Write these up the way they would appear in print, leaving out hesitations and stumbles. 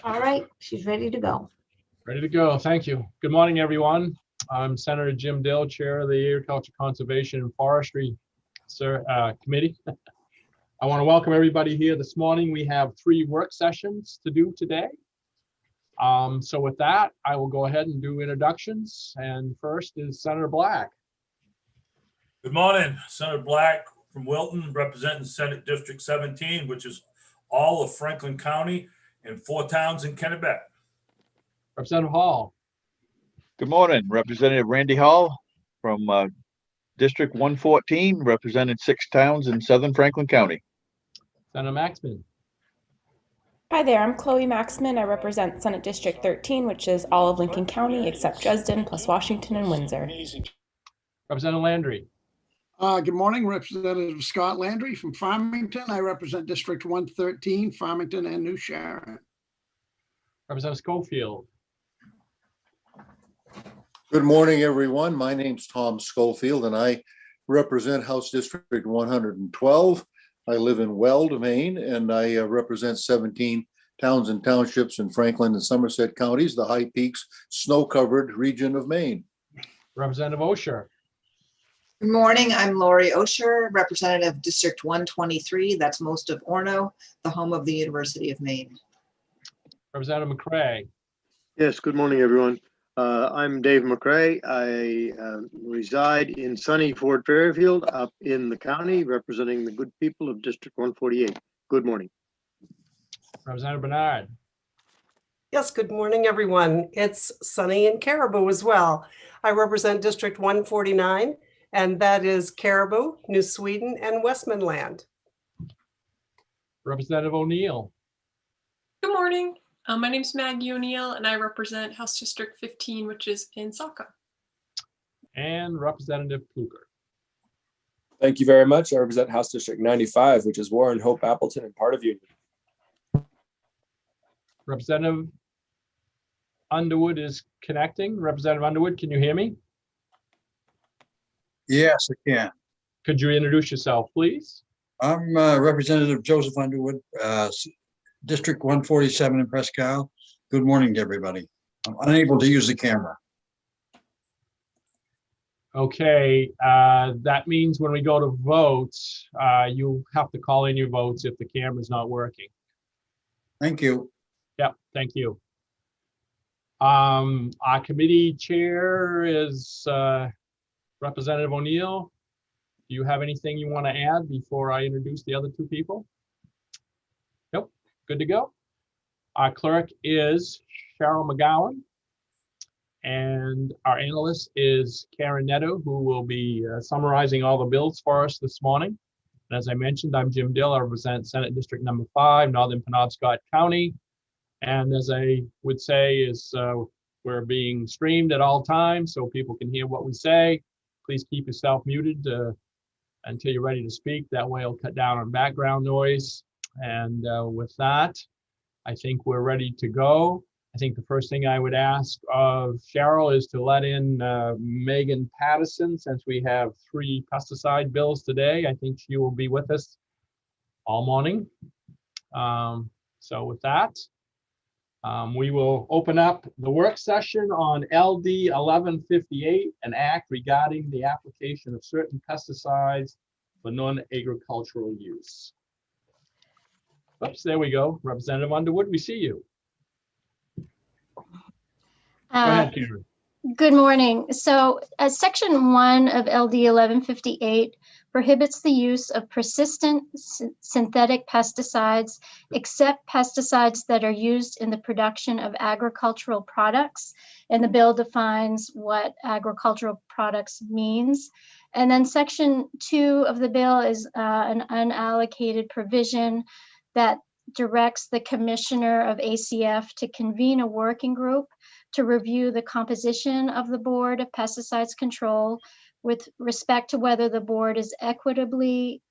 All right, she's ready to go. Ready to go. Thank you. Good morning, everyone. I'm Senator Jim Dill, Chair of the Agriculture, Conservation, and Forestry Committee. I want to welcome everybody here this morning. We have 3 work sessions to do today. So with that, I will go ahead and do introductions. And first is Senator Black. Good morning, Senator Black from Wilton, representing Senate District 17, which is all of Franklin County and 4 towns in Kennebec. Representative Hall. Good morning, Representative Randy Hall from District 114, representing 6 towns in southern Franklin County. Senator Maxman. Hi there, I'm Chloe Maxman. I represent Senate District 13, which is all of Lincoln County except Dresden, plus Washington and Windsor. Representative Landry. Good morning, Representative Scott Landry from Farmington. I represent District 113, Farmington and New Sharon. Representative Schofield. Good morning, everyone. My name's Tom Schofield, and I represent House District 112. I live in Weld, Maine, and I represent 17 towns and townships in Franklin and Somerset counties, the High Peaks snow-covered region of Maine. Representative Osher. Good morning, I'm Lori Osher, Representative District 123. That's most of Orono, the home of the University of Maine. Representative McCray. Yes, good morning, everyone. I'm Dave McCray. I reside in sunny Fort Fairfield up in the county, representing the good people of District 148. Good morning. Representative Bernard. Yes, good morning, everyone. It's sunny in Caribou as well. I represent District 149, and that is Caribou, New Sweden, and Westmanland. Representative O'Neill. Good morning. My name is Maggie O'Neill, and I represent House District 15, which is in Saukko. And Representative Pluker. Thank you very much. I represent House District 95, which is Warren, Hope, Appleton, and part of Union. Representative Underwood is connecting. Representative Underwood, can you hear me? Yes, I can. Could you introduce yourself, please? I'm Representative Joseph Underwood, District 147 in Presque Isle. Good morning to everybody. I'm unable to use the camera. Okay, that means when we go to vote, you have to call in your votes if the camera's not working. Thank you. Yep, thank you. Our committee chair is Representative O'Neill. Do you have anything you want to add before I introduce the other 2 people? Nope, good to go. Our clerk is Cheryl McGowan. And our analyst is Karen Netto, who will be summarizing all the bills for us this morning. And as I mentioned, I'm Jim Dill. I represent Senate District number 5, Northern Penobscot County. And as I would say is we're being streamed at all times so people can hear what we say. Please keep yourself muted until you're ready to speak. That way it'll cut down on background noise. And with that, I think we're ready to go. I think the first thing I would ask of Cheryl is to let in Megan Pattison, since we have 3 pesticide bills today. I think she will be with us all morning. So with that, we will open up the work session on LD 1158, an act regarding the application of certain pesticides for non-agricultural use. Oops, there we go. Representative Underwood, we see you. Go ahead, Karen. Good morning. So Section 1 of LD 1158 prohibits the use of persistent synthetic pesticides, except pesticides that are used in the production of agricultural products. And the bill defines what agricultural products means. And then Section 2 of the bill is an unallocated provision that directs the Commissioner of ACF to convene a working group to review the composition of the Board of Pesticides Control with respect to whether the board equitably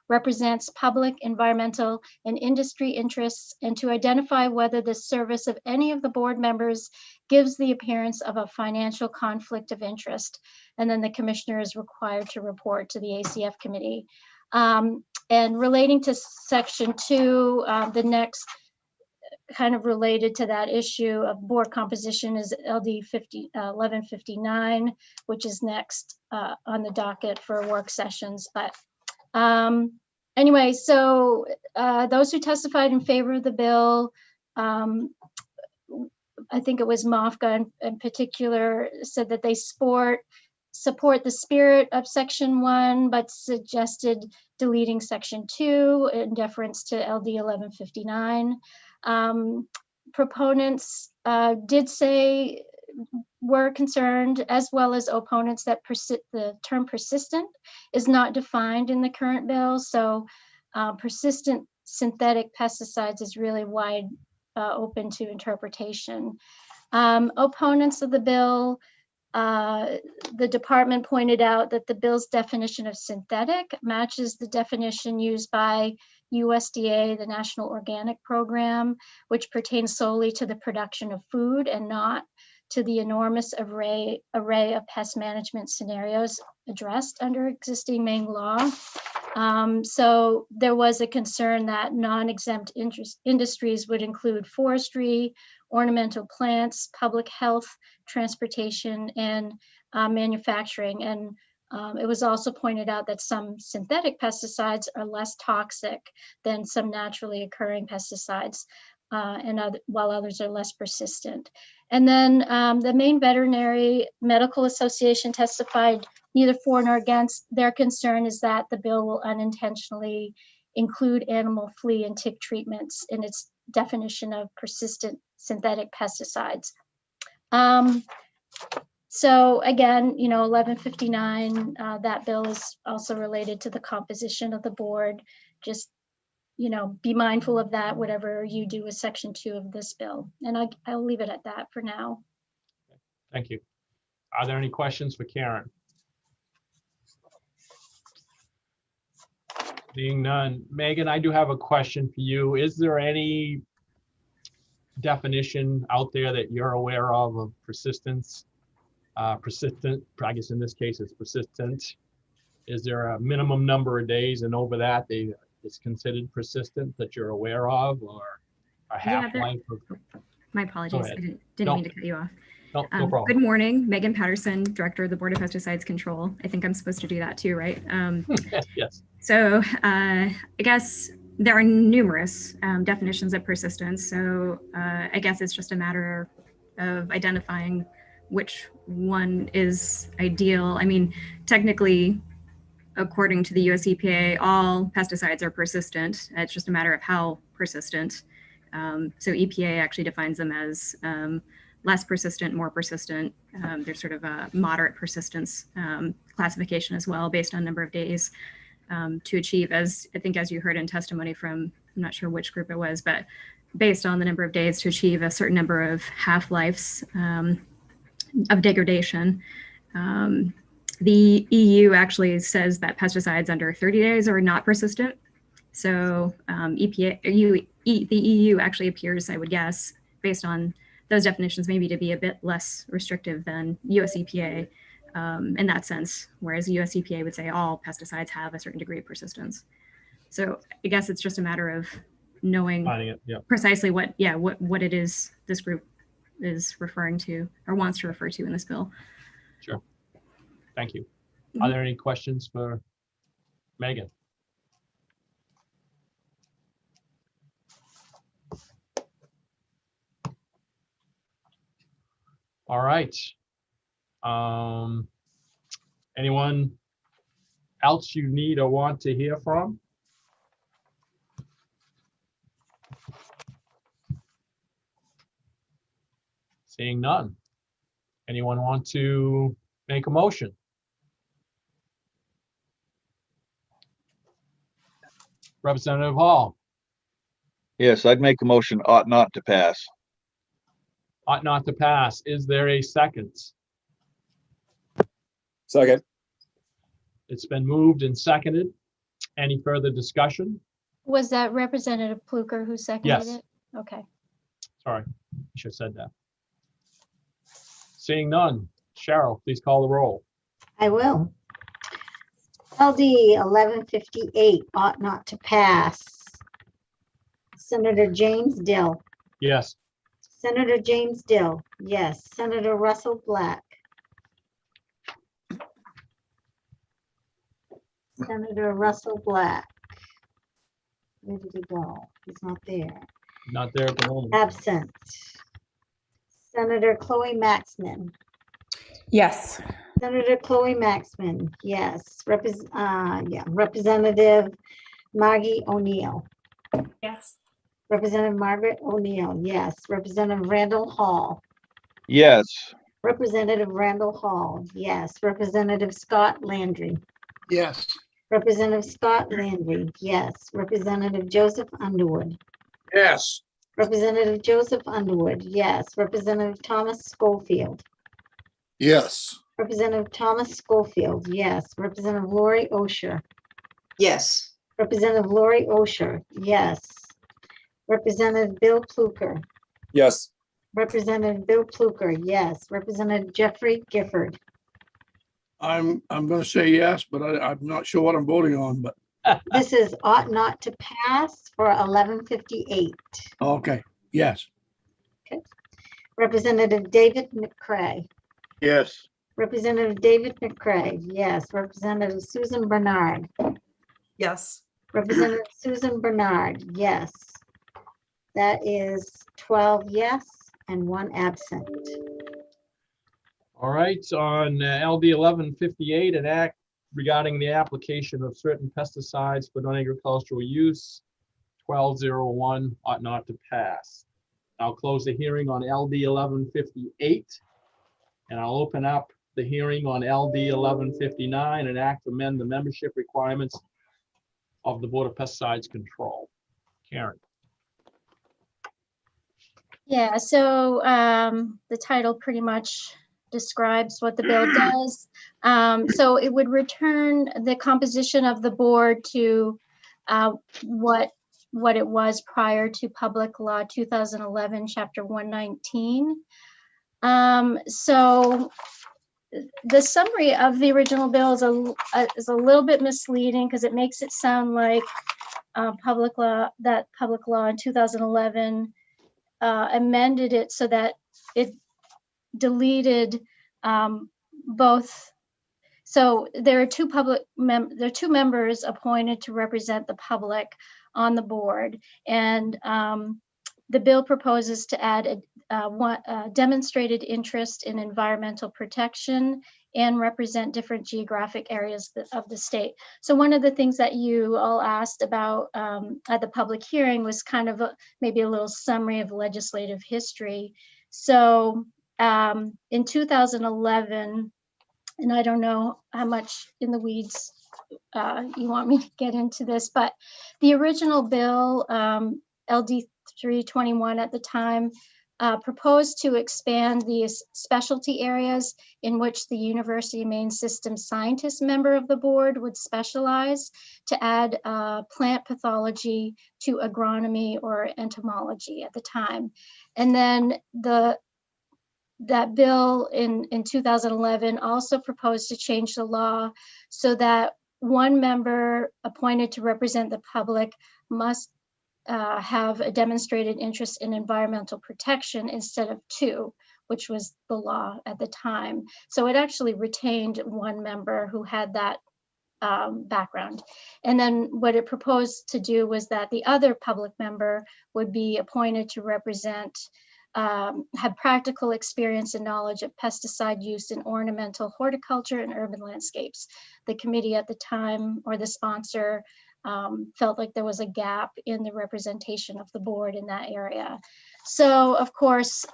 represents public, environmental, and industry interests, and to identify whether the service of any of the board members gives the appearance of a financial conflict of interest. And then the commissioner is required to report to the ACF committee. And relating to Section 2, the next kind of related to that issue of board composition is LD 1159, which is next on the docket for work sessions. But anyway, so those who testified in favor of the bill, I think it was Mofka in particular, said that they support the spirit of section 1, but suggested deleting section 2 in deference to LD 1159. Proponents did say, were concerned, as well as opponents, that the term persistent is not defined in the current bill. So persistent synthetic pesticides is really wide open to interpretation. Opponents of the bill, the department pointed out that the bill's definition of synthetic matches the definition used by USDA, the National Organic Program, which pertains solely to the production of food and not to the enormous array of pest management scenarios addressed under existing Maine law. So there was a concern that non-exempt industries would include forestry, ornamental plants, public health, transportation, and manufacturing. And it was also pointed out that some synthetic pesticides are less toxic than some naturally occurring pesticides, while others are less persistent. And then the Maine Veterinary Medical Association testified neither for nor against. Their concern is that the bill will unintentionally include animal flea and tick treatments in its definition of persistent synthetic pesticides. So again, 1159, that bill is also related to the composition of the board. Just, be mindful of that, whatever you do with section 2 of this bill. And I'll leave it at that for now. Thank you. Are there any questions for Karen? Seeing none. Megan, I do have a question for you. Is there any definition out there that you're aware of persistence? Persistent, I guess in this case it's persistent. Is there a minimum number of days, and over that it's considered persistent that you're aware of, or a half-life? My apologies, I didn't mean to cut you off. No problem. Good morning, Megan Patterson, Director of the Board of Pesticides Control. I think I'm supposed to do that too, right? Yes. So I guess there are numerous definitions of persistence. So I guess it's just a matter of identifying which one is ideal. I mean, technically, according to the US EPA, all pesticides are persistent. It's just a matter of how persistent. So EPA actually defines them as less persistent, more persistent. There's sort of a moderate persistence classification as well, based on number of days to achieve, as I think as you heard in testimony from, I'm not sure which group it was, but based on the number of days to achieve a certain number of half-lives of degradation. The EU actually says that pesticides under 30 days are not persistent. So the EU actually appears, I would guess, based on those definitions, maybe to be a bit less restrictive than US EPA in that sense, whereas US EPA would say all pesticides have a certain degree of persistence. So I guess it's just a matter of knowing precisely what it is this group is referring to or wants to refer to in this bill. Sure. Thank you. Are there any questions for Megan? All right. Anyone else you need or want to hear from? Seeing none. Anyone want to make a motion? Representative Hall. Yes, I'd make a motion ought not to pass. Ought not to pass. Is there a second? Second. It's been moved and seconded. Any further discussion? Was that Representative Pluker who seconded Yes. it? Okay. Sorry, I should have said that. Seeing none. Cheryl, please call the roll. I will. LD 1158 ought not to pass. Senator James Dill. Yes. Senator James Dill, yes. Senator Russell Black. Senator Russell Black. Where did he go? He's not there. Not there at the moment. Absent. Senator Chloe Maxman. Yes. Senator Chloe Maxman, yes. Representative Margie O'Neill. Yes. Representative Margaret O'Neill, yes. Representative Randall Hall. Yes. Representative Randall Hall, yes. Representative Scott Landry. Yes. Representative Scott Landry, yes. Representative Joseph Underwood. Yes. Representative Joseph Underwood, yes. Representative Thomas Schofield. Yes. Representative Thomas Schofield, yes. Representative Lori Osher. Yes. Representative Lori Osher, yes. Representative Bill Pluker. Yes. Representative Bill Pluker, yes. Representative Jeffrey Gifford. I'm going to say yes, but I'm not sure what I'm voting on, but This is ought not to pass for 1158. okay, yes. Representative David McCray. Yes. Representative David McCray, yes. Representative Susan Bernard. Yes. Representative Susan Bernard, yes. That is 12 yes and 1 absent. All right, on LD 1158, an act regarding the application of certain pesticides for non-agricultural use, 1201 ought not to pass. I'll close the hearing on LD 1158, and I'll open up the hearing on LD 1159, an act to amend the membership requirements of the Board of Pesticides Control. Karen. Yeah, so the title pretty much describes what the bill does. So it would return the composition of the board to what it was prior to Public Law 2011, Chapter 119. So the summary of the original bill is a little bit misleading because it makes it sound like public law in 2011 amended it so that it deleted both. So there are two members appointed to represent the public on the board, and the bill proposes to add a demonstrated interest in environmental protection and represent different geographic areas of the state. So one of the things that you all asked about at the public hearing was kind of maybe a little summary of legislative history. So in 2011, and I don't know how much in the weeds you want me to get into this, but the original bill, LD 321 at the time, proposed to expand these specialty areas in which the University of Maine System Scientist member of the board would specialize, to add plant pathology to agronomy or entomology at the time. And then that bill in 2011 also proposed to change the law so that one member appointed to represent the public must have a demonstrated interest in environmental protection instead of two, which was the law at the time. So it actually retained one member who had that background. And then what it proposed to do was that the other public member would be appointed to represent, have practical experience and knowledge of pesticide use in ornamental horticulture and urban landscapes. The committee at the time, or the sponsor, felt like there was a gap in the representation of the board in that area. So of course,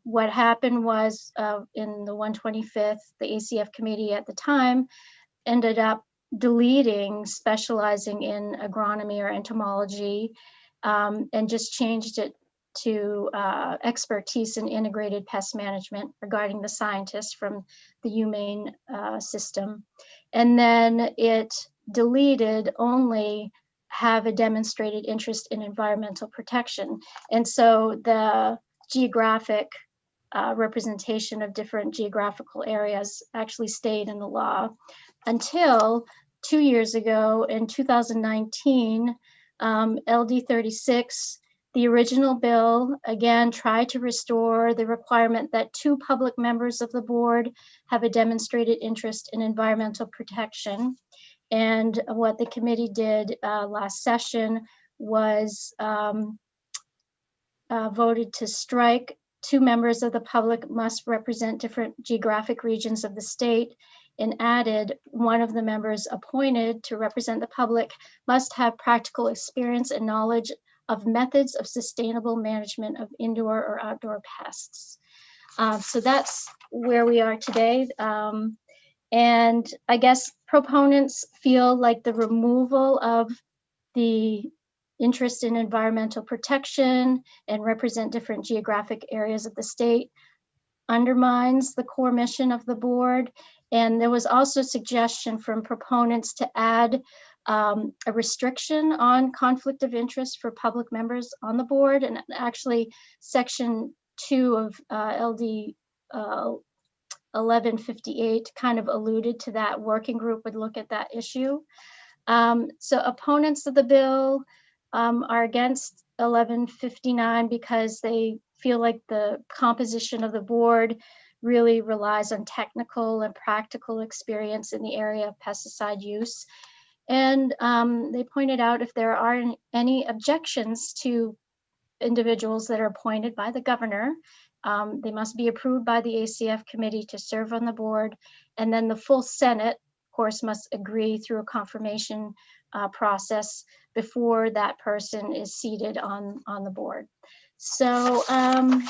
what happened was in the 125th, the ACF committee at the time ended up deleting specializing in agronomy or entomology and just changed it to expertise in integrated pest management regarding the scientists from the UMaine system. And then it deleted only have a demonstrated interest in environmental protection. And so the geographic representation of different geographical areas actually stayed in the law until 2 years ago in 2019, LD 36, The original bill, again, tried to restore the requirement that 2 public members of the board have a demonstrated interest in environmental protection. And what the committee did last session was voted to strike 2 members of the public must represent different geographic regions of the state, and added 1 of the members appointed to represent the public must have practical experience and knowledge of methods of sustainable management of indoor or outdoor pests. So that's where we are today. And I guess proponents feel like the removal of the interest in environmental protection and represent different geographic areas of the state undermines the core mission of the board. And there was also suggestion from proponents to add a restriction on conflict of interest for public members on the board. And actually, section 2 of LD 1158 kind of alluded to that. Working group would look at that issue. So opponents of the bill are against 1159 because they feel like the composition of the board really relies on technical and practical experience in the area of pesticide use. And they pointed out if there are any objections to individuals that are appointed by the governor, they must be approved by the ACF committee to serve on the board. And then the full Senate, of course, must agree through a confirmation process before that person is seated on the board. So I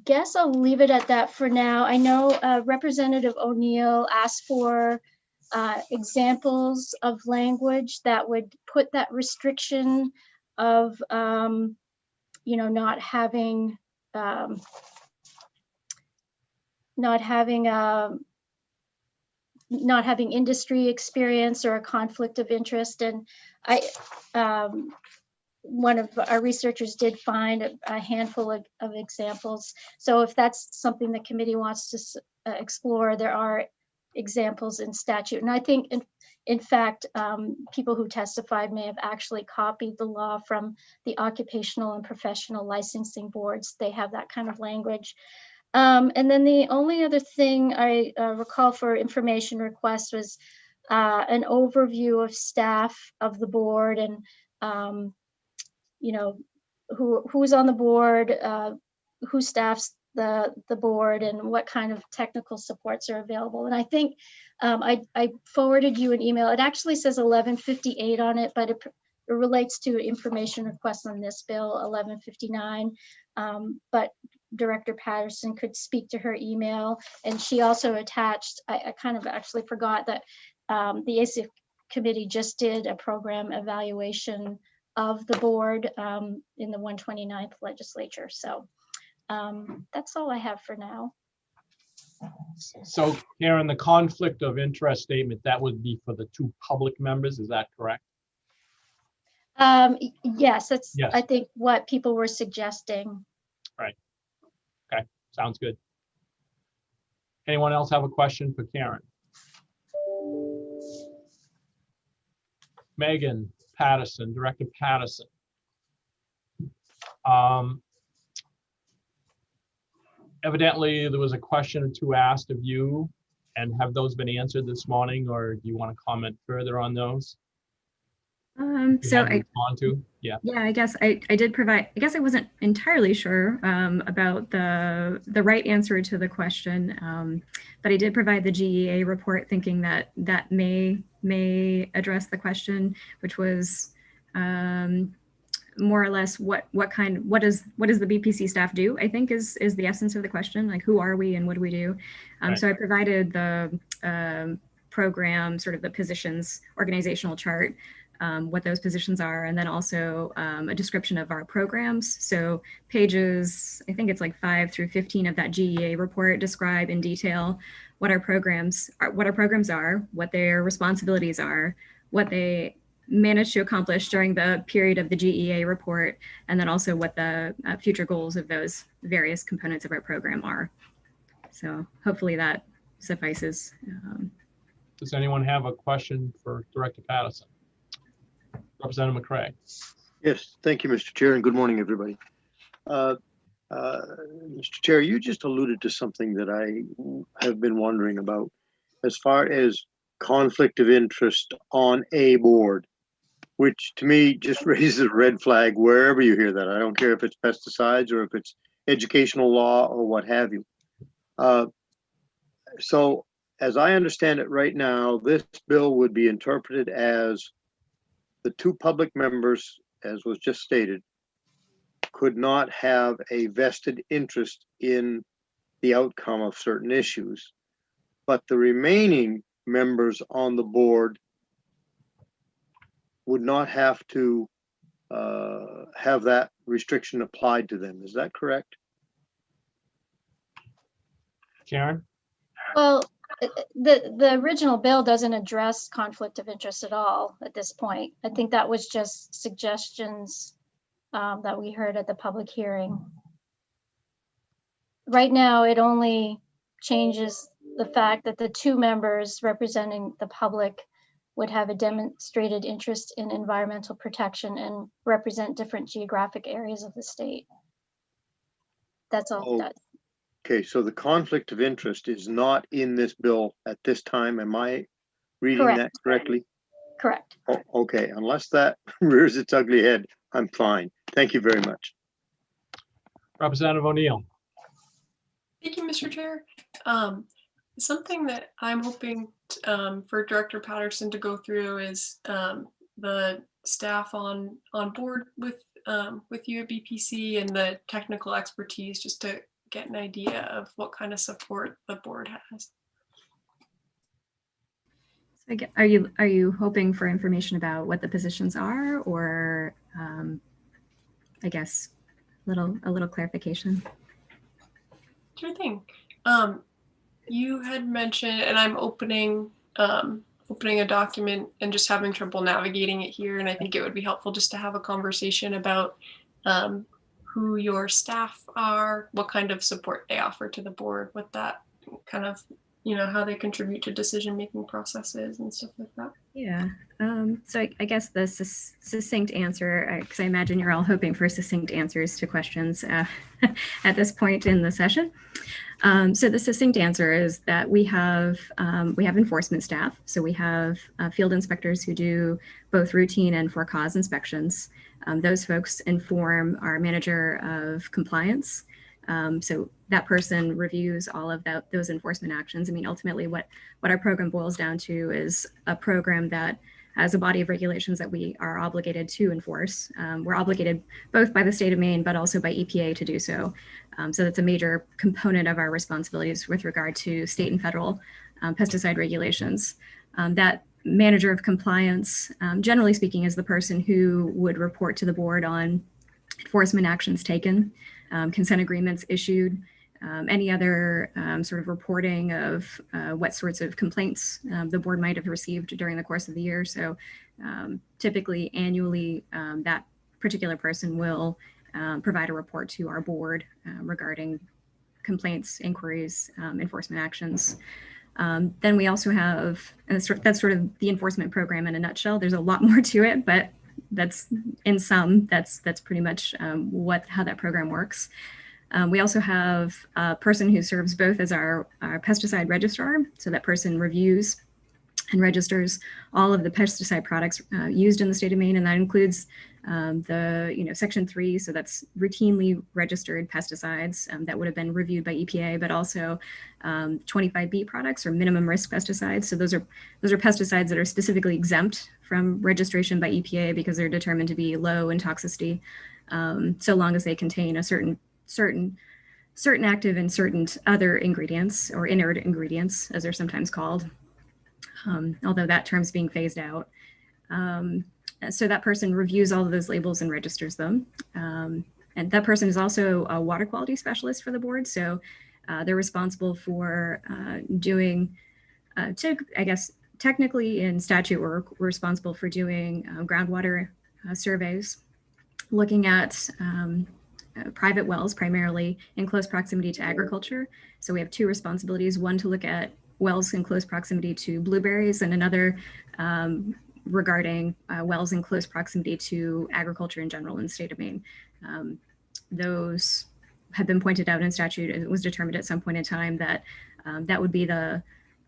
guess I'll leave it at that for now. I know Representative O'Neill asked for examples of language that would put that restriction of, not having industry experience or a conflict of interest. And one of our researchers did find a handful of examples. So if that's something the committee wants to explore, there are examples in statute. And I think, in fact, people who testified may have actually copied the law from the occupational and professional licensing boards. They have that kind of language. And then the only other thing I recall for information request was an overview of staff of the board and, who's on the board, who staffs the board, and what kind of technical supports are available. And I think I forwarded you an email. It actually says 1158 on it, but it relates to information requests on this bill, 1159. But Director Patterson could speak to her email. And she also attached, I kind of actually forgot that the ACF committee just did a program evaluation of the board in the 129th legislature. So that's all I have for now. So Karen, the conflict of interest statement, that would be for the 2 public members, is that correct? Yes, that's, Yes. I think, what people were suggesting. Right. Okay, sounds good. Anyone else have a question for Karen? Megan Patterson, Director Patterson. Evidently, there was a question or 2 asked of you, and have those been answered this morning, or do you want to comment further on those? So Yeah, I guess I did provide, I guess I wasn't entirely sure about the right answer to the question, but I did provide the GEA report thinking that that may address the question, which was more or less what does the BPC staff do, I think is the essence of the question, like who are we and what do we do? Right. So I provided the program, sort of the positions organizational chart, what those positions are, and then also a description of our programs. So pages, I think it's like 5 through 15 of that GEA report describe in detail what our programs are, what their responsibilities are, what they managed to accomplish during the period of the GEA report, and then also what the future goals of those various components of our program are. So hopefully that suffices. Does anyone have a question for Director Patterson? Representative McCray. Yes, thank you, Mr. Chair, and good morning, everybody. Mr. Chair, you just alluded to something that I have been wondering about as far as conflict of interest on a board, which to me just raises a red flag wherever you hear that. I don't care if it's pesticides or if it's educational law or what have you. So as I understand it right now, this bill would be interpreted as the two public members, as was just stated, could not have a vested interest in the outcome of certain issues, but the remaining members on the board would not have to have that restriction applied to them. Is that correct? Karen? Well, the original bill doesn't address conflict of interest at all at this point. I think that was just suggestions that we heard at the public hearing. Right now, it only changes the fact that the two members representing the public would have a demonstrated interest in environmental protection and represent different geographic areas of the state. That's all it does. Okay, so the conflict of interest is not in this bill at this time. Am I reading that correctly? Correct. Oh, okay, unless that rears its ugly head, I'm fine. Thank you very much. Representative O'Neill. Thank you, Mr. Chair. Something that I'm hoping for Director Patterson to go through is the staff on board with you at BPC and the technical expertise, just to get an idea of what kind of support the board has. So are you hoping for information about what the positions are, or I guess a little clarification? Sure thing. You had mentioned, and I'm opening a document and just having trouble navigating it here, and I think it would be helpful just to have a conversation about who your staff are, what kind of support they offer to the board, what that kind of, how they contribute to decision-making processes and stuff like that. Yeah. So I guess the succinct answer, because I imagine you're all hoping for succinct answers to questions at this point in the session. So the succinct answer is that we have enforcement staff. So we have field inspectors who do both routine and for cause inspections. Those folks inform our manager of compliance. So that person reviews all of those enforcement actions. I mean, ultimately what our program boils down to is a program that has a body of regulations that we are obligated to enforce. We're obligated both by the state of Maine, but also by EPA to do so. So that's a major component of our responsibilities with regard to state and federal pesticide regulations. That manager of compliance, generally speaking, is the person who would report to the board on enforcement actions taken, consent agreements issued, any other sort of reporting of what sorts of complaints the board might have received during the course of the year. So typically annually, that particular person will provide a report to our board regarding complaints, inquiries, enforcement actions. Then we also have, and that's sort of the enforcement program in a nutshell. There's a lot more to it, but that's in sum, that's pretty much how that program works. We also have a person who serves both as our pesticide registrar. So that person reviews and registers all of the pesticide products used in the state of Maine, and that includes the Section 3. So that's routinely registered pesticides that would have been reviewed by EPA, but also 25B products or minimum risk pesticides. So those are pesticides that are specifically exempt from registration by EPA because they're determined to be low in toxicity, so long as they contain a certain active and certain other ingredients, or inert ingredients, as they're sometimes called, although that term's being phased out. So that person reviews all of those labels and registers them. And that person is also a water quality specialist for the board. So they're responsible for doing, I guess, technically in statute, we're responsible for doing groundwater surveys, looking at private wells, primarily in close proximity to agriculture. So we have two responsibilities: one to look at wells in close proximity to blueberries, and another regarding wells in close proximity to agriculture in general in the state of Maine. Those have been pointed out in statute. It was determined at some point in time that that would be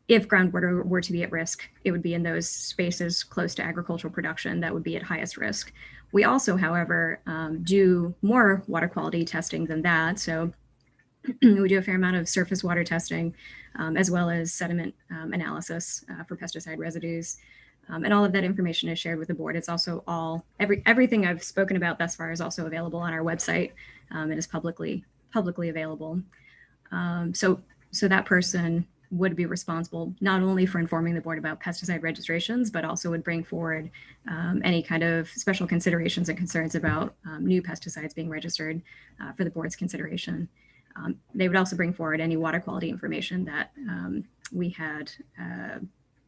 if groundwater were to be at risk, it would be in those spaces close to agricultural production that would be at highest risk. We also, however, do more water quality testing than that. So we do a fair amount of surface water testing, as well as sediment analysis for pesticide residues. And all of that information is shared with the board. It's also everything I've spoken about thus far is also available on our website. It is publicly available. So that person would be responsible not only for informing the board about pesticide registrations, but also would bring forward any kind of special considerations and concerns about new pesticides being registered for the board's consideration. They would also bring forward any water quality information that we had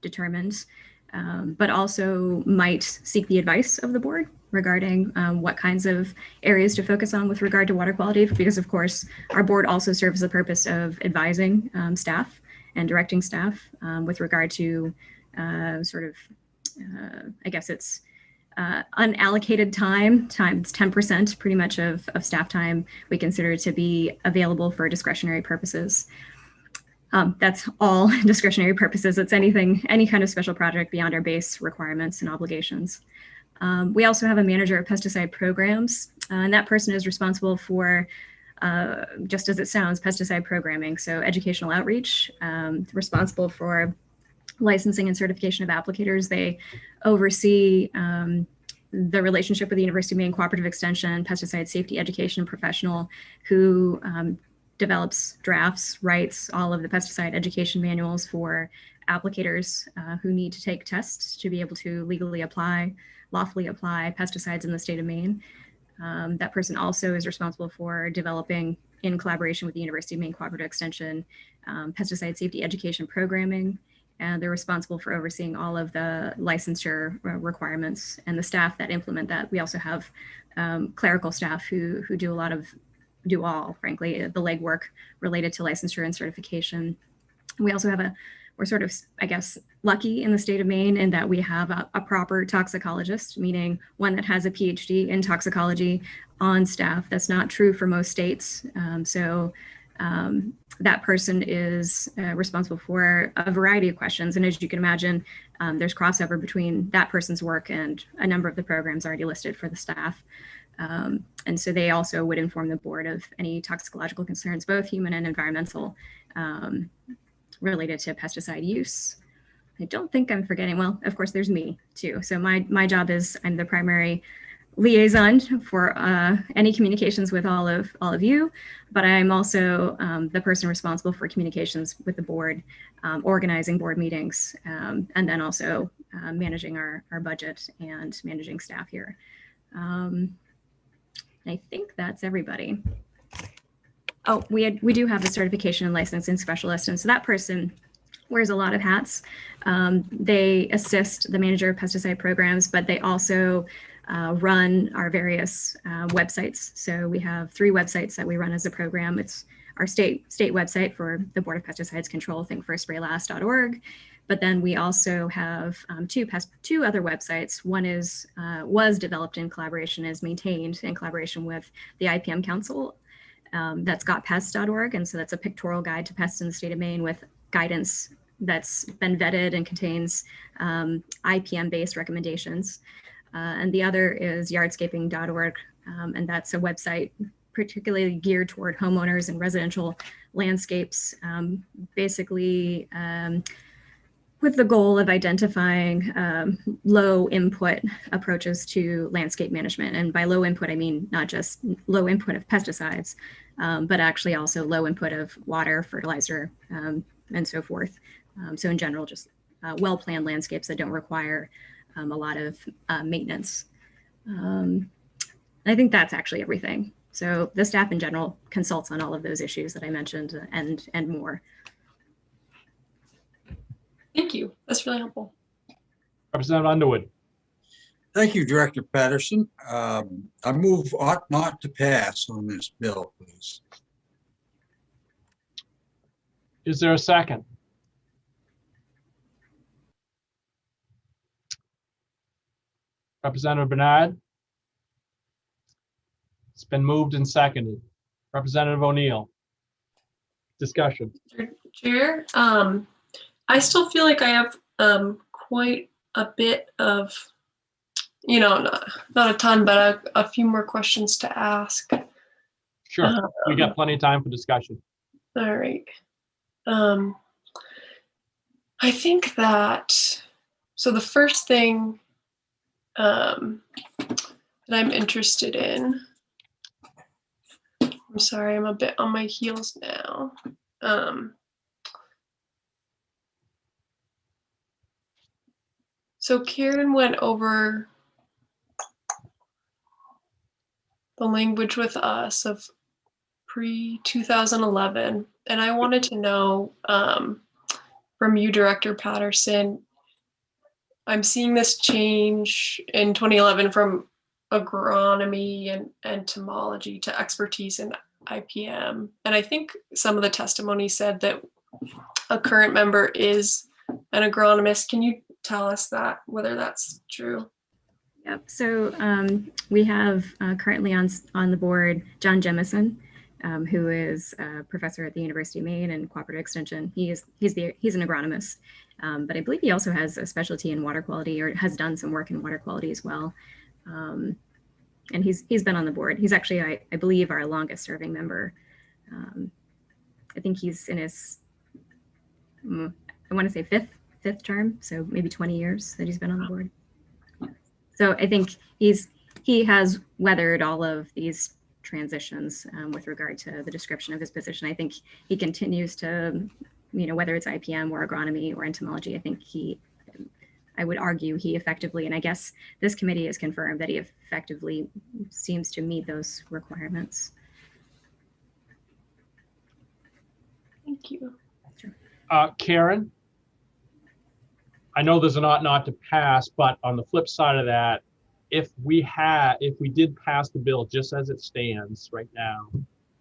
determined, but also might seek the advice of the board regarding what kinds of areas to focus on with regard to water quality, because of course our board also serves the purpose of advising staff and directing staff with regard to I guess it's unallocated time. It's 10% pretty much of staff time we consider to be available for discretionary purposes. That's all discretionary purposes. It's any kind of special project beyond our base requirements and obligations. We also have a manager of pesticide programs, and that person is responsible for, just as it sounds, pesticide programming. So educational outreach, responsible for licensing and certification of applicators. They oversee the relationship with the University of Maine Cooperative Extension, pesticide safety education professional who develops, drafts, writes all of the pesticide education manuals for applicators who need to take tests to be able to lawfully apply pesticides in the state of Maine. That person also is responsible for developing, in collaboration with the University of Maine Cooperative Extension, pesticide safety education programming. And they're responsible for overseeing all of the licensure requirements and the staff that implement that. We also have clerical staff who do all, frankly, the legwork related to licensure and certification. We also have we're sort of, I guess, lucky in the state of Maine in that we have a proper toxicologist, meaning one that has a PhD in toxicology on staff. That's not true for most states. That person is responsible for a variety of questions. And as you can imagine, there's crossover between that person's work and a number of the programs already listed for the staff. And so they also would inform the board of any toxicological concerns, both human and environmental, related to pesticide use. I don't think I'm forgetting, well, of course, there's me too. So my job is I'm the primary liaison for any communications with all of you, but I'm also the person responsible for communications with the board, organizing board meetings, and then also managing our budget and managing staff here. I think that's everybody. Oh, we do have a certification and licensing specialist, and so that person wears a lot of hats. They assist the manager of pesticide programs, but they also run our various websites. So we have 3 websites that we run as a program. It's our state website for the Board of Pesticides Control, thinkfirstspraylast.org. But then we also have two other websites. One was developed in collaboration, is maintained in collaboration with the IPM Council. That's gotpests.org, and so that's a pictorial guide to pests in the state of Maine with guidance that's been vetted and contains IPM-based recommendations. And the other is yardscaping.org, and that's a website particularly geared toward homeowners and residential landscapes, basically with the goal of identifying low input approaches to landscape management. And by low input, I mean not just low input of pesticides, but actually also low input of water, fertilizer, and so forth. So in general, just well-planned landscapes that don't require a lot of maintenance. I think that's actually everything. So the staff in general consults on all of those issues that I mentioned and more. Thank you. That's really helpful. Representative Underwood. Thank you, Director Patterson. I move ought not to pass on this bill, please. Is there a second? Representative Bernard? It's been moved and seconded. Representative O'Neill? Discussion. Chair, I still feel like I have quite a bit of, not a ton, but a few more questions to ask. Sure, we got plenty of time for discussion. All right. I think that, so the first thing that I'm interested in, I'm sorry, I'm a bit on my heels now. So Karen went over the language with us of pre-2011, and I wanted to know from you, Director Patterson, I'm seeing this change in 2011 from agronomy and entomology to expertise in IPM. And I think some of the testimony said that a current member is an agronomist. Can you tell us that, whether that's true? Yep. So we have currently on the board John Jemison, who is a professor at the University of Maine and Cooperative Extension. He's an agronomist, but I believe he also has a specialty in water quality, or has done some work in water quality as well. And he's been on the board. He's actually, I believe, our longest serving member. I think he's in his, I want to say fifth term, so maybe 20 years that he's been on the board. So I think he has weathered all of these transitions with regard to the description of his position. I think he continues to, whether it's IPM or agronomy or entomology, I think I would argue he effectively, and I guess this committee has confirmed that he effectively seems to meet those requirements. Thank you. Karen? I know there's an ought not to pass, but on the flip side of that, if we did pass the bill just as it stands right now,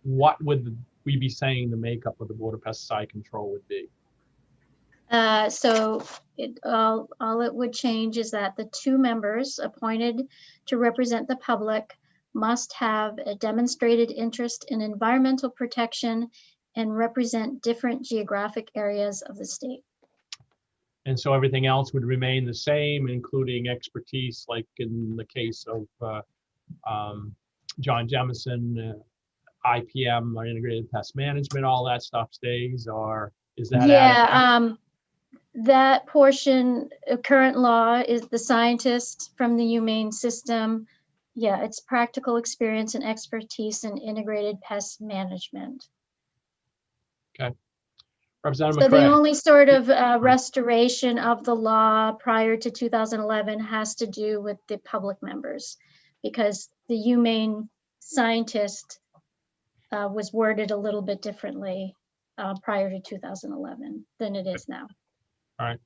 what would we be saying the makeup of the Board of Pesticide Control would be? So all it would change is that the 2 members appointed to represent the public must have a demonstrated interest in environmental protection and represent different geographic areas of the state. And so everything else would remain the same, including expertise, like in the case of John Jemison, IPM, or Integrated Pest Management, all that stuff stays, or is that? Yeah, that portion, current law is the scientist from the humane system. Yeah, it's practical experience and expertise in integrated pest management. Okay. Representative So McCray. the only sort of restoration of the law prior to 2011 has to do with the public members, because the humane scientist was worded a little bit differently prior to 2011 than it is now. All right.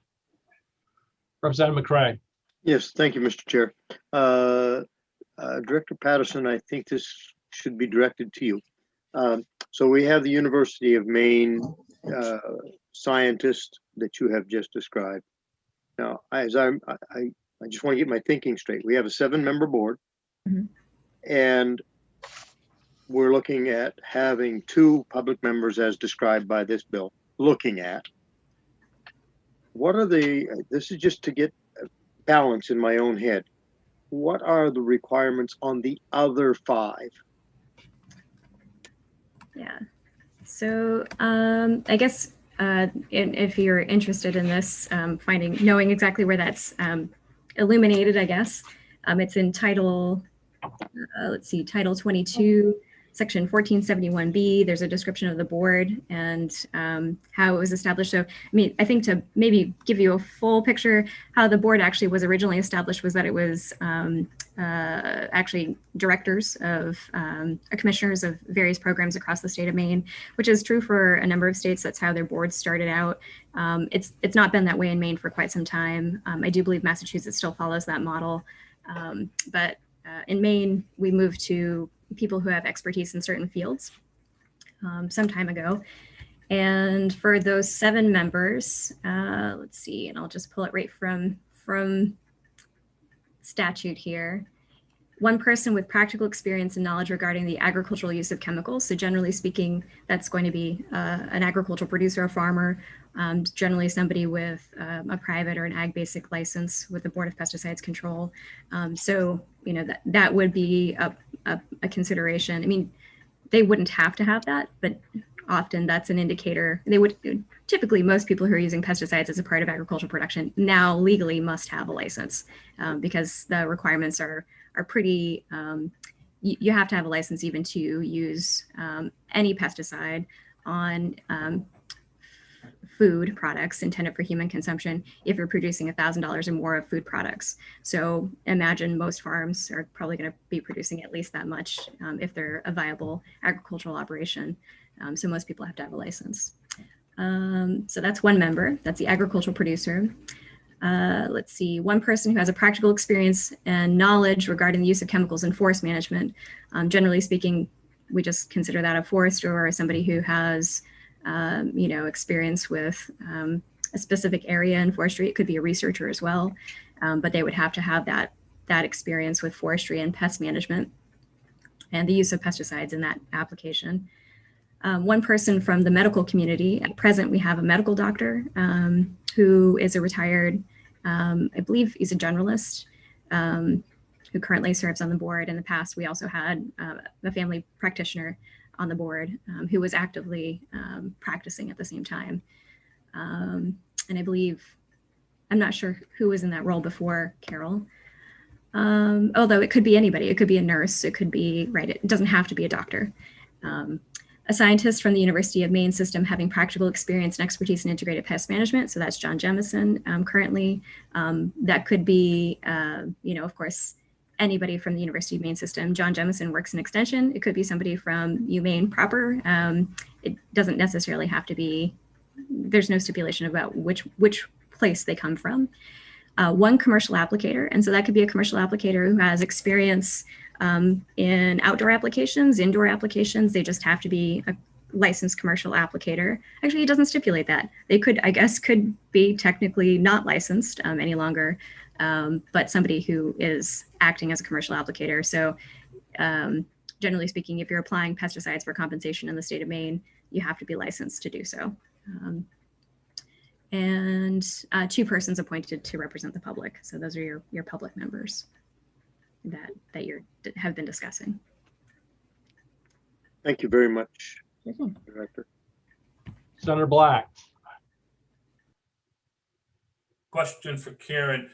Representative McCray. Yes, thank you, Mr. Chair. Director Patterson, I think this should be directed to you. So we have the University of Maine scientist that you have just described. Now, I just want to get my thinking straight. We have a 7-member board, and we're looking at having 2 public members as described by this bill. Looking at what are this is just to get balance in my own head. What are the requirements on the other 5? Yeah. So I guess if you're interested in this, knowing exactly where that's illuminated, I guess it's in Title, Title 22, Section 1471B. There's a description of the board and how it was established. So, I mean, I think to maybe give you a full picture, how the board actually was originally established was that it was actually directors of commissioners of various programs across the state of Maine, which is true for a number of states. That's how their boards started out. It's not been that way in Maine for quite some time. I do believe Massachusetts still follows that model, but in Maine, we moved to people who have expertise in certain fields some time ago. And for those 7 members, let's see, and I'll just pull it right from statute here. One person with practical experience and knowledge regarding the agricultural use of chemicals. So generally speaking, that's going to be an agricultural producer or farmer, generally somebody with a private or an ag basic license with the Board of Pesticides Control. So, that would be a consideration. I mean, they wouldn't have to have that, but often that's an indicator. They would typically, most people who are using pesticides as a part of agricultural production now legally must have a license because the requirements are pretty, you have to have a license even to use any pesticide on food products intended for human consumption if you're producing $1,000 or more of food products. So imagine most farms are probably going to be producing at least that much if they're a viable agricultural operation. So most people have to have a license. So that's one member, that's the agricultural producer. Let's see, one person who has a practical experience and knowledge regarding the use of chemicals in forest management. Generally speaking, we just consider that a forester or somebody who has experience with a specific area in forestry. It could be a researcher as well, but they would have to have that experience with forestry and pest management and the use of pesticides in that application. One person from the medical community. At present, we have a medical doctor who is a retired, I believe he's a generalist, who currently serves on the board. In the past, we also had a family practitioner on the board who was actively practicing at the same time. And I believe, I'm not sure who was in that role before Carol, although it could be anybody. It could be a nurse, it could be, right, it doesn't have to be a doctor. A scientist from the University of Maine system having practical experience and expertise in integrated pest management. So that's John Jemison currently. That could be, of course, anybody from the University of Maine system. John Jemison works in extension. It could be somebody from UMaine proper. It doesn't necessarily have to be, there's no stipulation about which place they come from. One commercial applicator. And so that could be a commercial applicator who has experience in outdoor applications, indoor applications. They just have to be a licensed commercial applicator. Actually, it doesn't stipulate that. They could, I guess, could be technically not licensed any longer, but somebody who is acting as a commercial applicator. So generally speaking, if you're applying pesticides for compensation in the state of Maine, you have to be licensed to do so. And two persons appointed to represent the public. So those are your public members that you have been discussing. Thank you very much, Director. Senator Black. Question for Karen.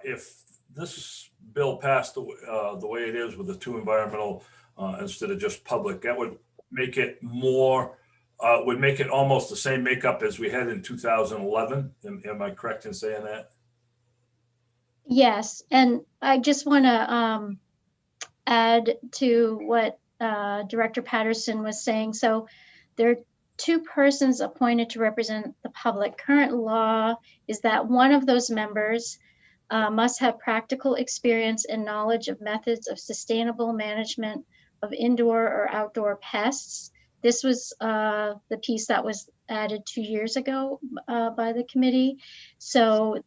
If this bill passed the way it is with the two environmental instead of just public, that would make it more, would make it almost the same makeup as we had in 2011. Am I correct in saying that? Yes, and I just want to add to what Director Patterson was saying. So there are two persons appointed to represent the public. Current law is that one of those members must have practical experience and knowledge of methods of sustainable management of indoor or outdoor pests. This was the piece that was added 2 years ago by the committee. So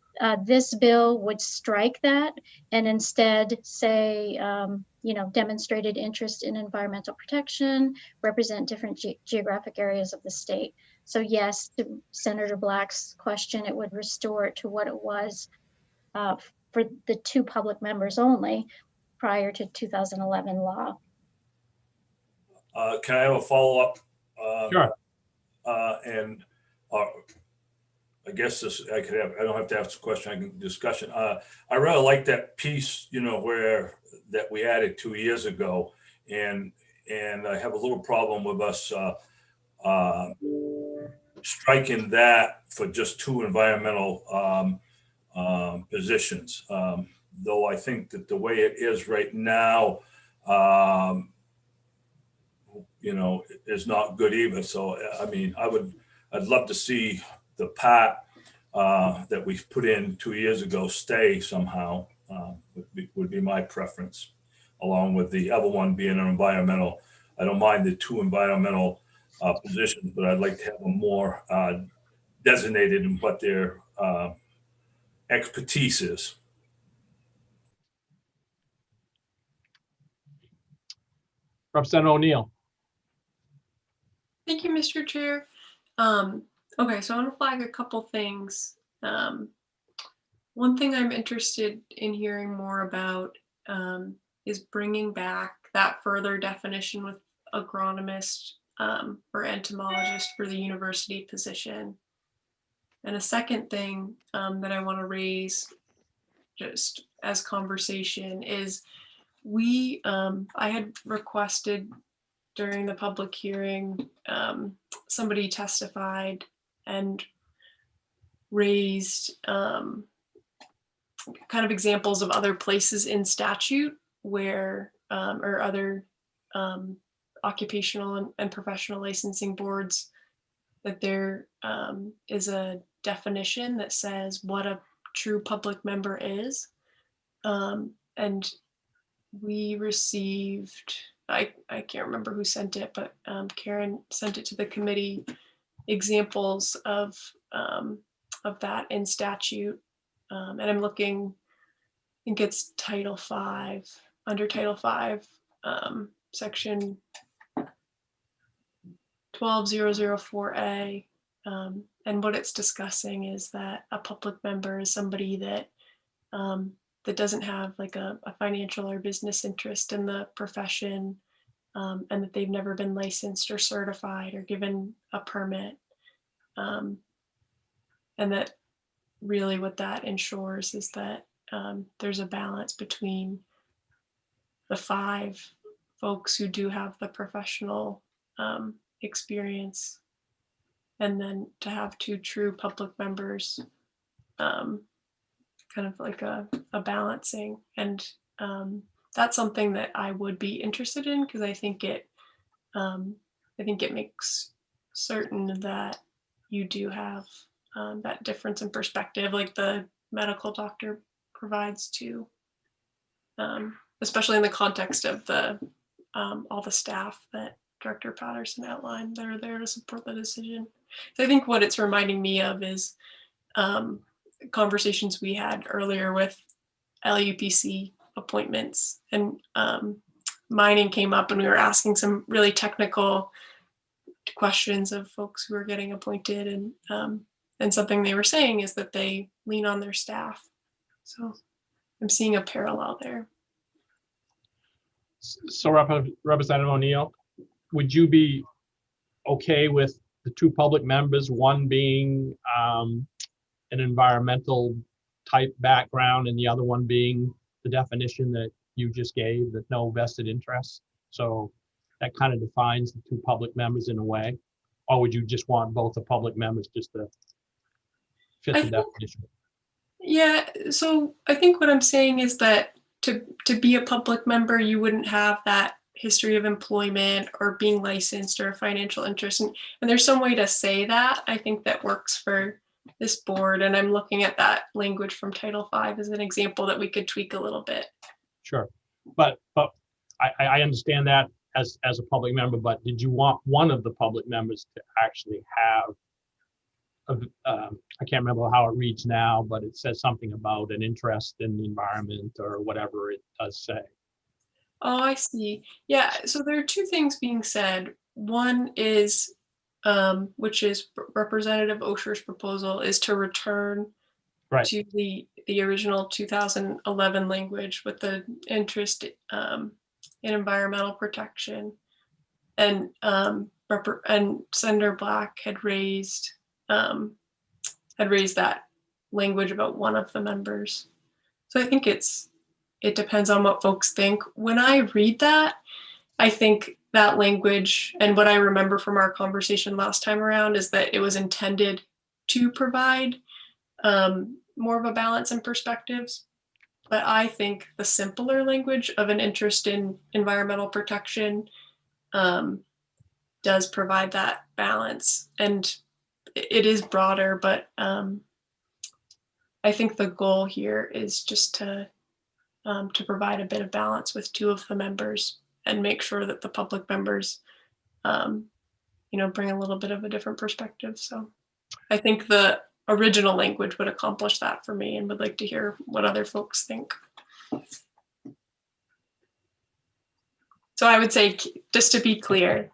this bill would strike that and instead say, demonstrated interest in environmental protection, represent different geographic areas of the state. So yes, to Senator Black's question, it would restore it to what it was for the two public members only prior to 2011 law. Can I have a follow-up? Sure. And I guess I don't have to ask a question, I can discussion. I really like that piece, where that we added 2 years ago. And I have a little problem with us striking that for just two environmental positions. Though I think that the way it is right now, is not good either. So, I mean, I'd love to see the part that we put in 2 years ago stay somehow, would be my preference, along with the other one being an environmental. I don't mind the two environmental positions, but I'd like to have them more designated in what their expertise is. Representative O'Neill. Thank you, Mr. Chair. Okay, so I want to flag a couple things. One thing I'm interested in hearing more about is bringing back that further definition with agronomist or entomologist for the university position. And a second thing that I want to raise just as conversation is I had requested during the public hearing, somebody testified and raised kind of examples of other places in statute where, or other occupational and professional licensing boards, that there is a definition that says what a true public member is. And we received, I can't remember who sent it, but Karen sent it to the committee, examples of that in statute. And I'm looking, I think it's Title 5, under Title 5, section 12004A. And what it's discussing is that a public member is somebody that that doesn't have like a financial or business interest in the profession, and that they've never been licensed or certified or given a permit. And that really what that ensures is that there's a balance between the 5 folks who do have the professional experience, and then to have 2 true public members, kind of like a balancing. And that's something that I would be interested in, because I think it makes certain that you do have that difference in perspective, like the medical doctor provides to, especially in the context of the all the staff that Director Patterson outlined that are there to support the decision. So I think what it's reminding me of is conversations we had earlier with LUPC appointments, and mining came up, and we were asking some really technical questions of folks who are getting appointed, and something they were saying is that they lean on their staff. So I'm seeing a parallel there. So Representative O'Neill, would you be okay with the 2 public members, one being an environmental type background and the other one being the definition that you just gave, that no vested interest? So that kind of defines the 2 public members in a way. Or would you just want both the public members just to fit the definition? Yeah, so I think what I'm saying is that to be a public member, you wouldn't have that history of employment or being licensed or a financial interest. And there's some way to say that, I think, that works for this board. And I'm looking at that language from Title 5 as an example that we could tweak a little bit. Sure. But I understand that as a public member, but did you want one of the public members to actually have, I can't remember how it reads now, but it says something about an interest in the environment or whatever it does say. Oh, I see. Yeah, so there are 2 things being said. One is, which is Representative Osher's proposal, is to return to the original 2011 language with the interest in environmental protection. And Senator Black had raised that language about one of the members. So I think it depends on what folks think. When I read that, I think that language, and what I remember from our conversation last time around, is that it was intended to provide more of a balance in perspectives. But I think the simpler language of an interest in environmental protection does provide that balance. And it is broader, but I think the goal here is just to provide a bit of balance with 2 of the members and make sure that the public members, bring a little bit of a different perspective. So I think the original language would accomplish that for me, and would like to hear what other folks think. So I would say, just to be clear,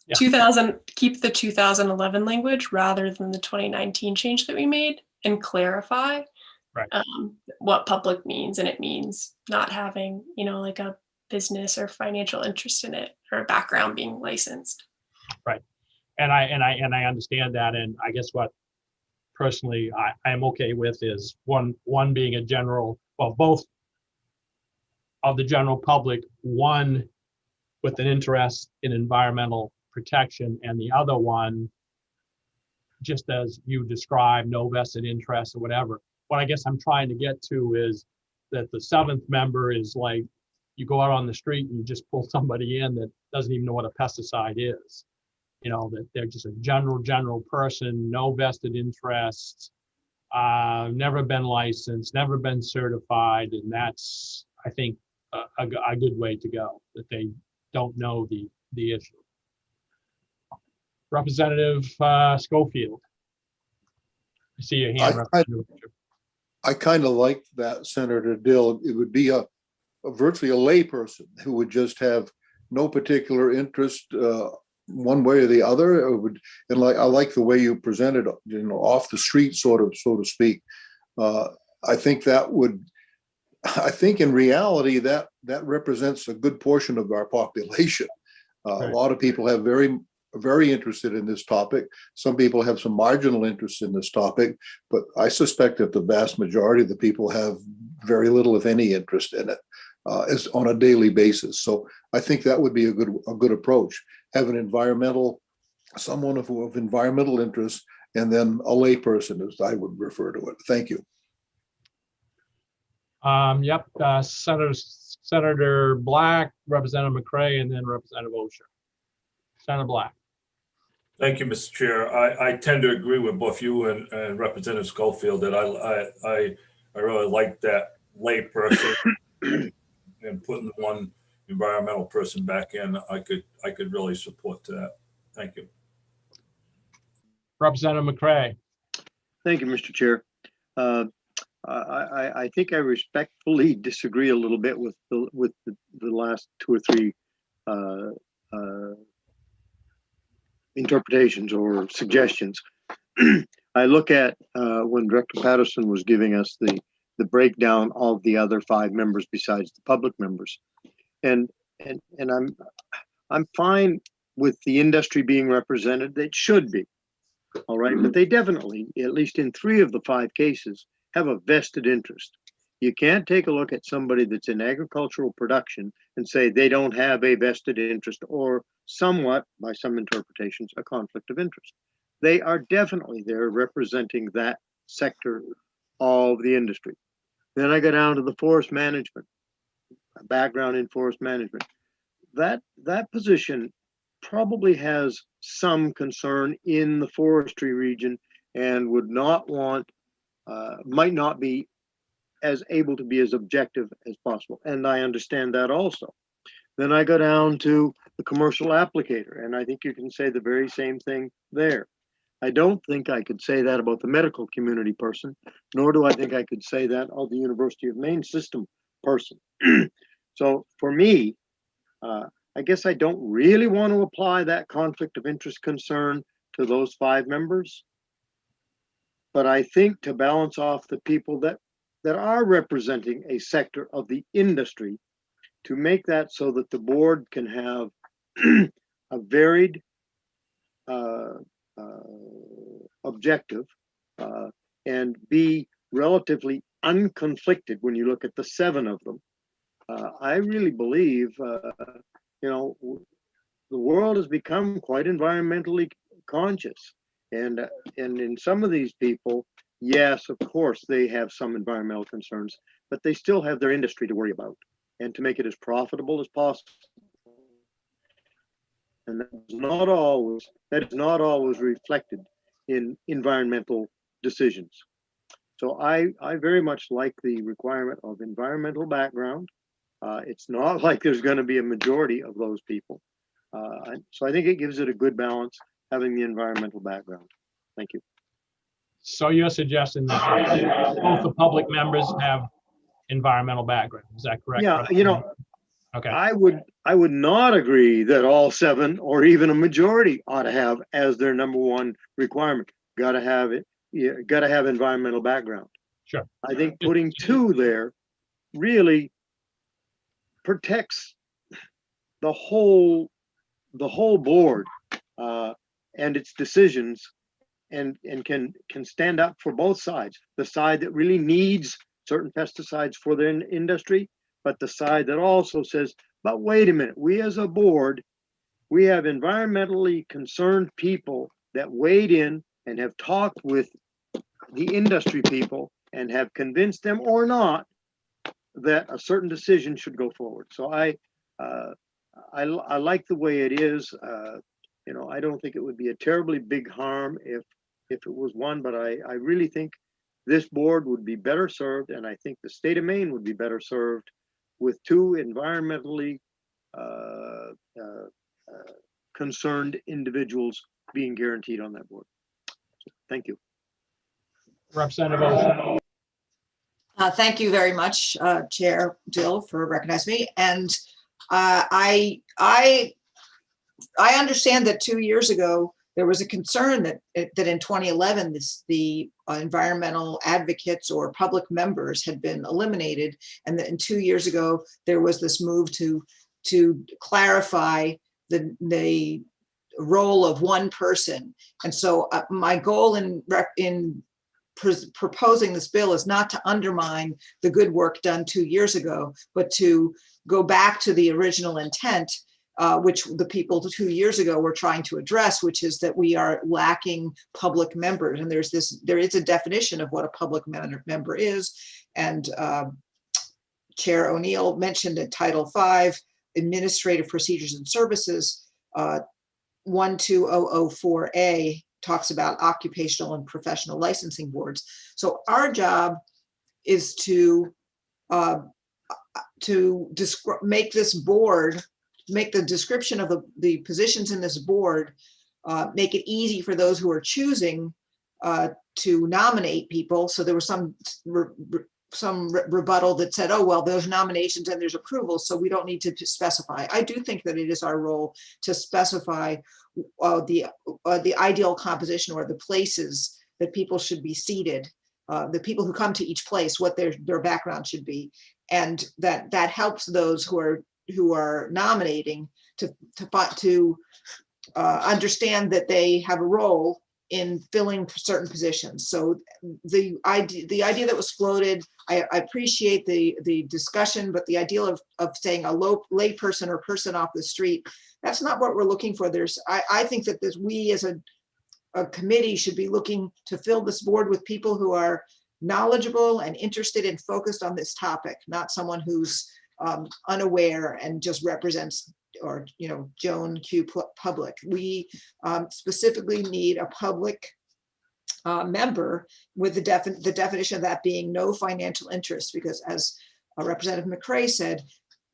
Yeah. 2000, keep the 2011 language rather than the 2019 change that we made, and clarify Right. what public means. And it means not having, like a business or financial interest in it or a background being licensed. Right. And I understand that. And I guess what personally I am okay with is one being a general, well, both of the general public, one with an interest in environmental protection, and the other one, just as you described, no vested interest or whatever. What I guess I'm trying to get to is that the seventh member is like, you go out on the street and you just pull somebody in that doesn't even know what a pesticide is. That they're just a general person, no vested interest, never been licensed, never been certified. And that's, I think, a good way to go, that they don't know the issue. Representative Schofield. I see your hand. I kind of like that, Senator Dill. It would be a virtually a layperson who would just have no particular interest one way or the other. I like the way you presented, off the street, so to speak. I think in reality that represents a good portion of our population. Right. A lot of people have very interested in this topic. Some people have some marginal interest in this topic, but I suspect that the vast majority of the people have very little, if any, interest in it is on a daily basis. So I think that would be a good approach. Have someone of environmental interest, and then a layperson, as I would refer to it. Thank you. Yep. Senator Black, Representative McCray, and then Representative Osher. Senator Black. Thank you, Mr. Chair. I tend to agree with both you and Representative Schofield that I really like that lay person and putting one environmental person back in. I could really support that. Thank you. Representative McCray. Thank you, Mr. Chair. I think I respectfully disagree a little bit with the last two or three interpretations or suggestions. I look at when Director Patterson was giving us the breakdown of the other 5 members besides the public members, and I'm fine with the industry being represented. It should be, all right, but they definitely, at least in 3 of the 5 cases, have a vested interest. You can't take a look at somebody that's in agricultural production and say they don't have a vested interest, or somewhat, by some interpretations, a conflict of interest. They are definitely there representing that sector of the industry. Then I go down to the forest management, a background in forest management. That position probably has some concern in the forestry region and would not want, might not be as able to be as objective as possible. And I understand that also. Then I go down to the commercial applicator, and I think you can say the very same thing there. I don't think I could say that about the medical community person, nor do I think I could say that of the University of Maine system person. So for me, I guess I don't really want to apply that conflict of interest concern to those 5 members. But I think to balance off the people that are representing a sector of the industry, to make that so that the board can have a varied objective and be relatively unconflicted when you look at the 7 of them. I really believe, the world has become quite environmentally conscious, and in some of these people, yes, of course, they have some environmental concerns, but they still have their industry to worry about and to make it as profitable as possible. And that is not always reflected in environmental decisions. So I very much like the requirement of environmental background. It's not like there's going to be a majority of those people. So I think it gives it a good balance having the environmental background. Thank you. So you're suggesting that both the public members have environmental background, is that correct? Yeah, Okay. I would I would not agree that all 7 or even a majority ought to have as their number one requirement. Got to have it. You got to have environmental background. Sure. I think putting 2 there really protects the whole board and its decisions, and can stand up for both sides. The side that really needs certain pesticides for their industry, but the side that also says, but wait a minute, we as a board, we have environmentally concerned people that weighed in and have talked with the industry people and have convinced them or not that a certain decision should go forward. So I like the way it is. You know, I don't think it would be a terribly big harm if it was one, but I really think this board would be better served, and I think the state of Maine would be better served with 2 environmentally concerned individuals being guaranteed on that board. So, thank you. Representative Ocean. Thank you very much, Chair Dill, for recognizing me. And I understand that 2 years ago, there was a concern that in 2011, the environmental advocates or public members had been eliminated. And that 2 years ago, there was this move to clarify the role of one person. And so my goal in proposing this bill is not to undermine the good work done 2 years ago, but to go back to the original intent, which the people 2 years ago were trying to address, which is that we are lacking public members. And there is a definition of what a public member is. And Chair O'Neill mentioned in Title V, Administrative Procedures and Services, 12004A talks about occupational and professional licensing boards. So our job is to make this board, make the description of the positions in this board, make it easy for those who are choosing to nominate people. So there was some rebuttal that said, oh, well, there's nominations and there's approval, so we don't need to specify. I do think that it is our role to specify the ideal composition or the places that people should be seated, the people who come to each place, what their background should be. And that helps those who are nominating to understand that they have a role in filling certain positions. So the idea that was floated, I appreciate the discussion, but the idea of saying a lay person or person off the street, that's not what we're looking for. I think that we as a committee should be looking to fill this board with people who are knowledgeable and interested and focused on this topic, not someone who's unaware and just represents or Joan Q public. We specifically need a public member with the definition of that being no financial interest, because as Representative McCray said,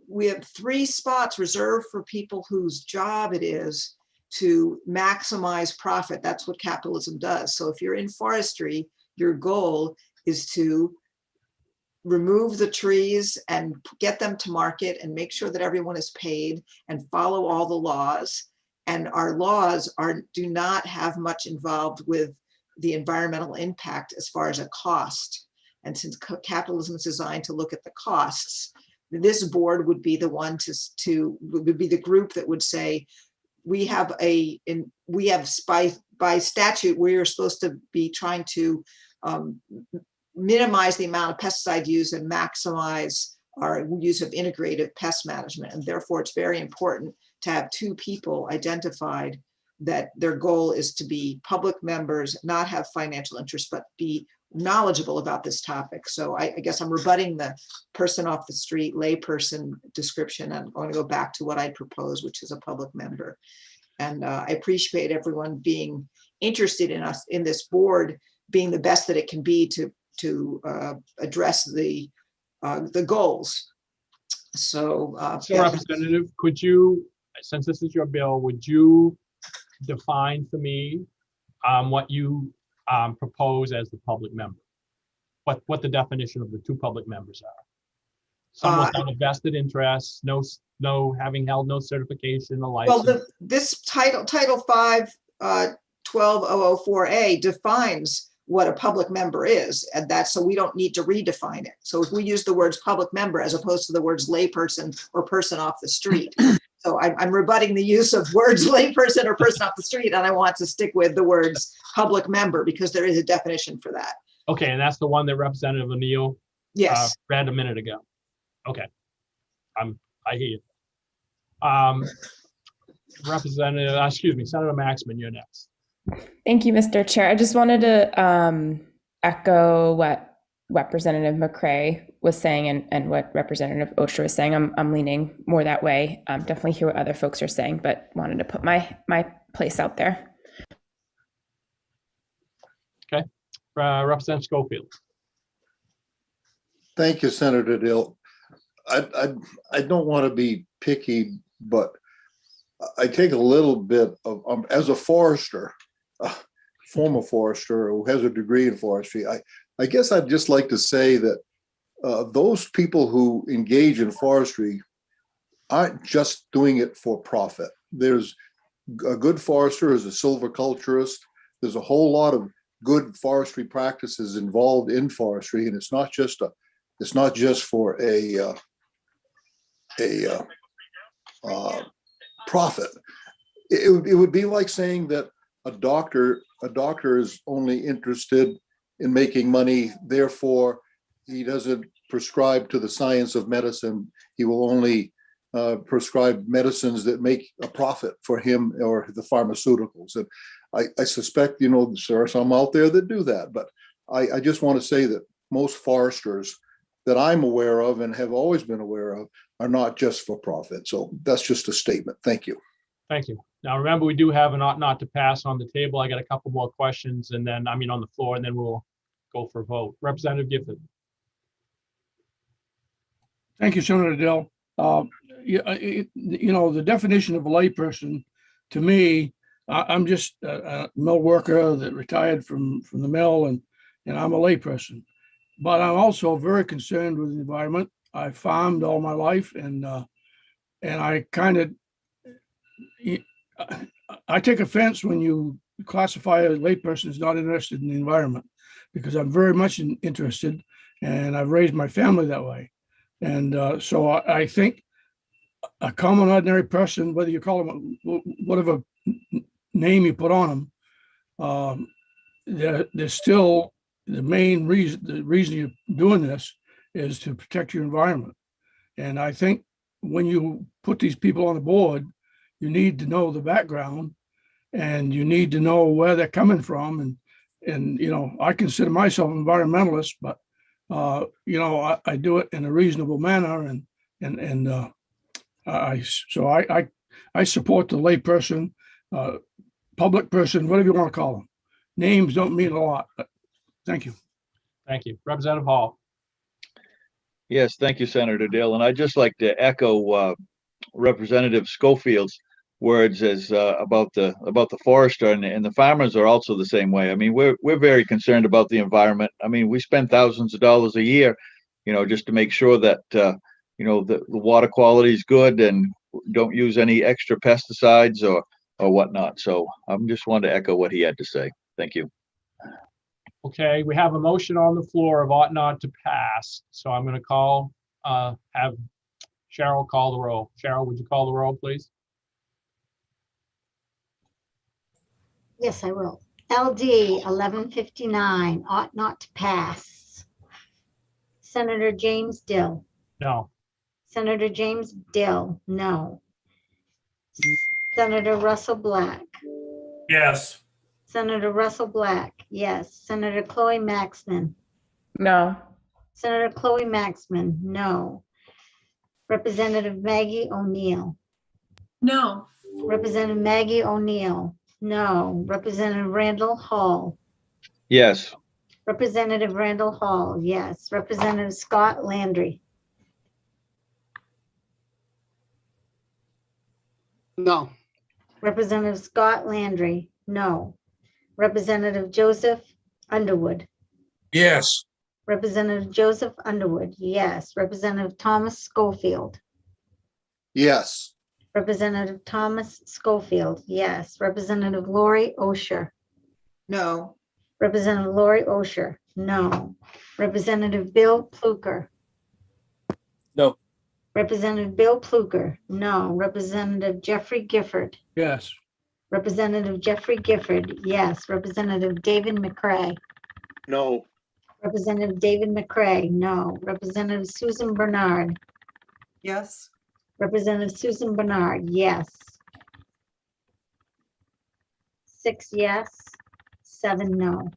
we have 3 spots reserved for people whose job it is to maximize profit. That's what capitalism does. So if you're in forestry, your goal is to remove the trees and get them to market and make sure that everyone is paid and follow all the laws. And our laws do not have much involved with the environmental impact as far as a cost. And since capitalism is designed to look at the costs, this board would be the one would be the group that would say, by statute, we are supposed to be trying to minimize the amount of pesticide use and maximize our use of integrated pest management. And therefore, it's very important to have 2 people identified that their goal is to be public members, not have financial interest, but be knowledgeable about this topic. So I guess I'm rebutting the person off the street, layperson description. I'm going to go back to what I proposed, which is a public member. And I appreciate everyone being interested in us, in this board, being the best that it can be to address the goals. So, Representative, could you, since this is your bill, would you define for me what you propose as the public member? What the definition of the 2 public members are? Some without a vested interest, no having held no certification, a Well, license. this Title 5, 12004A defines what a public member is, and that's, so we don't need to redefine it. So if we use the words public member as opposed to the words layperson or person off the street. So I'm rebutting the use of words layperson or person off the street, and I want to stick with the words public member because there is a definition for that. Okay, and that's the one that Representative O'Neill Yes. read a minute ago. Okay, I hear you. Senator Maxman, you're next. Thank you, Mr. Chair. I just wanted to echo what Representative McCray was saying and what Representative Osher was saying. I'm leaning more that way. Definitely hear what other folks are saying, but wanted to put my place out there. Okay, Representative Schofield. Thank you, Senator Dill. I don't want to be picky, but I take a little bit of, as a forester, former forester who has a degree in forestry, I guess I'd just like to say that those people who engage in forestry aren't just doing it for profit. There's a good forester is a silviculturist. There's a whole lot of good forestry practices involved in forestry, and it's not just for a profit. It would be like saying that a doctor is only interested in making money, therefore he doesn't prescribe to the science of medicine. He will only prescribe medicines that make a profit for him or the pharmaceuticals. And I suspect, there are some out there that do that, but I just want to say that most foresters that I'm aware of and have always been aware of are not just for profit. So that's just a statement. Thank you. Thank you. Now, remember, we do have an ought not to pass on the table. I got a couple more questions and then, on the floor, and then we'll go for a vote. Representative Gifford. Thank you, Senator Dill. The definition of a layperson, to me, I'm just a mill worker that retired from the mill, and I'm a layperson. But I'm also very concerned with the environment. I farmed all my life, and I I take offense when you classify a layperson as not interested in the environment, because I'm very much interested, and I've raised my family that way. And so I think a common ordinary person, whether you call them whatever name you put on them, they're still the main reason. The reason you're doing this is to protect your environment. And I think when you put these people on the board, you need to know the background, and you need to know where they're coming from. And I consider myself an environmentalist, but I do it in a reasonable manner, and I support the layperson, public person, whatever you want to call them. Names don't mean a lot. But thank you. Thank you. Representative Hall. Yes, thank you, Senator Dill. And I'd just like to echo Representative Schofield's words as about the forester, and the farmers are also the same way. I mean, we're very concerned about the environment. I mean, we spend thousands of dollars a year, just to make sure that the water quality is good and don't use any extra pesticides or whatnot. So I'm just wanted to echo what he had to say. Thank you. Okay, we have a motion on the floor of ought not to pass. So I'm going to have Cheryl call the roll. Cheryl, would you call the roll, please? Yes, I will. LD 1159 ought not to pass. Senator James Dill. No. Senator James Dill, no. Senator Russell Black. Yes. Senator Russell Black, yes. Senator Chloe Maxman. No. Senator Chloe Maxman, no. Representative Maggie O'Neill. No. Representative Maggie O'Neill, no. Representative Randall Hall. Yes. Representative Randall Hall, yes. Representative Scott Landry. No. Representative Scott Landry, no. Representative Joseph Underwood. Yes. Representative Joseph Underwood, yes. Representative Thomas Schofield. Yes. Representative Thomas Schofield, yes. Representative Lori Osher. No. Representative Lori Osher, no. Representative Bill Pluker. No. Representative Bill Pluker, no. Representative Jeffrey Gifford. Yes. Representative Jeffrey Gifford, yes. Representative David McCray. No. Representative David McCray, no. Representative Susan Bernard. Yes. Representative Susan Bernard, yes. 6 yes, 7 no.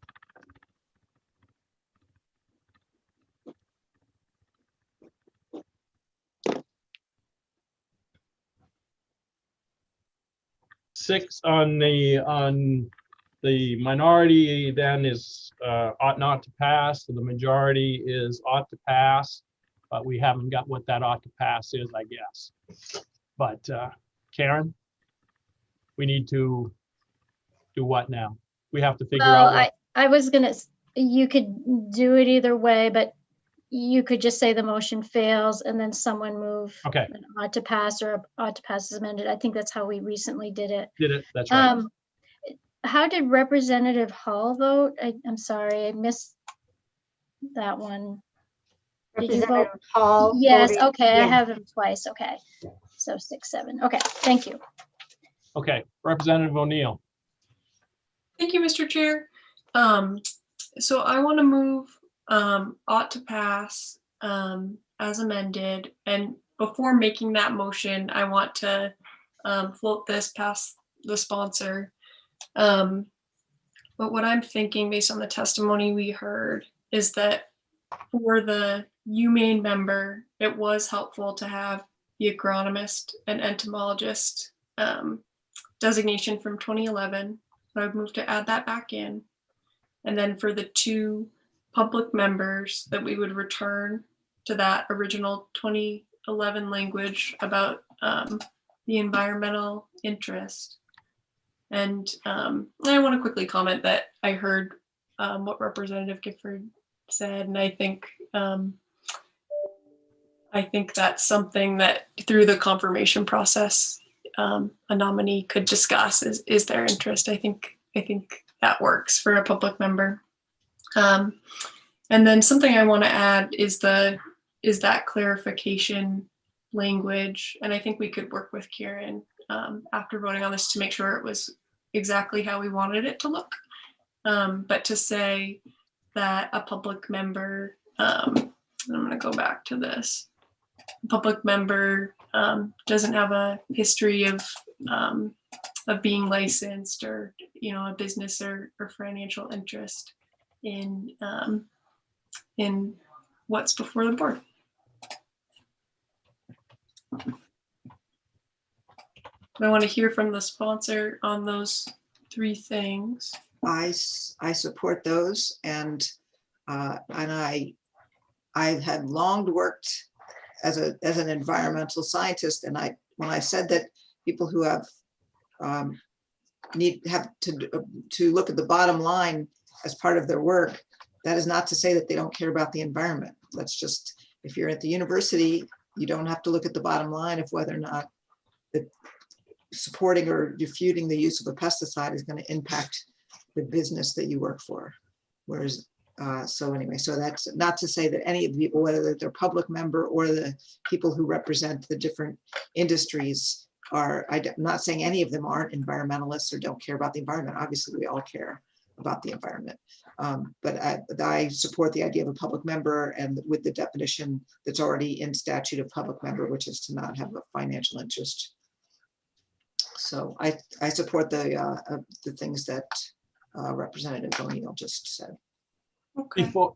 Six on the minority then is ought not to pass. So the majority is ought to pass, but we haven't got what that ought to pass is, I guess. But Karen, we need to do what now? We have to figure out Well, what. I was gonna, you could do it either way, but you could just say the motion fails and then someone move Okay. an ought to pass or ought to pass as amended. I think that's how we recently did it. That's right. How did Representative Hall vote? I'm sorry, I missed that one. Did you vote? Representative Hall. Yes, voted okay, I yes. have him twice, okay. So 6, 7, okay, thank you. Okay, Representative O'Neill. Thank you, Mr. Chair. So I want to move ought to pass as amended. And before making that motion, I want to float this past the sponsor. But what I'm thinking based on the testimony we heard is that for the UMaine member, it was helpful to have the agronomist and entomologist designation from 2011. So I'd move to add that back in. And then for the 2 public members, that we would return to that original 2011 language about the environmental interest. And I want to quickly comment that I heard what Representative Gifford said, and I think that's something that through the confirmation process, a nominee could discuss is their interest. I think that works for a public member. And then something I want to add is that clarification language, and I think we could work with Kieran after voting on this to make sure it was exactly how we wanted it to look. But to say that a public member, I'm going to go back to this. A public member doesn't have a history of being licensed or a business or financial interest in what's before the board. I want to hear from the sponsor on those 3 things. I support those, and I had long worked as an environmental scientist, and when I said that people who have to look at the bottom line as part of their work, that is not to say that they don't care about the environment. That's just, if you're at the university, you don't have to look at the bottom line of whether or not the supporting or refuting the use of a pesticide is going to impact the business that you work for. Whereas, so that's not to say that any of the people, whether they're public member or the people who represent the different industries I'm not saying any of them aren't environmentalists or don't care about the environment. Obviously, we all care about the environment. But I support the idea of a public member, and with the definition that's already in statute of public member, which is to not have a financial interest. So I support the things that Representative O'Neill just said. Okay. Before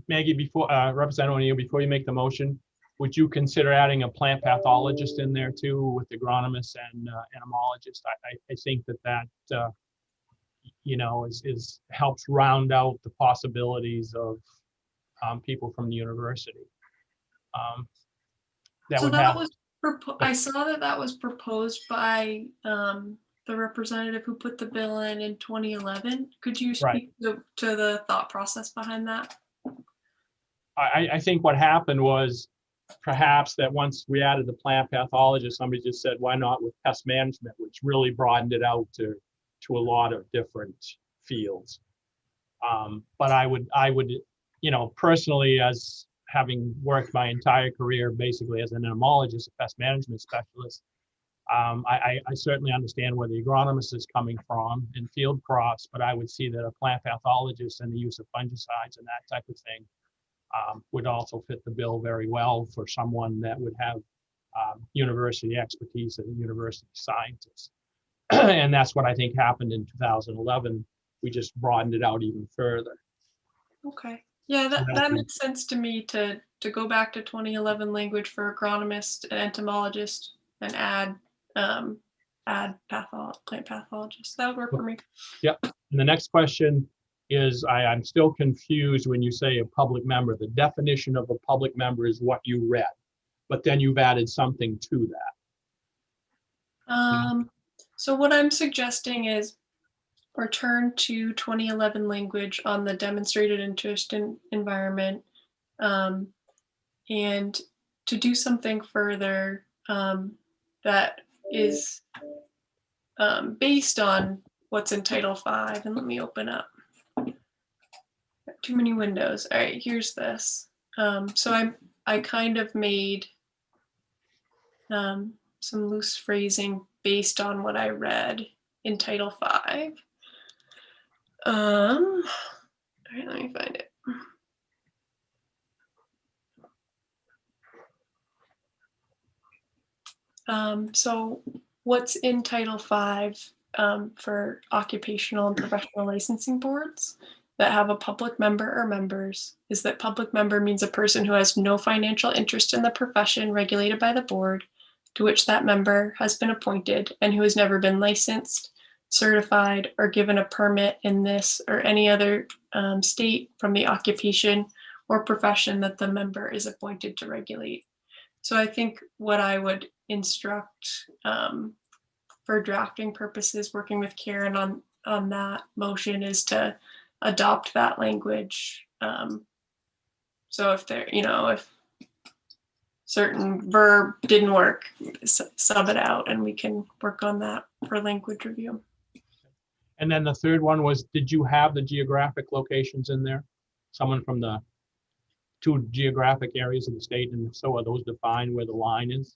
Maggie, before Representative O'Neill, before you make the motion, would you consider adding a plant pathologist in there too, with agronomists and entomologists? I think that is helps round out the possibilities of people from the university. I saw that was proposed by the representative who put the bill in 2011. Could you speak to the thought process behind that? I think what happened was perhaps that once we added the plant pathologist, somebody just said, why not with pest management, which really broadened it out to a lot of different fields. But I would, personally, as having worked my entire career basically as an entomologist, a pest management specialist, I certainly understand where the agronomist is coming from in field crops, but I would see that a plant pathologist and the use of fungicides and that type of thing would also fit the bill very well for someone that would have university expertise and a university scientist. And that's what I think happened in 2011. We just broadened it out even further. Okay. Yeah, that makes sense to me to go back to 2011 language for agronomist and entomologist and add plant pathologist. That would work for me. Yep. And the next question is, I'm still confused when you say a public member. The definition of a public member is what you read, but then you've added something to that. So what I'm suggesting is return to 2011 language on the demonstrated interest in environment, and to do something further that is based on what's in Title V. And let me open up. Too many windows. All right, here's this. So I kind of made some loose phrasing based on what I read in Title V. All right, let me find it. So what's in Title V for occupational and professional licensing boards that have a public member or members is that public member means a person who has no financial interest in the profession regulated by the board to which that member has been appointed and who has never been licensed, certified, or given a permit in this or any other state from the occupation or profession that the member is appointed to regulate. So I think what I would instruct for drafting purposes, working with Karen on that motion, is to adopt that language. So if there, if certain verb didn't work, sub it out and we can work on that for language review. And then the third one was, did you have the geographic locations in there? Someone from the 2 geographic areas of the state, and so are those defined where the line is?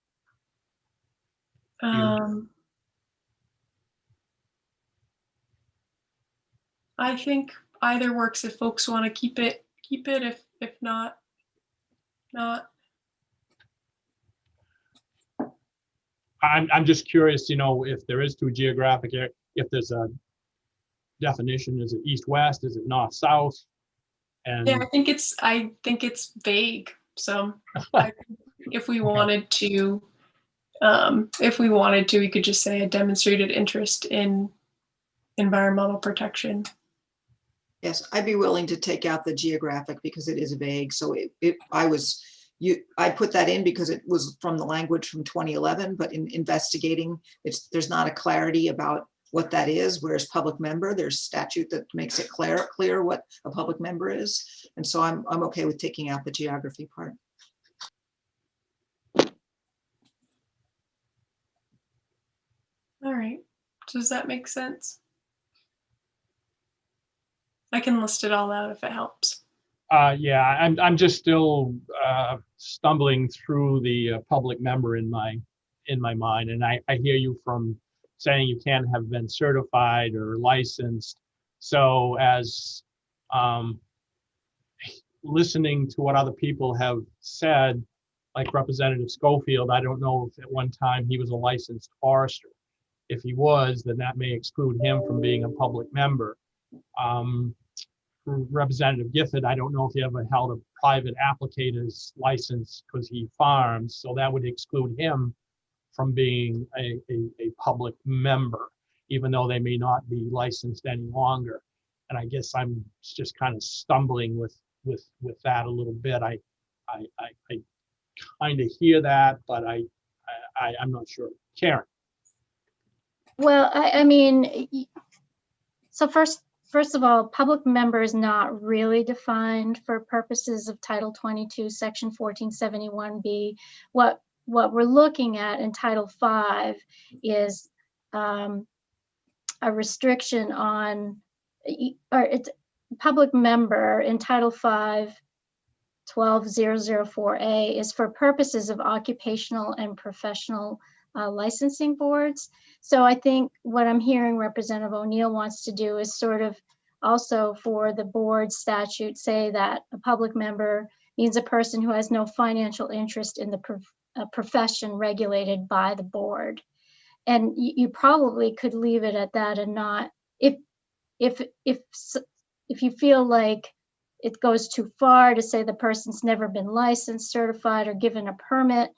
I think either works. If folks want to keep it. If not, not. I'm just curious, if there is 2 geographic areas, if there's a definition, is it east-west, is it north-south? And Yeah, I think it's vague. So if we wanted to, we could just say a demonstrated interest in environmental protection. Yes, I'd be willing to take out the geographic because it is vague. So I put that in because it was from the language from 2011, but in investigating, there's not a clarity about what that is, whereas public member, there's statute that makes it clear what a public member is. And so I'm okay with taking out the geography part. All right, does that make sense? I can list it all out if it helps. Yeah, I'm just still stumbling through the public member in my mind, and I hear you from saying you can't have been certified or licensed. So as listening to what other people have said, like Representative Schofield, I don't know if at one time he was a licensed forester. If he was, then that may exclude him from being a public member. Representative Gifford, I don't know if he ever held a private applicator's license because he farms, so that would exclude him from being a public member, even though they may not be licensed any longer. And I guess I'm just kind of stumbling with that a little bit. I kind of hear that, but I'm not sure. Karen. Well, I mean, so first first of all, public member is not really defined for purposes of Title 22, Section 1471B. What we're looking at in Title 5 is a restriction on, or it's public member in Title 5, 12004A is for purposes of occupational and professional licensing boards. So I think what I'm hearing Representative O'Neill wants to do is sort of also for the board statute say that a public member means a person who has no financial interest in the profession regulated by the board. And you probably could leave it at that and not, if you feel like it goes too far to say the person's never been licensed, certified, or given a permit,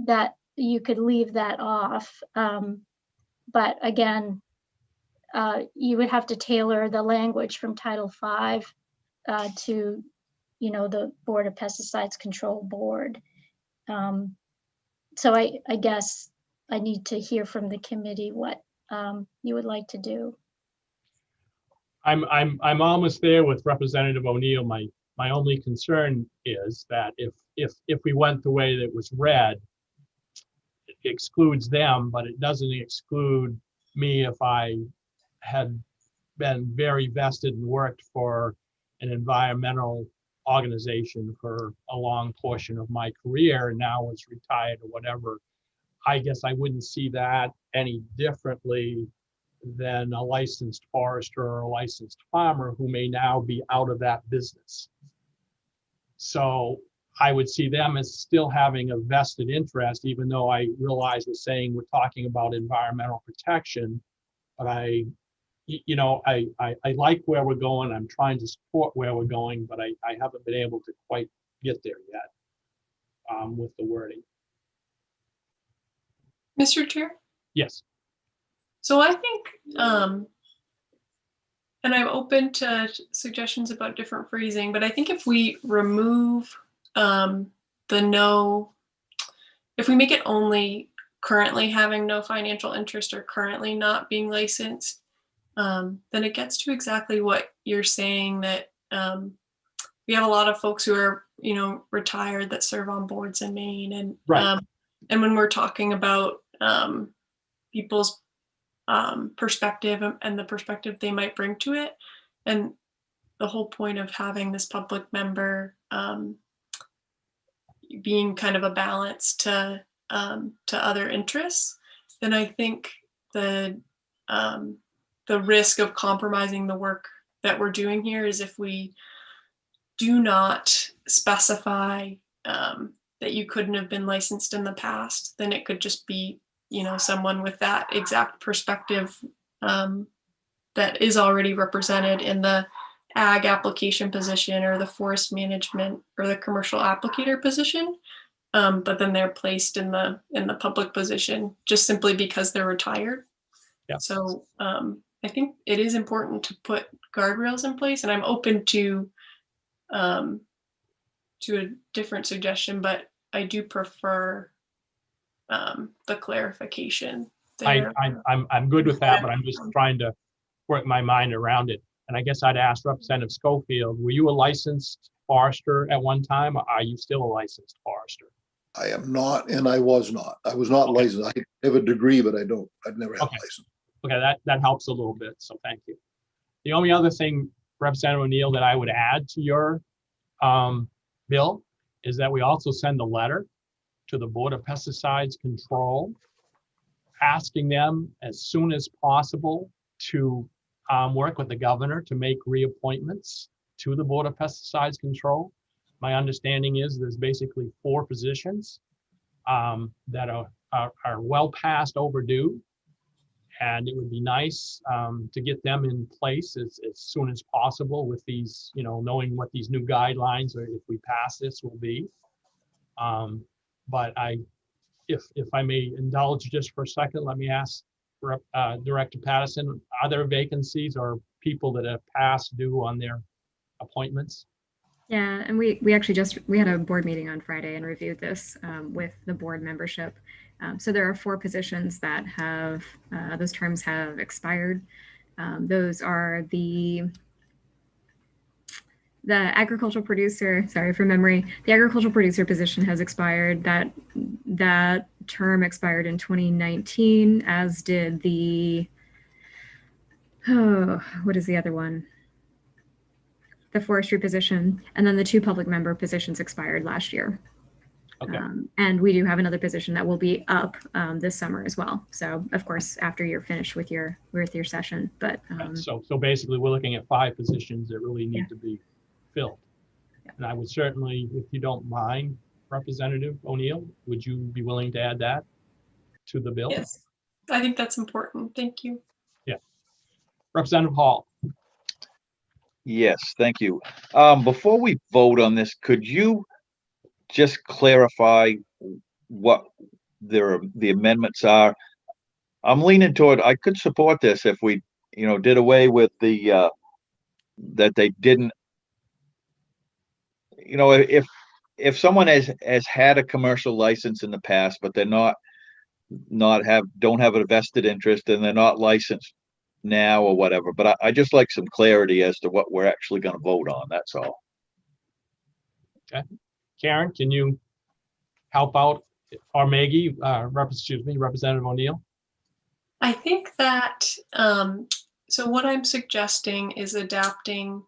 that you could leave that off. But again, you would have to tailor the language from Title V to, the Board of Pesticides Control Board. So I guess I need to hear from the committee what you would like to do. I'm almost there with Representative O'Neill. My only concern is that if we went the way that was read, it excludes them, but it doesn't exclude me if I had been very vested and worked for an environmental organization for a long portion of my career and now was retired or whatever. I guess I wouldn't see that any differently than a licensed forester or a licensed farmer who may now be out of that business. So I would see them as still having a vested interest, even though I realize we're saying we're talking about environmental protection. But I like where we're going. I'm trying to support where we're going, but I haven't been able to quite get there yet with the wording. Mr. Chair? Yes. So I think, and I'm open to suggestions about different phrasing, but I think if we remove the no, if we make it only currently having no financial interest or currently not being licensed, then it gets to exactly what you're saying, that we have a lot of folks who are, retired that serve on boards in Maine. And, right. And when we're talking about people's perspective and the perspective they might bring to it, and the whole point of having this public member being kind of a balance to other interests, then I think the risk of compromising the work that we're doing here is if we do not specify that you couldn't have been licensed in the past, then it could just be someone with that exact perspective that is already represented in the ag application position or the forest management or the commercial applicator position, but then they're placed in the public position just simply because they're retired. Yeah. So I think it is important to put guardrails in place, and I'm open to a different suggestion, but I do prefer the clarification there. I'm good with that, but I'm just trying to work my mind around it. And I guess I'd ask Representative Schofield, were you a licensed forester at one time, or are you still a licensed forester? I am not, and I was not. I was not licensed. I have a degree, but I've never had a license. Okay, that helps a little bit, so thank you. The only other thing, Representative O'Neill, that I would add to your bill is that we also send a letter to the Board of Pesticides Control, asking them as soon as possible to work with the governor to make reappointments to the Board of Pesticides Control. My understanding is there's basically 4 positions that are well past overdue. And it would be nice to get them in place as soon as possible with these, knowing what these new guidelines, or if we pass this, will be. But if I may indulge just for a second, let me ask Director Patterson, are there vacancies or people that have passed due on their appointments? Yeah, and we actually we had a board meeting on Friday and reviewed this with the board membership. So there are 4 positions that have, those terms have expired. Those are the agricultural producer, sorry from memory, the agricultural producer position has expired. That term expired in 2019, as did the, what is the other one? The forestry position, and then the 2 public member positions expired last year. Okay. And we do have another position that will be up this summer as well. So of course, after you're finished with your session, but So basically we're looking at 5 positions that really need to be filled. Yeah. And I would certainly, if you don't mind, Representative O'Neill, would you be willing to add that to the bill? Yes, I think that's important. Thank you. Yeah. Representative Hall. Yes, thank you. Before we vote on this, could you just clarify what the amendments are? I'm leaning toward, I could support this if we, did away with the, that they didn't, if someone has had a commercial license in the past, but they're don't have a vested interest and they're not licensed now or whatever, but I just like some clarity as to what we're actually going to vote on. That's all. Okay. Karen, can you help out, or Maggie, Representative O'Neill? I think that, so what I'm suggesting is adapting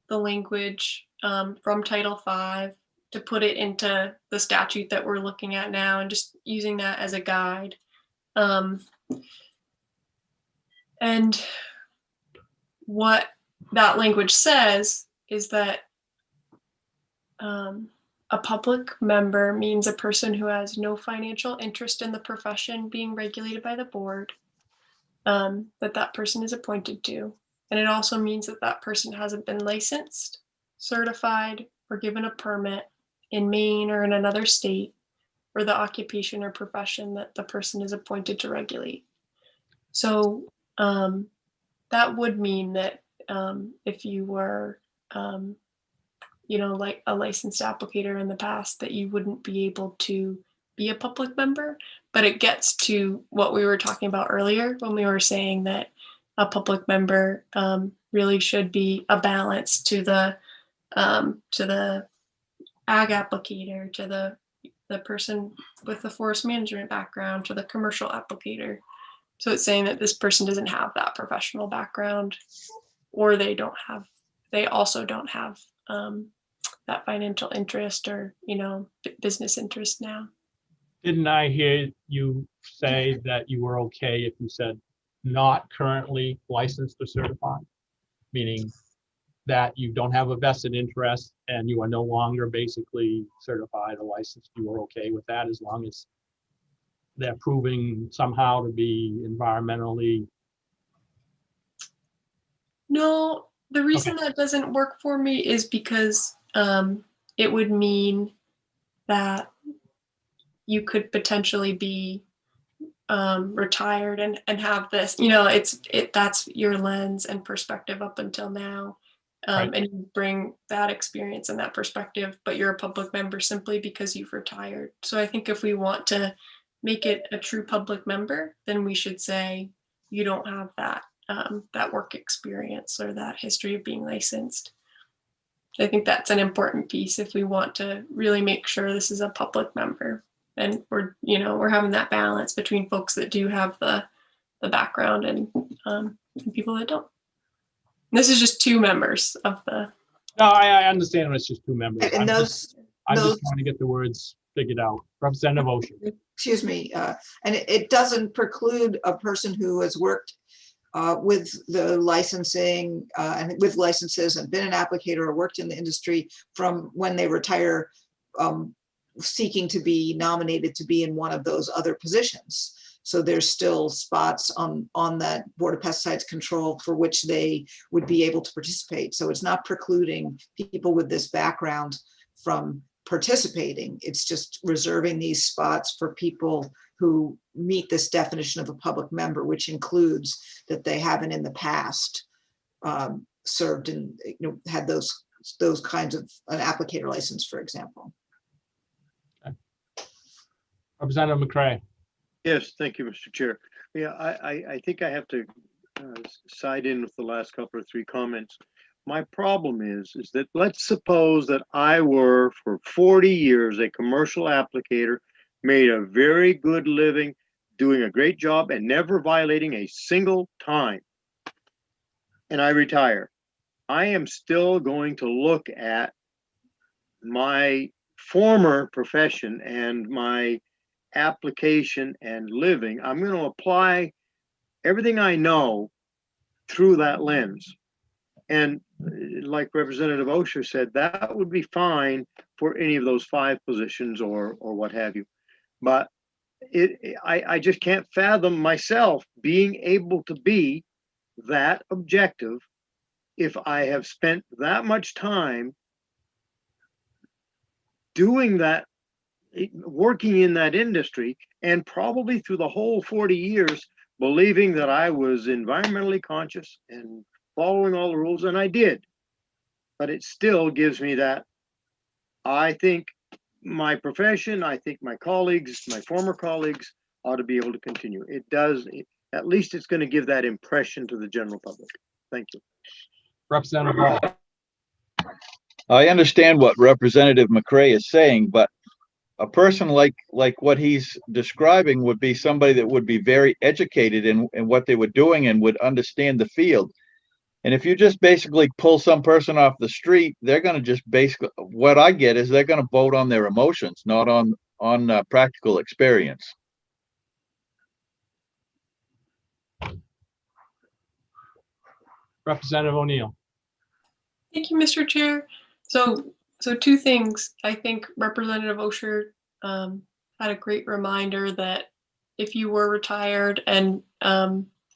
the language from Title V to put it into the statute that we're looking at now and just using that as a guide. And what that language says is that a public member means a person who has no financial interest in the profession being regulated by the board that person is appointed to. And it also means that person hasn't been licensed, certified, or given a permit in Maine or in another state for the occupation or profession that the person is appointed to regulate. So that would mean that if you were, like a licensed applicator in the past, that you wouldn't be able to be a public member. But it gets to what we were talking about earlier when we were saying that a public member really should be a balance to the ag applicator, to the person with the forest management background, to the commercial applicator. So it's saying that this person doesn't have that professional background, or they also don't have that financial interest or, business interest now. Didn't I hear you say that you were okay if you said not currently licensed or certified? Meaning that you don't have a vested interest and you are no longer basically certified or licensed. You are okay with that as long as they're proving somehow to be environmentally. No, the reason that doesn't work for me is because it would mean that you could potentially be retired and have this, that's your lens and perspective up until now. Right. And you bring that experience and that perspective, but you're a public member simply because you've retired. So I think if we want to make it a true public member, then we should say you don't have that work experience or that history of being licensed. I think that's an important piece if we want to really make sure this is a public member, and we're having that balance between folks that do have the background and people that don't. This is just 2 members of the. No, I understand it's just 2 members. And I'm just trying to get the words figured out. Representative Ocean. Excuse me, and it doesn't preclude a person who has worked with the licensing and with licenses and been an applicator or worked in the industry from when they retire, seeking to be nominated to be in one of those other positions. So there's still spots on that Board of Pesticides Control for which they would be able to participate. So it's not precluding people with this background from participating. It's just reserving these spots for people who meet this definition of a public member, which includes that they haven't in the past served and had those kinds of an applicator license, for example. Okay. Representative McCray. Yes, thank you, Mr. Chair. Yeah, I think I have to side in with the last couple of 3 comments. My problem is that let's suppose that I were for 40 years a commercial applicator, made a very good living, doing a great job and never violating a single time. And I retire. I am still going to look at my former profession and my application and living. I'm going to apply everything I know through that lens. And like Representative Osher said, that would be fine for any of those 5 positions or what have you. But I just can't fathom myself being able to be that objective if I have spent that much time doing that, working in that industry, and probably through the whole 40 years, believing that I was environmentally conscious and following all the rules, and I did. But it still gives me that, I think my profession, I think my colleagues, my former colleagues ought to be able to continue. It does, at least it's going to give that impression to the general public. Thank you. Representative Hall. I understand what Representative McCray is saying, but a person like what he's describing would be somebody that would be very educated in what they were doing and would understand the field. And if you just basically pull some person off the street, they're going to just basically, what I get is they're going to vote on their emotions, not on practical experience. Representative O'Neill. Thank you, Mr. Chair. So 2 things. I think Representative Osher had a great reminder that if you were retired and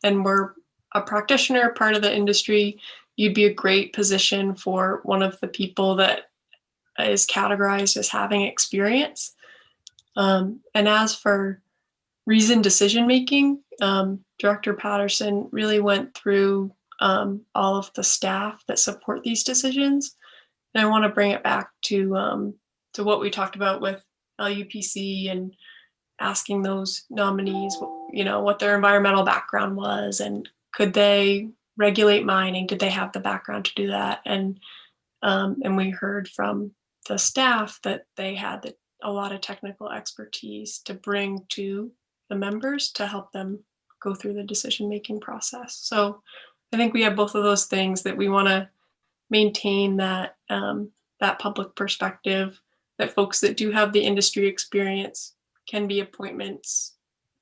were a practitioner, part of the industry, you'd be a great position for one of the people that is categorized as having experience. And as for reasoned decision-making, Director Patterson really went through all of the staff that support these decisions. And I want to bring it back to what we talked about with LUPC and asking those nominees, what their environmental background was, and could they regulate mining? Did they have the background to do that? And we heard from the staff that they had a lot of technical expertise to bring to the members to help them go through the decision-making process. So I think we have both of those things, that we want to maintain that public perspective, that folks that do have the industry experience can be appointments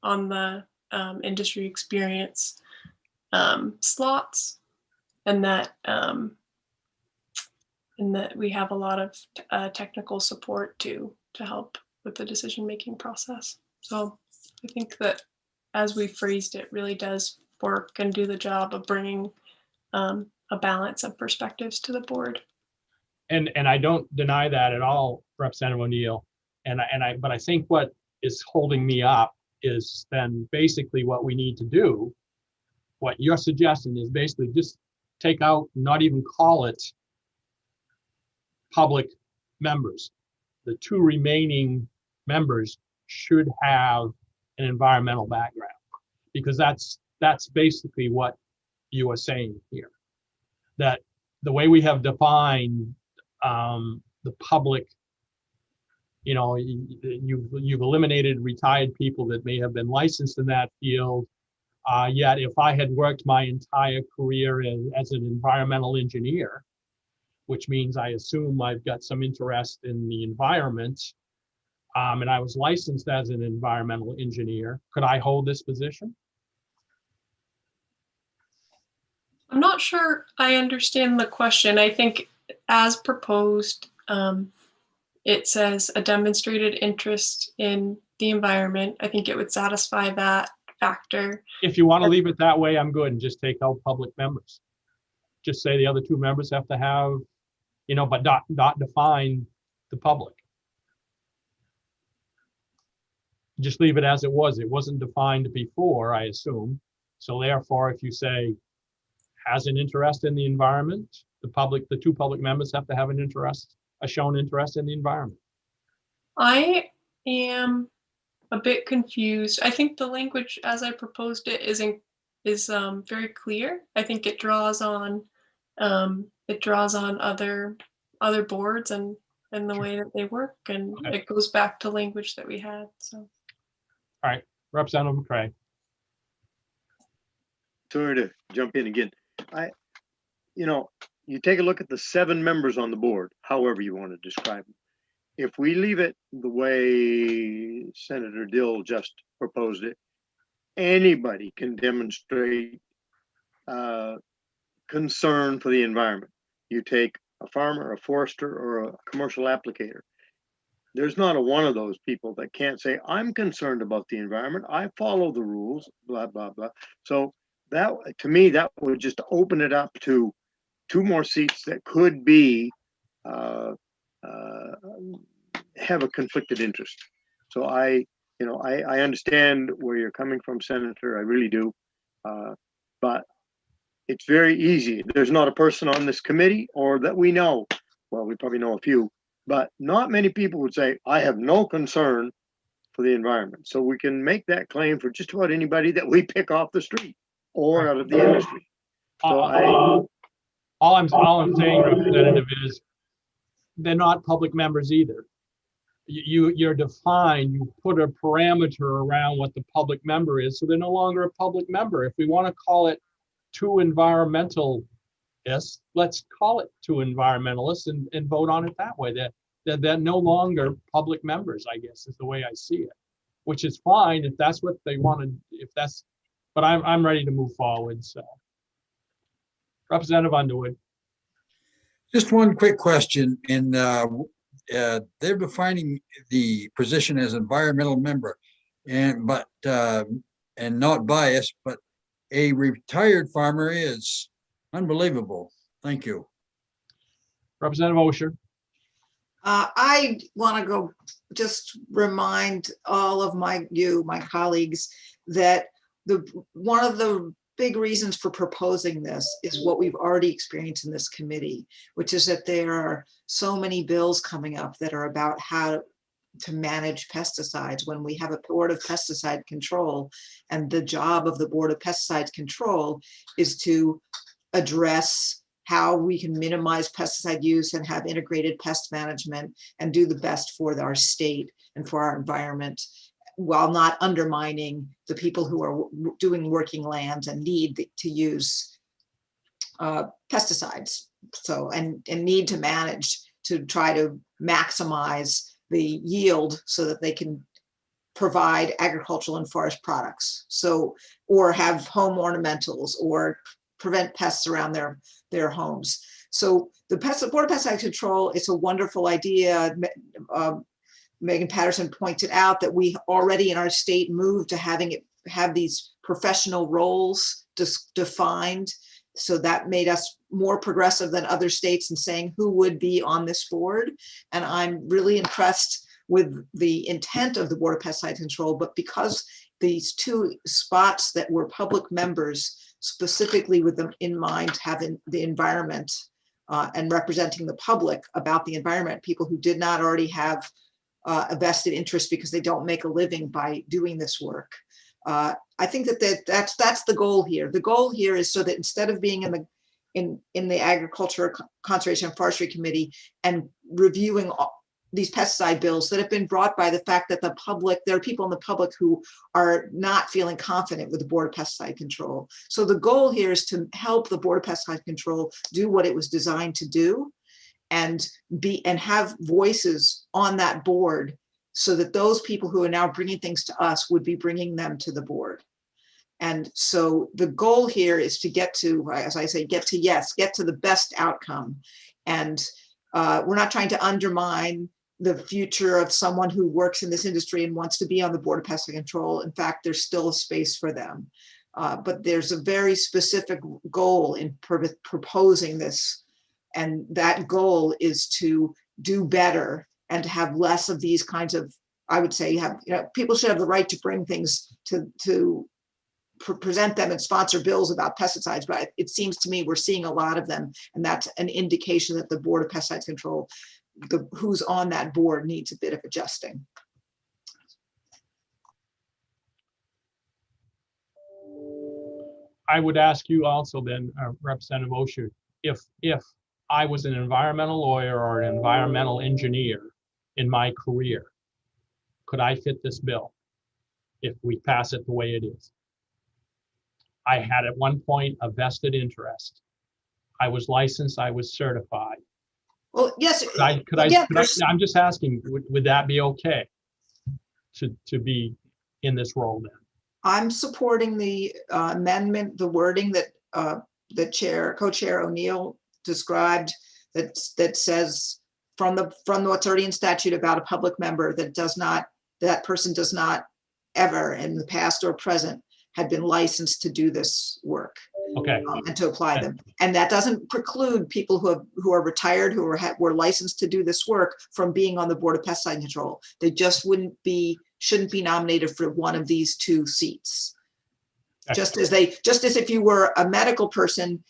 on the industry experience slots, and that we have a lot of technical support to help with the decision-making process. So I think that as we phrased it, really does work and do the job of bringing a balance of perspectives to the board. And I don't deny that at all, Representative O'Neill. But I think what is holding me up is then basically what we need to do. What you're suggesting is basically just take out, not even call it public members. The 2 remaining members should have an environmental background, because that's basically what you are saying here. That the way we have defined the public, you've eliminated retired people that may have been licensed in that field. Yet if I had worked my entire career as an environmental engineer, which means I assume I've got some interest in the environment, and I was licensed as an environmental engineer, could I hold this position? I'm not sure I understand the question. I think as proposed, it says a demonstrated interest in the environment. I think it would satisfy that factor. If you want to leave it that way, I'm good, and just take out public members. Just say the other 2 members have to have, but not define the public. Just leave it as it was. It wasn't defined before, I assume. So therefore, if you say has an interest in the environment, the 2 public members have to have a shown interest in the environment. I am a bit confused. I think the language as I proposed it is is very clear. I think it draws on other boards and the way that they work, and Okay. it goes back to language that we had. So, All right, Representative McCray. Sorry to jump in again. You take a look at the 7 members on the board, however you want to describe them. If we leave it the way Senator Dill just proposed it, anybody can demonstrate concern for the environment. You take a farmer, a forester, or a commercial applicator. There's not a one of those people that can't say, I'm concerned about the environment. I follow the rules, blah, blah, blah. So that, to me, that would just open it up to 2 more seats that could be, have a conflicted interest. So I understand where you're coming from, Senator, I really do. But it's very easy. There's not a person on this committee or that we know, well, we probably know a few, but not many people would say, I have no concern for the environment. So we can make that claim for just about anybody that we pick off the street or out of the industry. So all I'm saying, Representative, is they're not public members either. You're defined, you put a parameter around what the public member is, so they're no longer a public member. If we want to call it 2 environmentalists, let's call it 2 environmentalists and vote on it that way. They're no longer public members, I guess, is the way I see it, which is fine if that's what they want to, but I'm ready to move forward, so. Representative Underwood. Just one quick question. They're defining the position as environmental member and not biased, but a retired farmer is unbelievable. Thank you. Representative Osher. I want to go just remind all of my colleagues that one of the big reasons for proposing this is what we've already experienced in this committee, which is that there are so many bills coming up that are about how to manage pesticides when we have a Board of Pesticide Control, and the job of the Board of Pesticide Control is to address how we can minimize pesticide use and have integrated pest management and do the best for our state and for our environment, while not undermining the people who are doing working lands and need to use pesticides. So, and need to manage to try to maximize the yield so that they can provide agricultural and forest products. So, or have home ornamentals or prevent pests around their homes. So the Board of Pesticide Control, it's a wonderful idea. Megan Patterson pointed out that we already in our state moved to have these professional roles defined. So that made us more progressive than other states in saying who would be on this board. And I'm really impressed with the intent of the Board of Pesticide Control, but because these 2 spots that were public members, specifically with them in mind, having the environment and representing the public about the environment, people who did not already have a vested interest because they don't make a living by doing this work. I think that's the goal here. The goal here is so that instead of being in the Agriculture, Conservation, and Forestry Committee and reviewing these pesticide bills that have been brought by the fact that there are people in the public who are not feeling confident with the Board of Pesticide Control. So the goal here is to help the Board of Pesticide Control do what it was designed to do, and have voices on that board so that those people who are now bringing things to us would be bringing them to the board. And so the goal here is to get to, as I say, get to the best outcome. And we're not trying to undermine the future of someone who works in this industry and wants to be on the Board of Pesticide Control. In fact, there's still a space for them. But there's a very specific goal in proposing this. And that goal is to do better and to have less of these kinds of, I would say, people should have the right to bring things to present them and sponsor bills about pesticides, but it seems to me we're seeing a lot of them, and that's an indication that the Board of Pesticide Control, who's on that board, needs a bit of adjusting. I would ask you also then, Representative Osher, if I was an environmental lawyer or an environmental engineer in my career, could I fit this bill if we pass it the way it is? I had at one point a vested interest. I was licensed, I was certified. Well, yes. I'm just asking, would that be okay to be in this role then? I'm supporting the amendment, the wording that the co-chair O'Neill described, that says from what's already in statute about a public member that person does not ever in the past or present had been licensed to do this work. Okay. And to apply them. And that doesn't preclude people who are retired, who were licensed to do this work from being on the Board of Pesticide Control. They just shouldn't be nominated for one of these two seats. Just as if you were a medical person,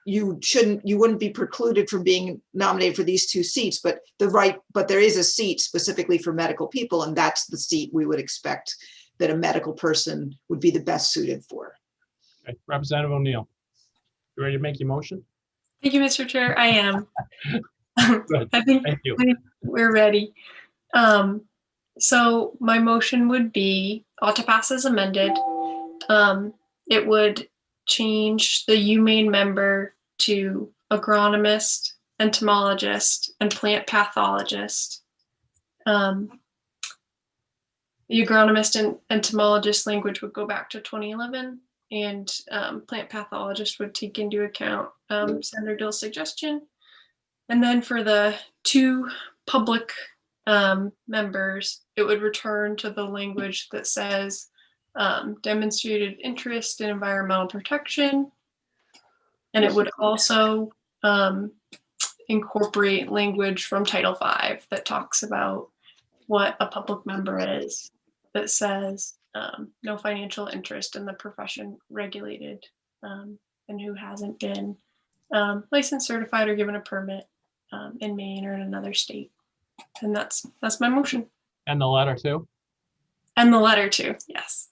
you wouldn't be precluded from being nominated for these two seats, but there is a seat specifically for medical people, and that's the seat we would expect that a medical person would be the best suited for. Okay. Representative O'Neill, you ready to make your motion? Thank you, Mr. Chair. I am. Good. I think Thank you. we're ready. So my motion would be ought to pass as amended. It would change the UMaine member to agronomist, entomologist, and plant pathologist. The agronomist and entomologist language would go back to 2011, and plant pathologist would take into account Senator Dill's suggestion. And then for the two public members, it would return to the language that says demonstrated interest in environmental protection. And it would also incorporate language from Title V that talks about what a public member is, that says no financial interest in the profession regulated, and who hasn't been licensed, certified, or given a permit in Maine or in another state. And that's my motion. And the letter too? And the letter too, yes.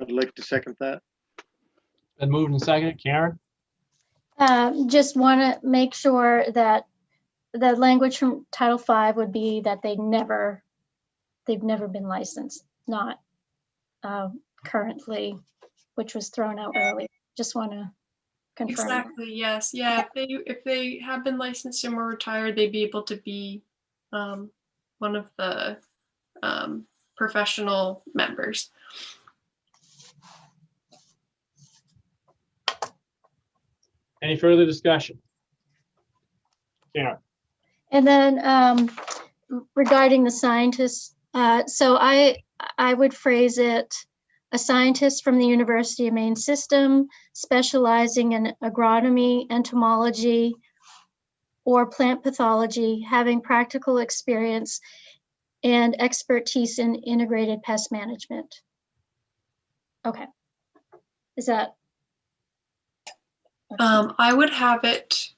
I'd like to second that. Been moved and seconded. Karen? Just want to make sure that the language from Title V would be that they've never been licensed, not currently, which was thrown out earlier. Just want to confirm. Exactly, yes. Yeah, if they have been licensed and were retired, they'd be able to be one of the professional members. Any further discussion? Karen? And then regarding the scientists, so I would phrase it, a scientist from the University of Maine system specializing in agronomy, entomology, or plant pathology, having practical experience and expertise in integrated pest management. Okay. Is that? I would have it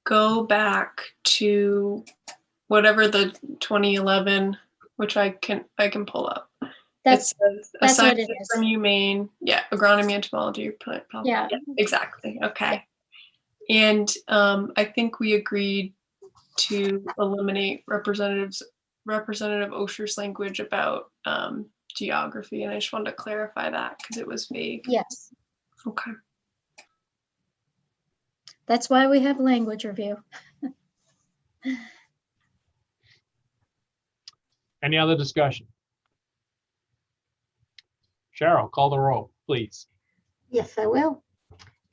go back to whatever the 2011, which I can pull up. That's a scientist from UMaine. Yeah, agronomy, entomology, plant. Yeah, exactly. Okay. And I think we agreed to eliminate Representative Osher's language about geography, and I just wanted to clarify that because it was vague. Yes. Okay. That's why we have language review. Any other discussion? Cheryl, call the roll, please. Yes, I will.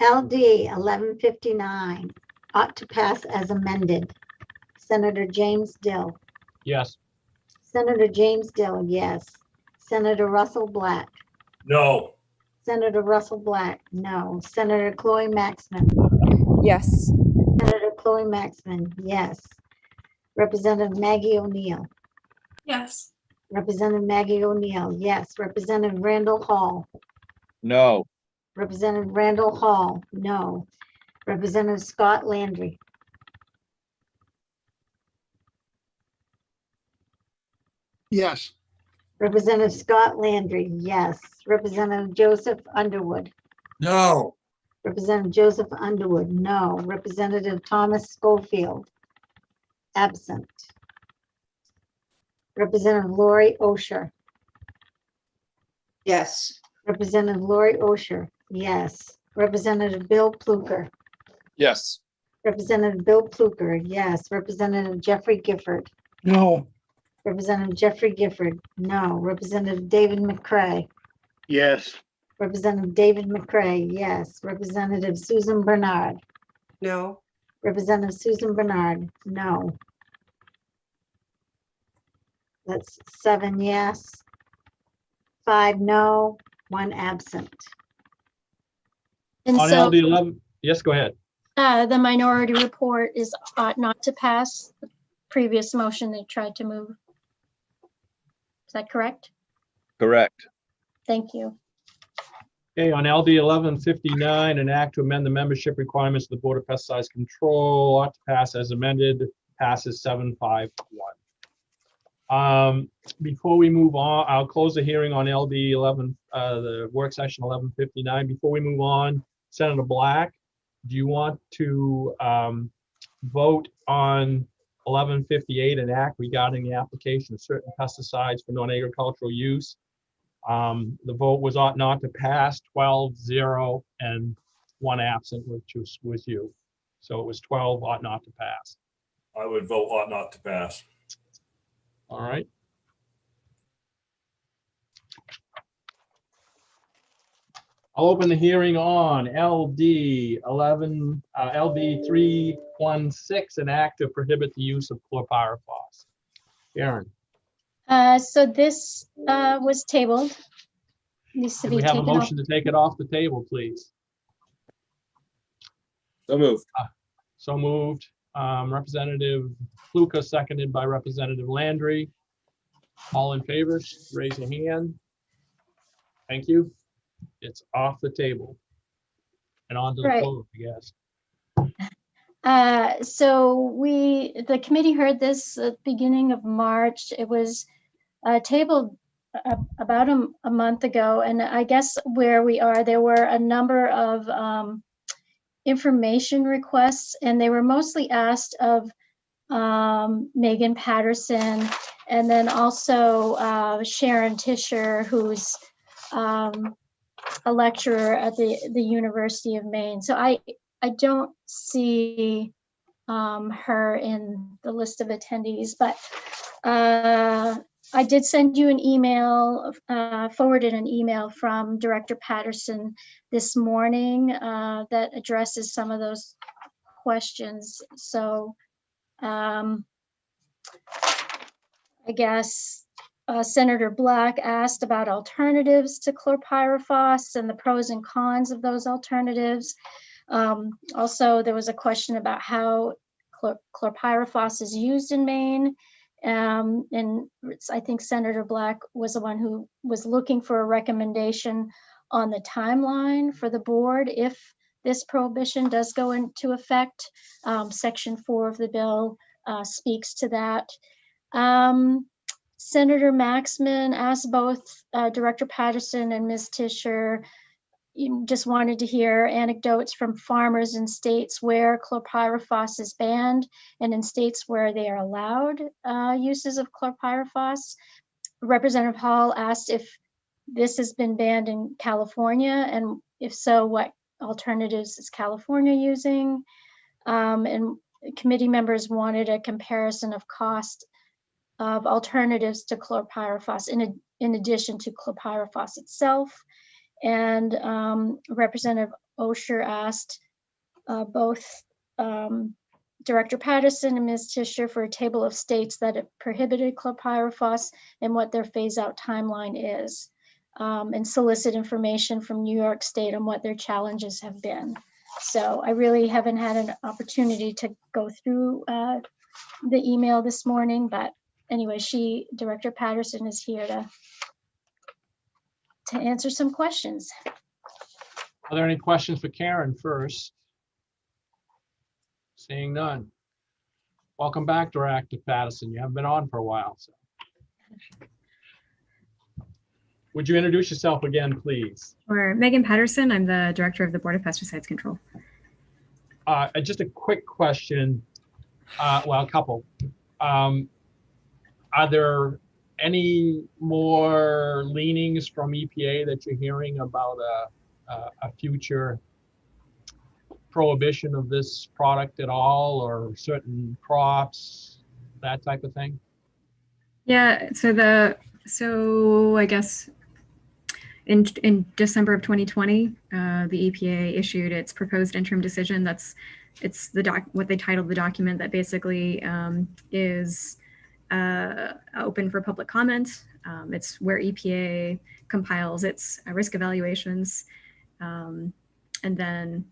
LD 1159 ought to pass as amended. Senator James Dill. Yes. Senator James Dill, yes. Senator Russell Black. No. Senator Russell Black, no. Senator Chloe Maxman. Yes. Senator Chloe Maxman, yes. Representative Maggie O'Neill. Yes. Representative Maggie O'Neill, yes. Representative Randall Hall. No. Representative Randall Hall, no. Representative Scott Landry. Yes. Representative Scott Landry, yes. Representative Joseph Underwood. No. Representative Joseph Underwood, no. Representative Thomas Schofield, absent. Representative Lori Osher. Yes. Representative Lori Osher, yes. Representative Bill Pluker. Yes. Representative Bill Pluker, yes. Representative Jeffrey Gifford. No. Representative Jeffrey Gifford, no. Representative David McCray. Yes. Representative David McCray, yes. Representative Susan Bernard. No. Representative Susan Bernard, no. That's 7 yes, 5 no, 1 absent. And On so LD 11, yes, go ahead. the minority report is ought not to pass. The previous motion they tried to move. Is that correct? Correct. Thank you. Okay, on LD 1159, an act to amend the membership requirements of the Board of Pesticides Control ought to pass as amended, passes 751. Before we move on, I'll close the hearing on LD 11, the work session 1159. Before we move on, Senator Black, do you want to vote on 1158, an act regarding the application of certain pesticides for non-agricultural use? The vote was ought not to pass, 12-0, and 1 absent, which was you. So it was 12 ought not to pass. I would vote ought not to pass. All right. I'll open the hearing on LD 316, an act to prohibit the use of chlorpyrifos. Karen, So this was tabled. Needs to can be we have a taken off. motion to take it off the table, please? So moved. So moved. Representative Pluka, seconded by Representative Landry. All in favor, raise a hand. Thank you. It's off the table. And on to the Right. vote, I guess. So the committee heard this at the beginning of March. It was tabled about a month ago. And I guess where we are, there were a number of information requests, and they were mostly asked of Megan Patterson, and then also Sharon Tischer, who's a lecturer at the University of Maine. So I don't see her in the list of attendees, but I did send you an email, forwarded an email from Director Patterson this morning that addresses some of those questions. So I guess Senator Black asked about alternatives to chlorpyrifos and the pros and cons of those alternatives. Also, there was a question about how chlorpyrifos is used in Maine. And I think Senator Black was the one who was looking for a recommendation on the timeline for the board if this prohibition does go into effect. Section 4 of the bill speaks to that. Senator Maxman asked both Director Patterson and Ms. Tischer, just wanted to hear anecdotes from farmers in states where chlorpyrifos is banned and in states where they are allowed uses of chlorpyrifos. Representative Hall asked if this has been banned in California, and if so, what alternatives is California using? And committee members wanted a comparison of cost of alternatives to chlorpyrifos in addition to chlorpyrifos itself. And Representative Osher asked both Director Patterson and Ms. Tischer for a table of states that have prohibited chlorpyrifos and what their phase-out timeline is, and solicit information from New York State on what their challenges have been. So I really haven't had an opportunity to go through the email this morning, but anyway, Director Patterson is here to answer some questions. Are there any questions for Karen first? Seeing none. Welcome back, Director Patterson. You haven't been on for a while. So. Would you introduce yourself again, please? Or Megan Patterson, I'm the Director of the Board of Pesticides Control. Just a quick question. Well, a couple. Are there any more leanings from EPA that you're hearing about a future prohibition of this product at all, or certain crops, that type of thing? Yeah, so I guess in December of 2020, the EPA issued its proposed interim decision. It's what they titled the document that basically is open for public comment. It's where EPA compiles its risk evaluations, and then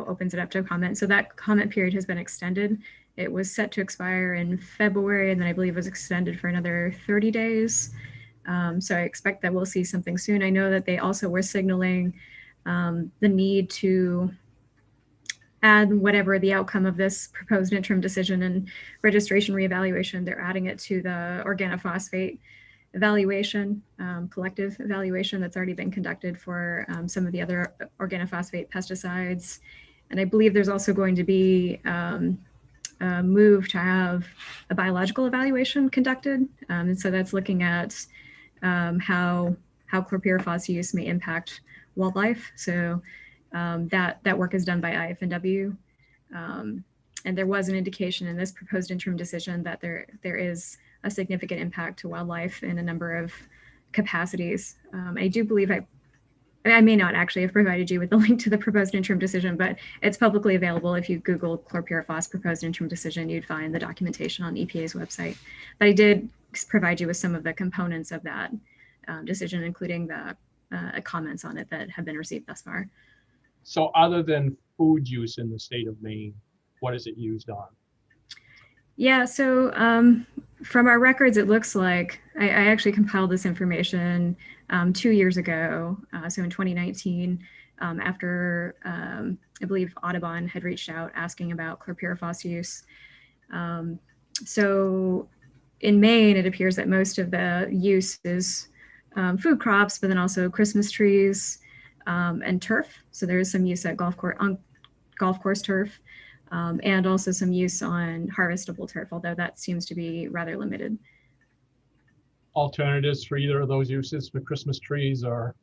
opens it up to a comment. So that comment period has been extended. It was set to expire in February, and then I believe it was extended for another 30 days. So I expect that we'll see something soon. I know that they also were signaling the need to add whatever the outcome of this proposed interim decision and registration reevaluation, they're adding it to the organophosphate evaluation, collective evaluation that's already been conducted for some of the other organophosphate pesticides. And I believe there's also going to be a move to have a biological evaluation conducted. And so that's looking at how chlorpyrifos use may impact wildlife. So that work is done by IFNW. And there was an indication in this proposed interim decision that there is a significant impact to wildlife in a number of capacities. I do believe I may not actually have provided you with the link to the proposed interim decision, but it's publicly available. If you Google chlorpyrifos proposed interim decision, you'd find the documentation on EPA's website. But I did provide you with some of the components of that decision, including the comments on it that have been received thus far. So other than food use in the state of Maine, what is it used on? Yeah, so from our records, it looks like I actually compiled this information 2 years ago. So in 2019, after I believe Audubon had reached out asking about chlorpyrifos use. So in Maine, it appears that most of the use is food crops, but then also Christmas trees and turf. So there is some use at golf course turf. And also some use on harvestable turf, although that seems to be rather limited. Alternatives for either of those uses for Christmas trees or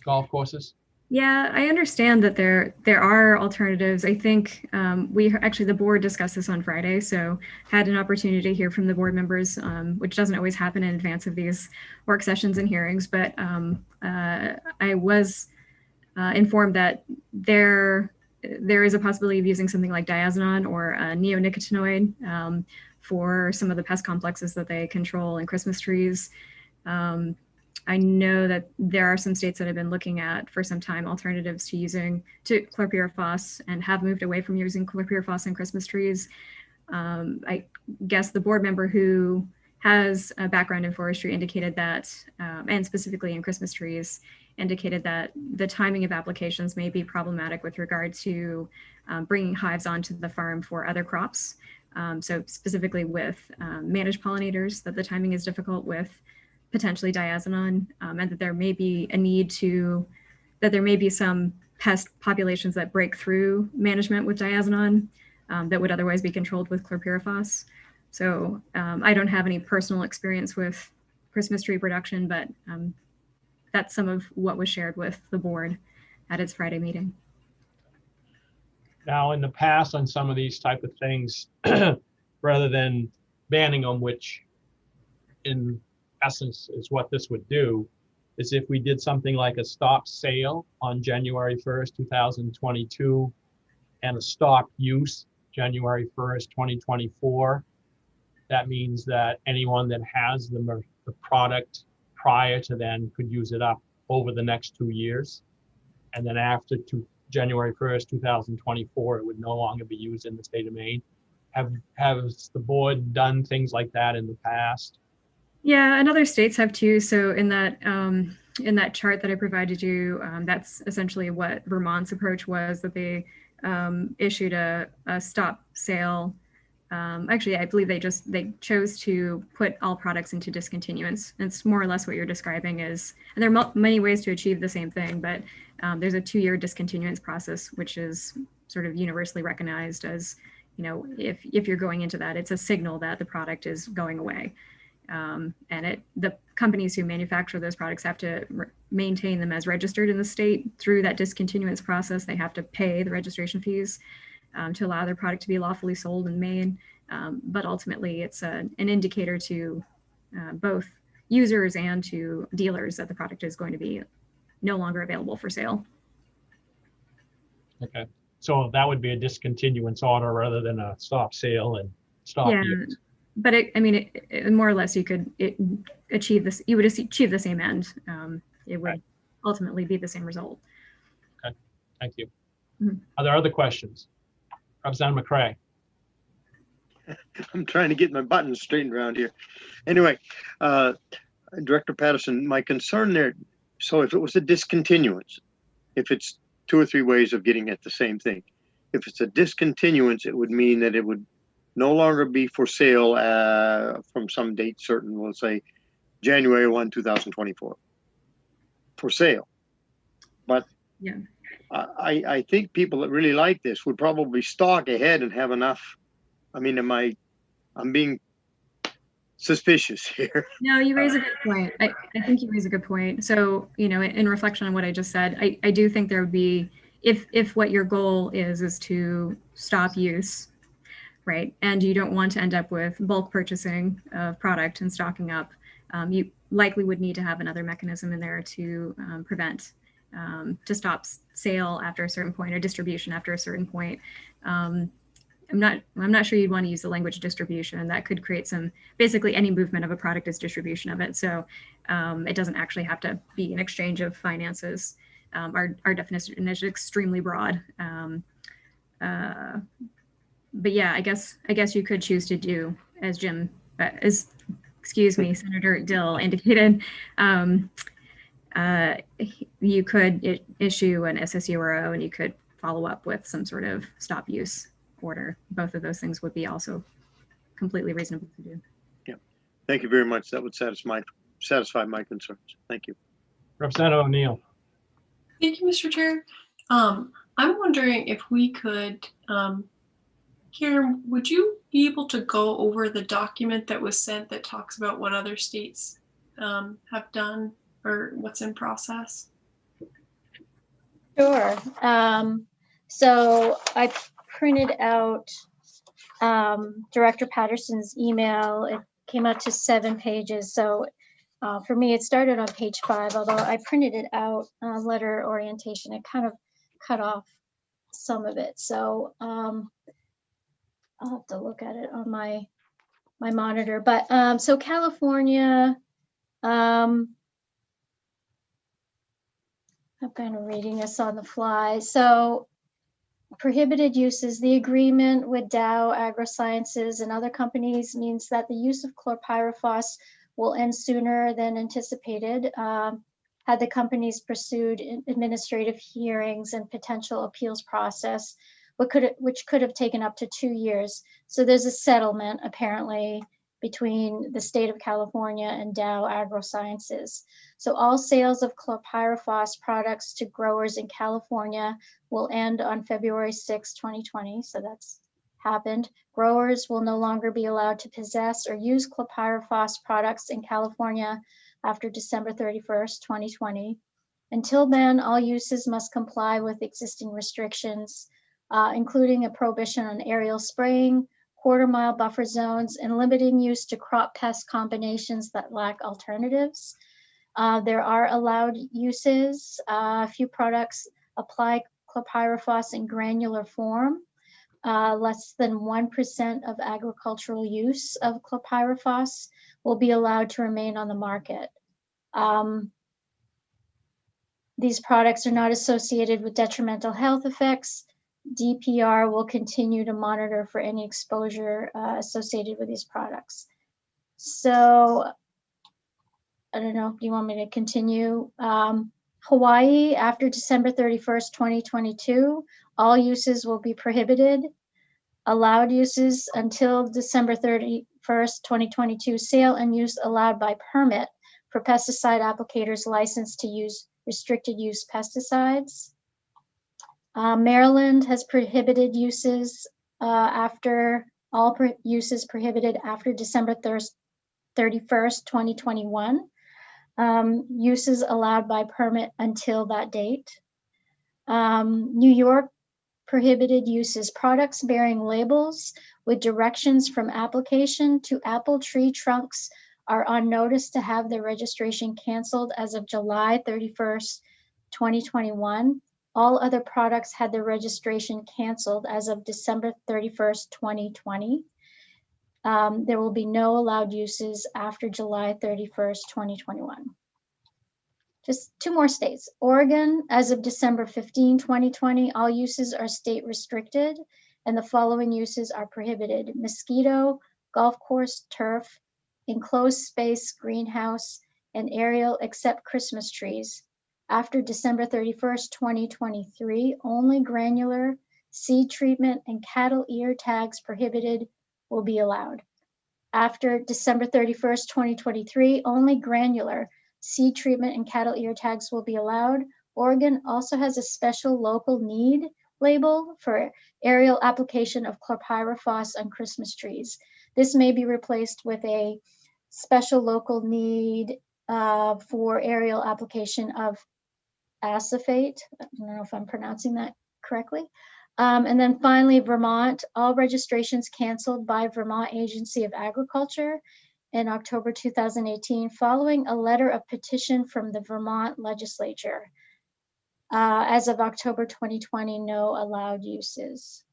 golf courses? Yeah, I understand that there are alternatives. I think the board discussed this on Friday, so had an opportunity to hear from the board members, which doesn't always happen in advance of these work sessions and hearings, but I was informed that there is a possibility of using something like diazinon or a neonicotinoid for some of the pest complexes that they control in Christmas trees. I know that there are some states that have been looking at for some time alternatives to chlorpyrifos and have moved away from using chlorpyrifos in Christmas trees. I guess the board member who has a background in forestry indicated that, and specifically in Christmas trees, indicated that the timing of applications may be problematic with regard to bringing hives onto the farm for other crops. So specifically with managed pollinators, that the timing is difficult with potentially diazinon, and that there may be that there may be some pest populations that break through management with diazinon that would otherwise be controlled with chlorpyrifos. So I don't have any personal experience with Christmas tree production, but that's some of what was shared with the board at its Friday meeting. Now, in the past on some of these type of things, rather than banning them, which in essence is what this would do, is if we did something like a stop sale on January 1st, 2022, and a stop use January 1st, 2024, that means that anyone that has the product prior to then could use it up over the next 2 years. And then after January 1st, 2024, it would no longer be used in the state of Maine. Has the board done things like that in the past? Yeah, and other states have too. So in that chart that I provided you, that's essentially what Vermont's approach was, that they issued a stop sale Actually, I believe they chose to put all products into discontinuance. It's more or less what you're describing is, and there are many ways to achieve the same thing, but there's a 2-year discontinuance process, which is sort of universally recognized as, you know, if you're going into that, it's a signal that the product is going away. And the companies who manufacture those products have to maintain them as registered in the state through that discontinuance process. They have to pay the registration fees to allow their product to be lawfully sold in Maine. But ultimately, it's an indicator to both users and to dealers that the product is going to be no longer available for sale. Okay, so that would be a discontinuance order rather than a stop sale and stop use. But it more or less you could achieve this. You would achieve the same end. It would ultimately be the same result. Okay, thank you. Mm-hmm. Are there other questions? Representative McCray. I'm trying to get my buttons straightened around here. Anyway, Director Patterson, my concern there, so if it was a discontinuance, if it's 2 or 3 ways of getting at the same thing, if it's a discontinuance, it would mean that it would no longer be for sale from some date certain, we'll say January 1, 2024, for sale. But yeah, I think people that really like this would probably stock ahead and have enough. I mean, I'm being suspicious here. No, you raise a good point. I think you raise a good point. So, you know, in reflection on what I just said, I do think there would be, if what your goal is to stop use, right, and you don't want to end up with bulk purchasing of product and stocking up, you likely would need to have another mechanism in there to prevent, to stop sale after a certain point or distribution after a certain point. I'm not sure you'd want to use the language distribution. That could create some, basically any movement of a product is distribution of it. So it doesn't actually have to be an exchange of finances. Our definition is extremely broad. But yeah, I guess you could choose to do as Senator Dill indicated. You could issue an SSURO and you could follow up with some sort of stop use order. Both of those things would be also completely reasonable to do. Yeah, thank you very much. That would satisfy my concerns. Thank you. Representative O'Neill. Thank you, Mr. Chair. I'm wondering if we could, Karen, would you be able to go over the document that was sent that talks about what other states have done or what's in process? Sure. So I printed out Director Patterson's email. It came out to 7 pages. So for me, it started on page 5, although I printed it out letter orientation. It kind of cut off some of it. So I'll have to look at it on my monitor. But so California, I'm kind of reading this on the fly. So prohibited uses, the agreement with Dow AgroSciences and other companies means that the use of chlorpyrifos will end sooner than anticipated had the companies pursued administrative hearings and potential appeals process, which could have taken up to 2 years. So there's a settlement apparently between the state of California and Dow AgroSciences. So all sales of chlorpyrifos products to growers in California will end on February 6, 2020. So that's happened. Growers will no longer be allowed to possess or use chlorpyrifos products in California after December 31st, 2020. Until then, all uses must comply with existing restrictions, including a prohibition on aerial spraying, quarter-mile buffer zones, and limiting use to crop pest combinations that lack alternatives. There are allowed uses. A few products apply chlorpyrifos in granular form. Less than 1% of agricultural use of chlorpyrifos will be allowed to remain on the market. These products are not associated with detrimental health effects. DPR will continue to monitor for any exposure associated with these products. So, I don't know, do you want me to continue? Hawaii, after December 31st, 2022, all uses will be prohibited. allowed uses until December 31st, 2022, sale and use allowed by permit for pesticide applicators licensed to use restricted use pesticides. Maryland has prohibited uses after all uses prohibited after December 31st, 2021. Uses allowed by permit until that date. New York prohibited uses products bearing labels with directions from application to apple tree trunks are on notice to have their registration canceled as of July 31st, 2021. All other products had their registration canceled as of December 31st, 2020. There will be no allowed uses after July 31st, 2021. Just two more states. Oregon, as of December 15, 2020, all uses are state restricted and the following uses are prohibited: mosquito, golf course, turf, enclosed space, greenhouse, and aerial except Christmas trees. After December 31st, 2023, only granular, seed treatment, and cattle ear tags prohibited will be allowed. After December 31st, 2023, only granular, seed treatment, and cattle ear tags will be allowed. Oregon also has a special local need label for aerial application of chlorpyrifos on Christmas trees. This may be replaced with a special local need for aerial application of acephate. I don't know if I'm pronouncing that correctly. And then finally, Vermont, all registrations canceled by Vermont Agency of Agriculture in October 2018, following a letter of petition from the Vermont legislature. As of October 2020, no allowed uses.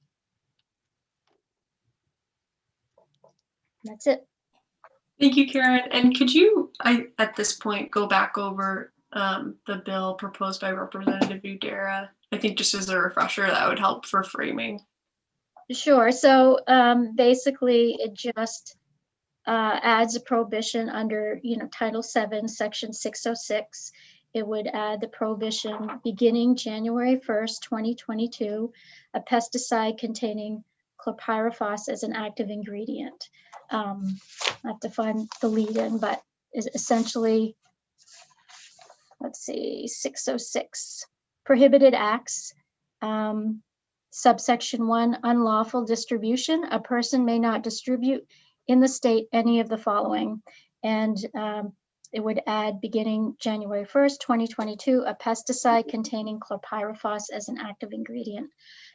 That's it. Thank you, Karen. And could you, at this point, go back over the bill proposed by Representative Udera? I think just as a refresher, that would help for framing. Sure. So basically, it just adds a prohibition under, Title VII, Section 606. It would add the prohibition beginning January 1st, 2022, a pesticide containing chlorpyrifos as an active ingredient. I have to find the lead in, but is essentially, let's see, 606, prohibited acts. Subsection 1, unlawful distribution. A person may not distribute in the state any of the following. And it would add beginning January 1st, 2022, a pesticide containing chlorpyrifos as an active ingredient.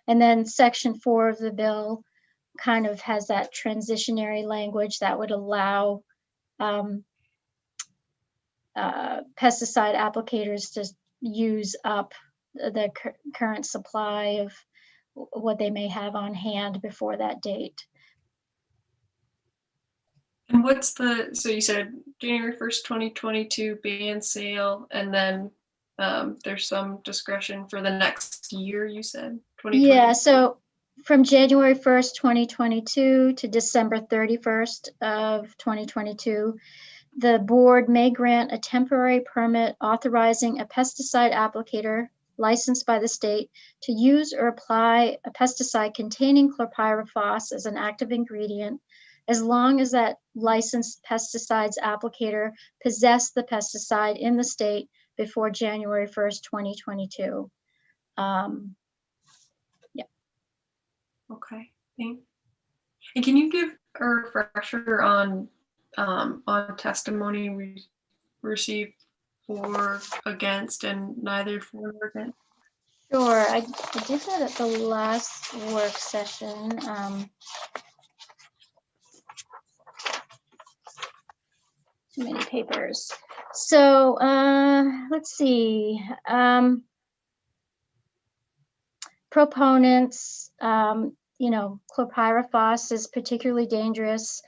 And then section 4 of the bill kind of has that transitionary language that would allow pesticide applicators to use up the current supply of what they may have on hand before that date. And what's so you said January 1st, 2022 ban sale, and then there's some discretion for the next year, you said? Yeah, so from January 1st, 2022 to December 31st of 2022, the board may grant a temporary permit authorizing a pesticide applicator licensed by the state to use or apply a pesticide containing chlorpyrifos as an active ingredient, as long as that licensed pesticides applicator possessed the pesticide in the state before January 1st, 2022. Yeah. Okay, thanks. And can you give a refresher on testimony we received for, against, and neither for or against? Sure, I did that at the last work session. Too many papers. So let's see. Proponents, chlorpyrifos is particularly dangerous.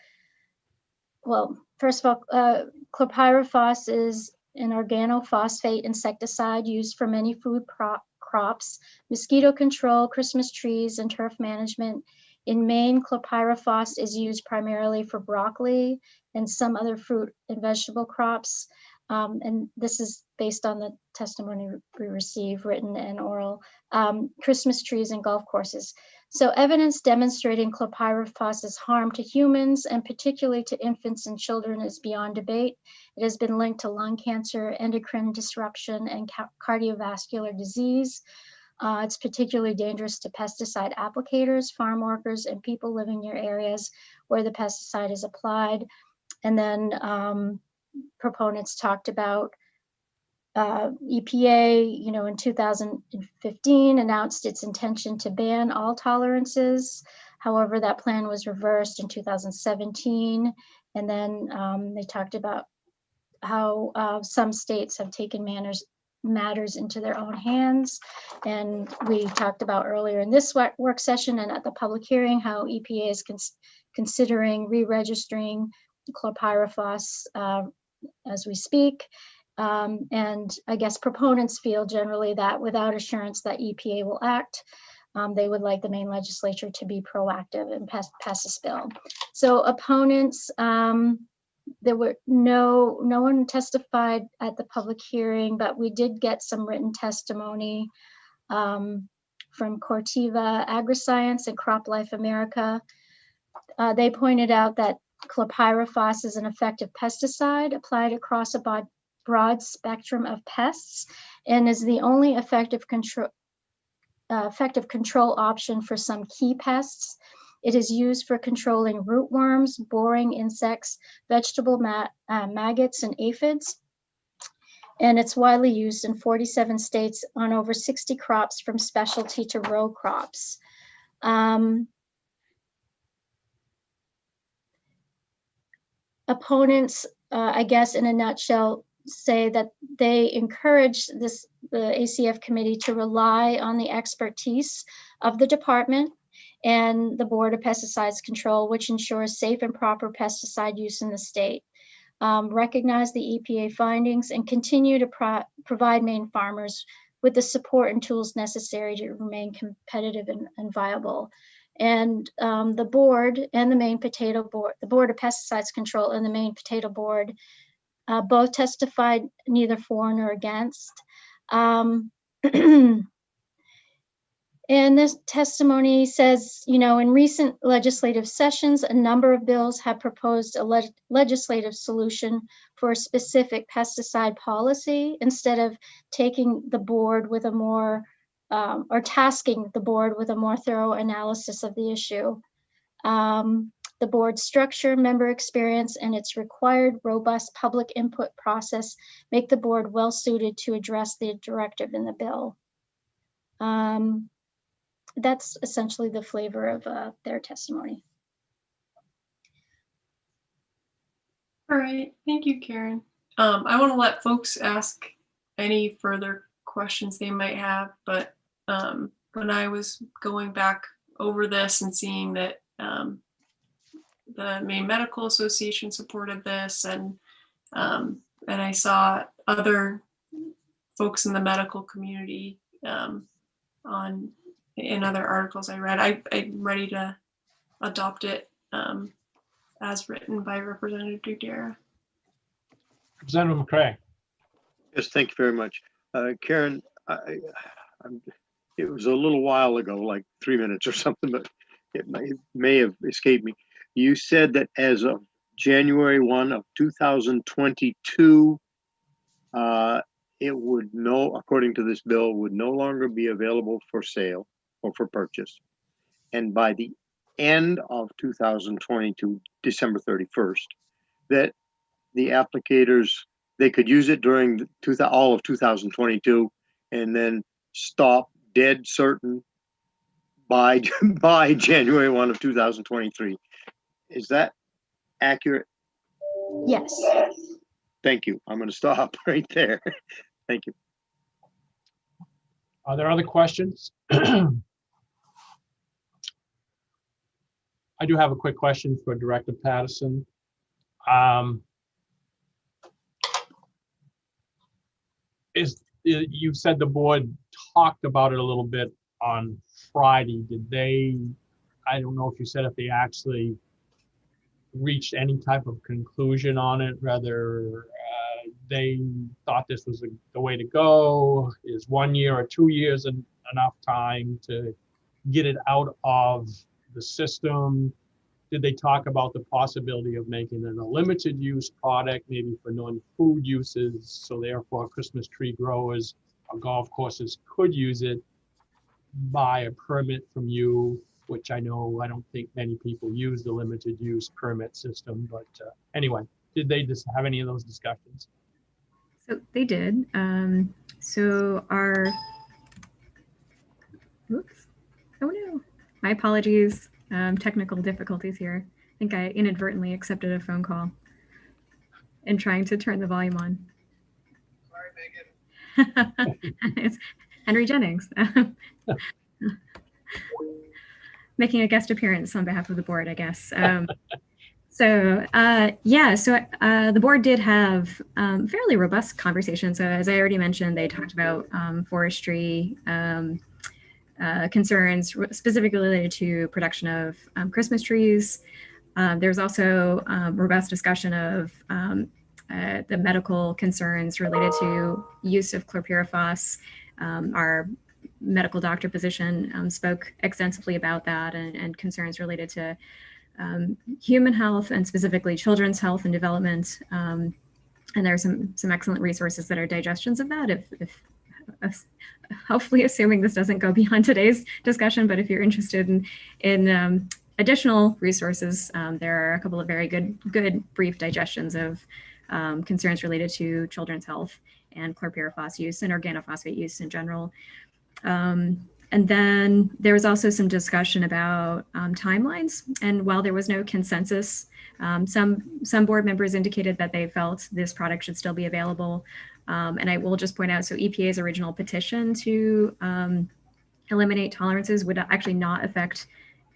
Well, first of all, chlorpyrifos is an organophosphate insecticide used for many food crops, mosquito control, Christmas trees, and turf management. In Maine, chlorpyrifos is used primarily for broccoli and some other fruit and vegetable crops. And this is based on the testimony we received, written and oral, Christmas trees and golf courses. So evidence demonstrating chlorpyrifos's harm to humans and particularly to infants and children is beyond debate. It has been linked to lung cancer, endocrine disruption, and cardiovascular disease. It's particularly dangerous to pesticide applicators, farm workers, and people living near areas where the pesticide is applied. And then proponents talked about EPA, in 2015 announced its intention to ban all tolerances. However, that plan was reversed in 2017. And then they talked about how some states have taken matters into their own hands. And we talked about earlier in this work session and at the public hearing how EPA is considering re-registering chlorpyrifos as we speak. And I guess proponents feel generally that without assurance that EPA will act, they would like the Maine legislature to be proactive and pass this bill. So opponents, there were no one testified at the public hearing, but we did get some written testimony from Corteva Agriscience and CropLife America. They pointed out that chlorpyrifos is an effective pesticide applied across a broad spectrum of pests and is the only effective control option for some key pests. It is used for controlling rootworms, boring insects, vegetable maggots, and aphids. And it's widely used in 47 states on over 60 crops from specialty to row crops. Opponents, I guess in a nutshell, say that they encourage the ACF committee to rely on the expertise of the department and the Board of Pesticides Control, which ensures safe and proper pesticide use in the state. Recognize the EPA findings and continue to provide Maine farmers with the support and tools necessary to remain competitive and viable. And the board and the Maine Potato Board, the Board of Pesticides Control and the Maine Potato Board both testified neither for nor against. And this testimony says, in recent legislative sessions, a number of bills have proposed a legislative solution for a specific pesticide policy instead of taking the board with a more, or tasking the board with a more thorough analysis of the issue. The board's structure, member experience, and its required robust public input process make the board well suited to address the directive in the bill. That's essentially the flavor of their testimony. All right, thank you, Karen. I want to let folks ask any further questions they might have, but when I was going back over this and seeing that the Maine Medical Association supported this, and I saw other folks in the medical community in other articles I read, I'm ready to adopt it as written by Representative Dudera. Representative McCray. Yes, thank you very much. Karen, it was a little while ago, like 3 minutes or something, but it may have escaped me. You said that as of January 1 of 2022, it would according to this bill, would no longer be available for sale or for purchase. And by the end of 2022, December 31st, that the applicators, they could use it during all of 2022 and then stop dead certain by January 1 of 2023. Is that accurate? Yes. Thank you. I'm going to stop right there. Thank you. Are there other questions? I do have a quick question for Director Patterson. You said the board talked about it a little bit on Friday. Did they, I don't know if you said if they actually reached any type of conclusion on it, whether they thought this was the way to go? Is 1 year or 2 years enough time to get it out of the system? Did they talk about the possibility of making it a limited use product, maybe for non-food uses? So therefore Christmas tree growers or golf courses could use it, buy a permit from you, which I know I don't think many people use the limited use permit system, but anyway, did they just have any of those discussions? So they did. So our, oops, oh no, my apologies. Technical difficulties here. I think I inadvertently accepted a phone call and trying to turn the volume on. Sorry, Megan. It's Henry Jennings. Making a guest appearance on behalf of the board, I guess. So the board did have fairly robust conversations. So as I already mentioned, they talked about forestry concerns specifically related to production of Christmas trees. There's also robust discussion of the medical concerns related to use of chlorpyrifos. Our medical doctor position spoke extensively about that and concerns related to human health and specifically children's health and development. And there are some excellent resources that are digestions of that. If hopefully, assuming this doesn't go beyond today's discussion, but if you're interested in additional resources, there are a couple of very good brief digestions of concerns related to children's health and chlorpyrifos use and organophosphate use in general. And then there was also some discussion about timelines. And while there was no consensus, some board members indicated that they felt this product should still be available. And I will just point out, so EPA's original petition to eliminate tolerances would actually not affect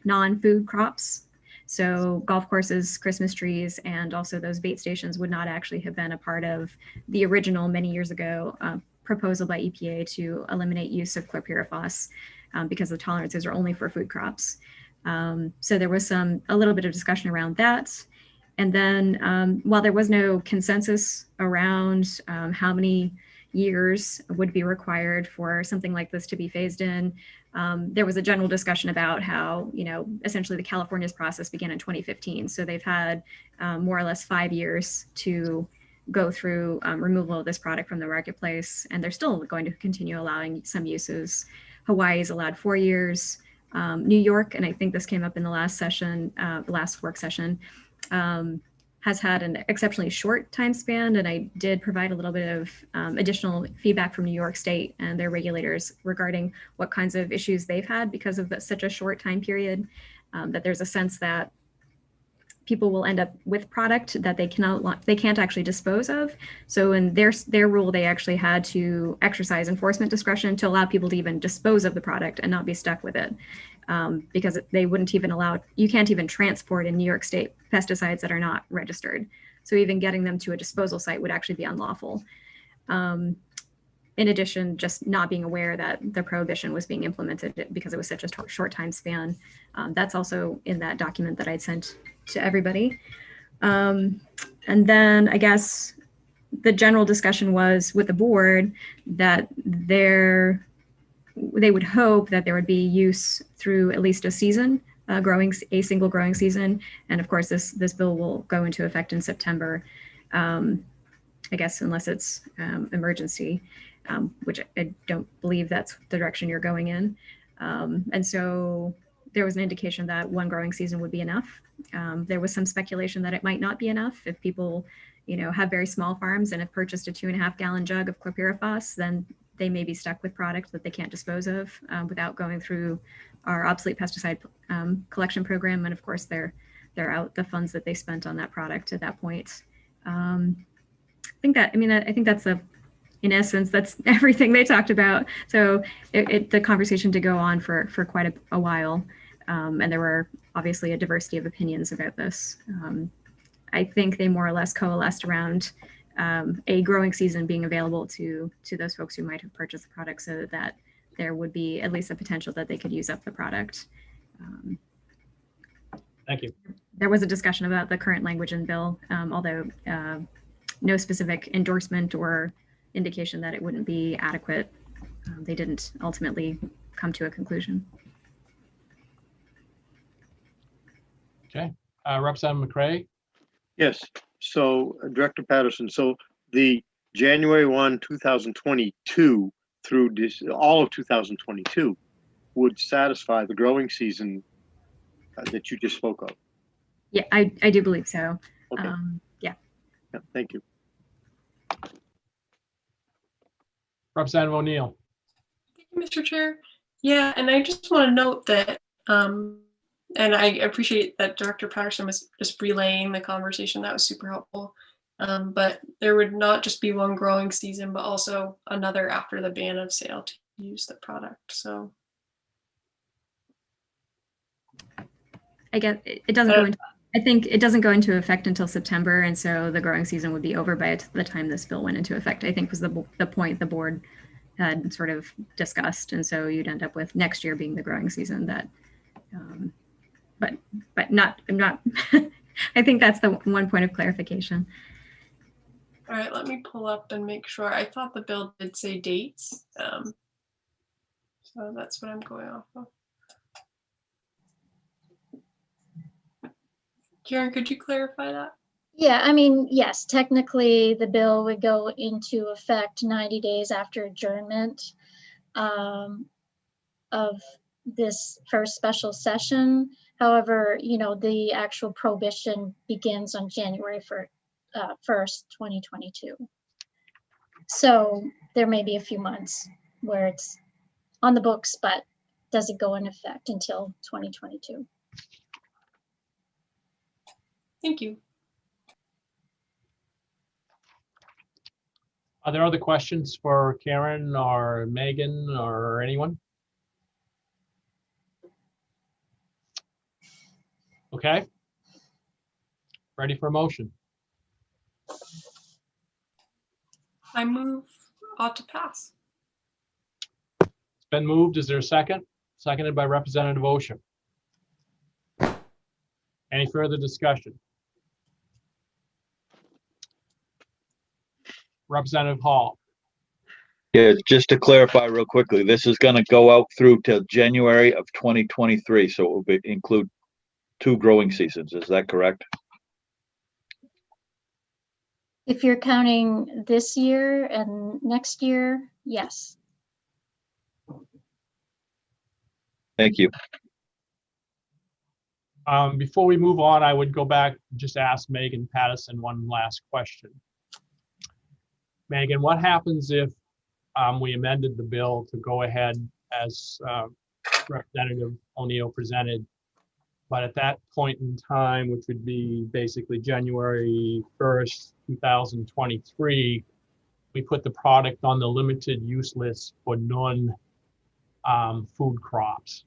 non-food crops. So golf courses, Christmas trees, and also those bait stations would not actually have been a part of the original many years ago proposal by EPA to eliminate use of chlorpyrifos because the tolerances are only for food crops. So there was a little bit of discussion around that. And then while there was no consensus around how many years would be required for something like this to be phased in, there was a general discussion about how, essentially the California's process began in 2015. So they've had more or less 5 years to go through removal of this product from the marketplace, and they're still going to continue allowing some uses. Hawaii's allowed 4 years. New York, and I think this came up in the last session, the last work session, has had an exceptionally short time span, and I did provide a little bit of additional feedback from New York State and their regulators regarding what kinds of issues they've had because of such a short time period, that there's a sense that people will end up with product that they can't actually dispose of. So in their rule, they actually had to exercise enforcement discretion to allow people to even dispose of the product and not be stuck with it. Because they wouldn't even allow, you can't even transport in New York State pesticides that are not registered. So even getting them to a disposal site would actually be unlawful. In addition, just not being aware that the prohibition was being implemented because it was such a short time span. That's also in that document that I'd sent to everybody. And then I guess the general discussion was with the board that they would hope that there would be use through at least a season, a single growing season. And of course, this bill will go into effect in September, I guess, unless it's emergency, which I don't believe that's the direction you're going in. And so there was an indication that one growing season would be enough. There was some speculation that it might not be enough if people, have very small farms and have purchased a 2.5 gallon jug of chlorpyrifos, then they may be stuck with product that they can't dispose of without going through our obsolete pesticide collection program. And of course, they're out the funds that they spent on that product at that point. I think that's in essence, that's everything they talked about. So the conversation did go on for quite a while. And there were obviously a diversity of opinions about this. I think they more or less coalesced around a growing season being available to those folks who might have purchased the product, so that there would be at least a potential that they could use up the product. Thank you. There was a discussion about the current language in the bill, although no specific endorsement or indication that it wouldn't be adequate. They didn't ultimately come to a conclusion. Okay, Representative McCray? Yes, so Director Patterson, so the January 1, 2022 through this, all of 2022 would satisfy the growing season that you just spoke of. Yeah, I do believe so. Okay. Yeah. Yeah, thank you. Representative O'Neill? Thank you, Mr. Chair. Yeah, and I just want to note that, and I appreciate that Director Patterson was just relaying the conversation. That was super helpful. But there would not just be one growing season, but also another after the ban of sale to use the product. So I guess it doesn't go into, I think it doesn't go into effect until September. And so the growing season would be over by the time this bill went into effect, I think was the point the board had sort of discussed. And so you'd end up with next year being the growing season that, but not, I'm not, I think that's the one point of clarification. all right, let me pull up and make sure. I thought the bill did say dates. So that's what I'm going off of. Karen, could you clarify that? Yeah, I mean, yes, technically the bill would go into effect 90 days after adjournment of this first special session. However, you know, the actual prohibition begins on January 1st, 2022. So there may be a few months where it's on the books, but doesn't go in effect until 2022. Thank you. Are there other questions for Karen or Megan or anyone? Okay. Ready for a motion? I move ought to pass. It's been moved. Is there a second? Seconded by Representative Osha. Any further discussion? Representative Hall? Yeah, just to clarify real quickly, this is going to go out through till January of 2023, so it will include 2 growing seasons. Is that correct? If you're counting this year and next year, yes. Thank you. Before we move on, I would go back and just ask Megan Pattison one last question. Megan, what happens if we amended the bill to go ahead as Representative O'Neill presented, but at that point in time, which would be basically January 1st, 2023, we put the product on the limited use list for non-food crops.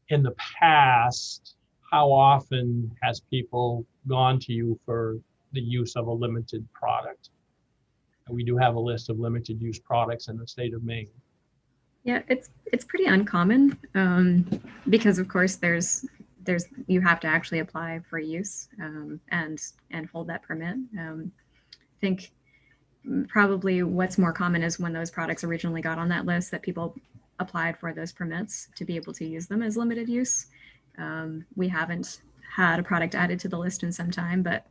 In the past, how often has people gone to you for the use of a limited product? And we do have a list of limited use products in the state of Maine. Yeah, it's pretty uncommon because of course you have to actually apply for use and hold that permit. I think probably what's more common is when those products originally got on that list that people applied for those permits to be able to use them as limited use. We haven't had a product added to the list in some time, but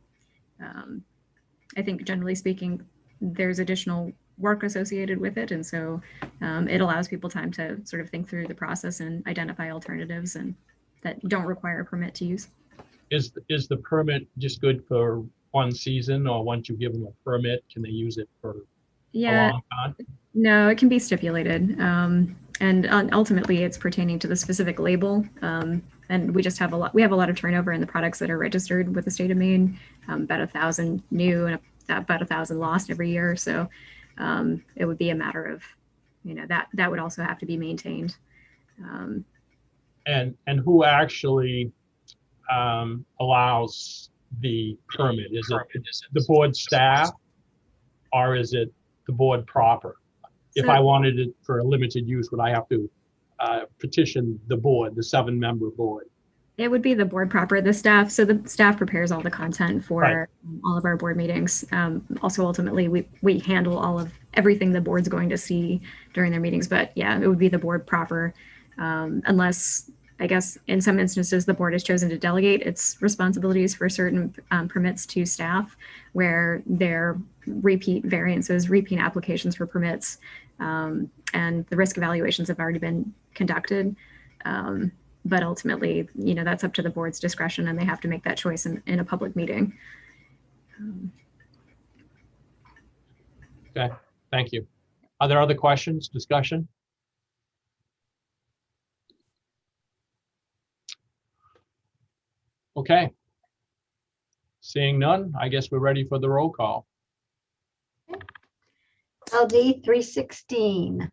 I think generally speaking, there's additional work associated with it. And so it allows people time to sort of think through the process and identify alternatives and that don't require a permit to use. Is the permit just good for one season, or once you give them a permit, can they use it for a long time? No, it can be stipulated. And ultimately it's pertaining to the specific label. And we just have we have a lot of turnover in the products that are registered with the state of Maine, about 1,000 new and about 1,000 lost every year. So it would be a matter of, you know, that would also have to be maintained. And who actually allows the permit? Is it the board staff, or is it the board proper? If I wanted it for a limited use, would I have to petition the board, the 7-member board? It would be the board proper, the staff. So the staff prepares all the content for all of our board meetings. Also, ultimately, we handle everything the board's going to see during their meetings. But yeah, it would be the board proper, unless I guess in some instances, the board has chosen to delegate its responsibilities for certain permits to staff, where they're repeat variances, repeat applications for permits, and the risk evaluations have already been conducted. But ultimately, that's up to the board's discretion, and they have to make that choice in a public meeting. Okay, thank you. Are there other questions, discussion? Okay. Seeing none, I guess we're ready for the roll call. LD 316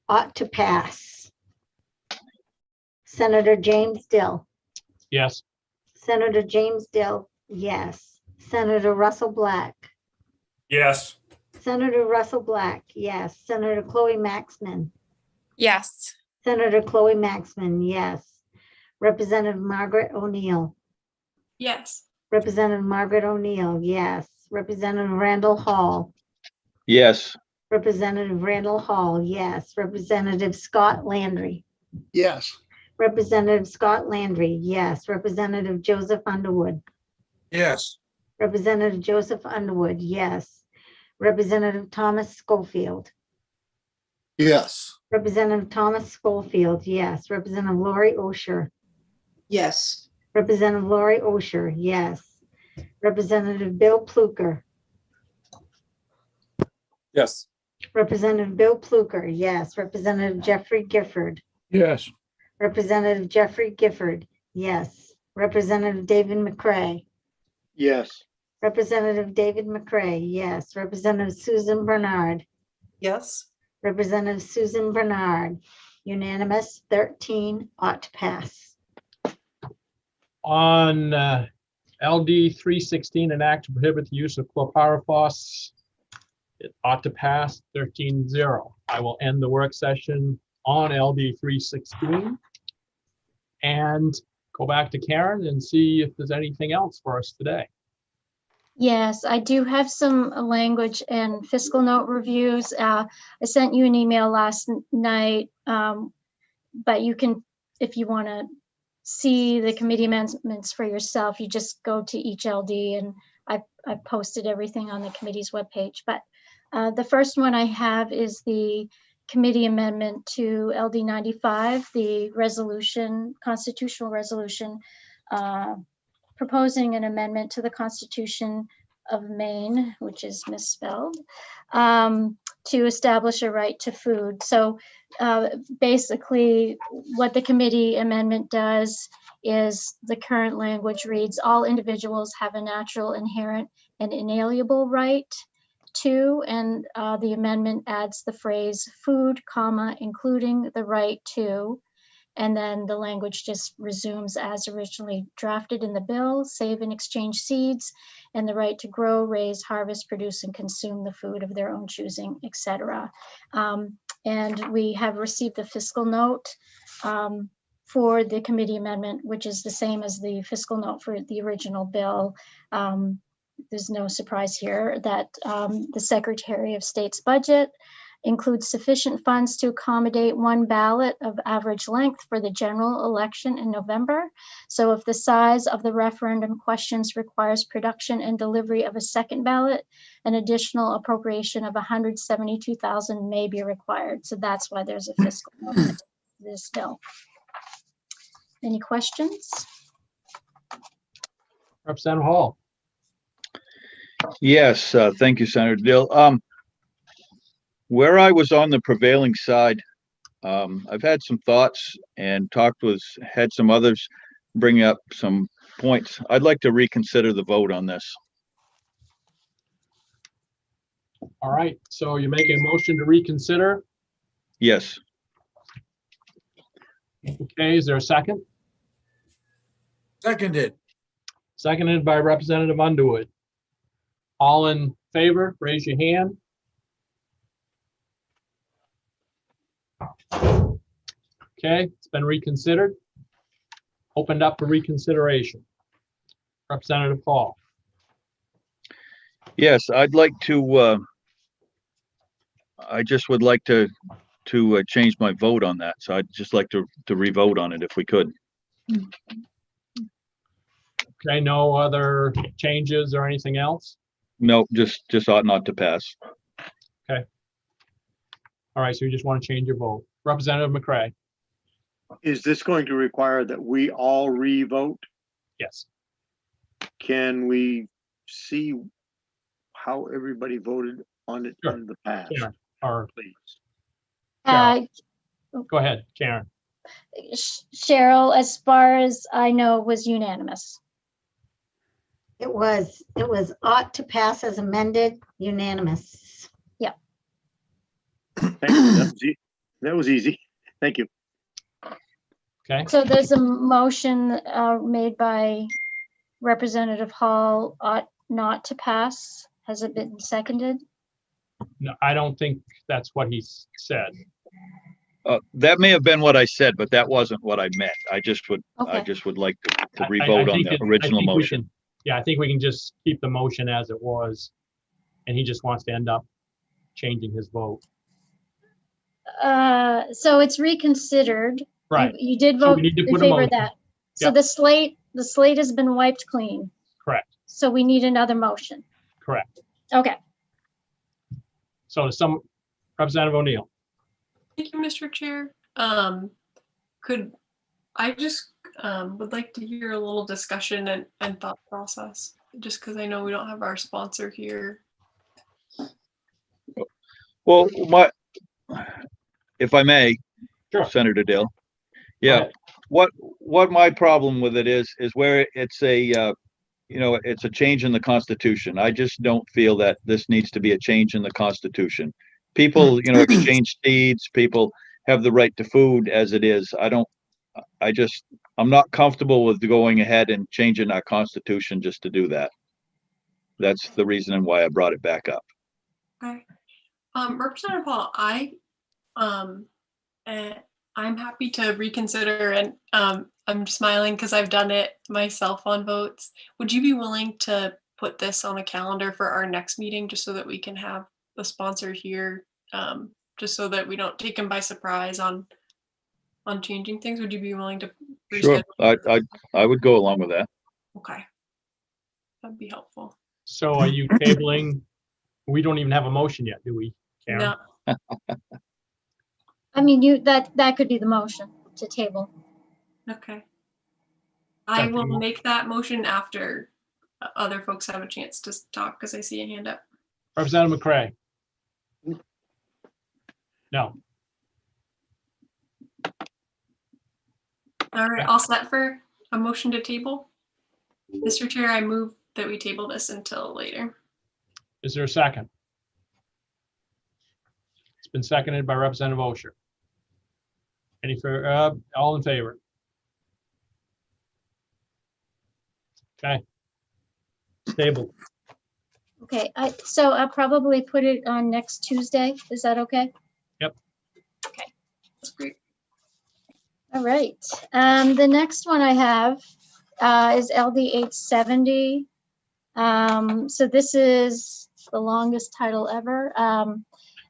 ought to pass. Senator James Dill. Yes. Senator James Dill, yes. Senator Russell Black. Yes. Senator Russell Black, yes. Senator Chloe Maxman. Yes. Senator Chloe Maxman, yes. Representative Margaret O'Neill. Yes. Representative Margaret O'Neill, yes. Representative Randall Hall. Yes. Representative Randall Hall, yes. Representative Scott Landry. Yes. Representative Scott Landry, yes. Representative Joseph Underwood. Yes. Representative Joseph Underwood, yes. Representative Thomas Schofield. Yes. Representative Thomas Schofield, yes. Representative Lori Osher. Yes. Representative Lori Osher, yes. Representative Bill Pluker. Yes. Representative Bill Pluker, yes. Representative Jeffrey Gifford. Yes. Representative Jeffrey Gifford, yes. Representative David McCray. Yes. Representative David McCray, yes. Representative Susan Bernard. Yes. Representative Susan Bernard, unanimous, 13 ought to pass. On LD 316, an act to prohibit the use of chlorpyrifos, it ought to pass 13-0. I will end the work session on LD 316 and go back to Karen and see if there's anything else for us today. Yes, I do have some language and fiscal note reviews. I sent you an email last night, but you can, if you want to see the committee amendments for yourself, you just go to each LD, and I posted everything on the committee's webpage. But the first one I have is the committee amendment to LD 95, the resolution, constitutional resolution, proposing an amendment to the Constitution of Maine, which is misspelled, to establish a right to food. So basically what the committee amendment does is the current language reads, all individuals have a natural, inherent, and inalienable right to, and the amendment adds the phrase food, comma, including the right to, and then the language just resumes as originally drafted in the bill, save and exchange seeds, and the right to grow, raise, harvest, produce, and consume the food of their own choosing, etc. And we have received the fiscal note for the committee amendment, which is the same as the fiscal note for the original bill. There's no surprise here that the Secretary of State's budget includes sufficient funds to accommodate one ballot of average length for the general election in November. So if the size of the referendum questions requires production and delivery of a second ballot, an additional appropriation of $172,000 may be required. So that's why there's a fiscal note to this bill. Any questions? Representative Hall. Yes, thank you, Senator Dill. Where I was on the prevailing side, I've had some thoughts and had some others bring up some points. I'd like to reconsider the vote on this. All right, so you're making a motion to reconsider. Yes. Okay, is there a second? Seconded. Seconded by Representative Underwood. All in favor, raise your hand. Okay, it's been reconsidered. Opened up for reconsideration. Representative Paul. Yes, I'd like to, I just would like to change my vote on that. So I'd just like to re-vote on it if we could. Okay, no other changes or anything else? No, just ought not to pass. All right, so you just want to change your vote. Representative McCray? Is this going to require that we all re-vote? Yes. Can we see how everybody voted on it Sure. in the past, Karen, or please? go ahead, Karen. Cheryl, as far as I know, was unanimous. It was ought to pass as amended, unanimous. Thank you. That was easy. Thank you. Okay, So there's a motion made by Representative Hall, ought not to pass. Has it been seconded? no, I don't think that's what he said. That may have been what I said, but that wasn't what I meant. I just would like to re-vote on the original motion. Yeah, I think we can just keep the motion as it was, and he just wants to end up changing his vote. So it's reconsidered. Right. You did So we vote need to in put a favor of motion. that. So Yep. the slate has been wiped clean. Correct, So we need another motion. correct. Okay. So Representative O'Neill? Thank you, Mr. Chair. Could I just would like to hear a little discussion and thought process, just because I know we don't have our sponsor here. Well, if I may, Sure. Senator Dale. Yeah, what my problem with it is where it's it's a change in the Constitution. I just don't feel that this needs to be a change in the Constitution. People, exchange seeds, people have the right to food as it is. I'm not comfortable with going ahead and changing our Constitution just to do that. That's the reason why I brought it back up. Okay. Representative Paul, I'm happy to reconsider, and I'm smiling because I've done it myself on votes. Would you be willing to put this on a calendar for our next meeting, just so that we can have the sponsor here, just so that we don't take him by surprise on changing things? Would you be willing to Sure, I would go along with that. Okay, that'd be helpful. So are you tabling? We don't even have a motion yet, do we, Karen? No. I mean, that could be the motion to table. Okay. I will make that motion after other folks have a chance to talk, because I see a hand up. Representative McCray? No. All right, all set for a motion to table? Mr. Chair, I move that we table this until later. Is there a second? It's been seconded by Representative Osher. Any for all in favor? Okay. Table. Okay, so I'll probably put it on next Tuesday. Is that okay? Yep. Okay. That's great. All right. The next one I have is LD 870. So this is the longest title ever.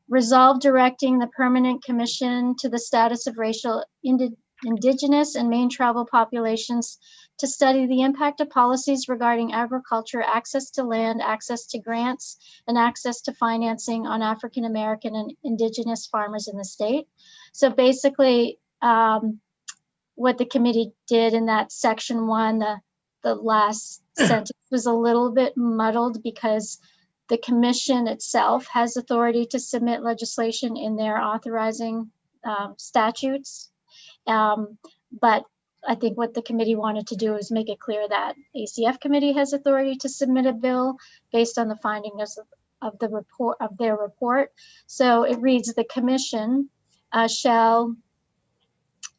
Resolve directing the Permanent Commission to the status of racial, indigenous, and Maine tribal populations to study the impact of policies regarding agriculture, access to land, access to grants, and access to financing on African American and indigenous farmers in the state. So basically, what the committee did in that section 1, the last sentence was a little bit muddled, because the commission itself has authority to submit legislation in their authorizing statutes. But I think what the committee wanted to do is make it clear that ACF committee has authority to submit a bill based on the findings of their report. So it reads, the commission shall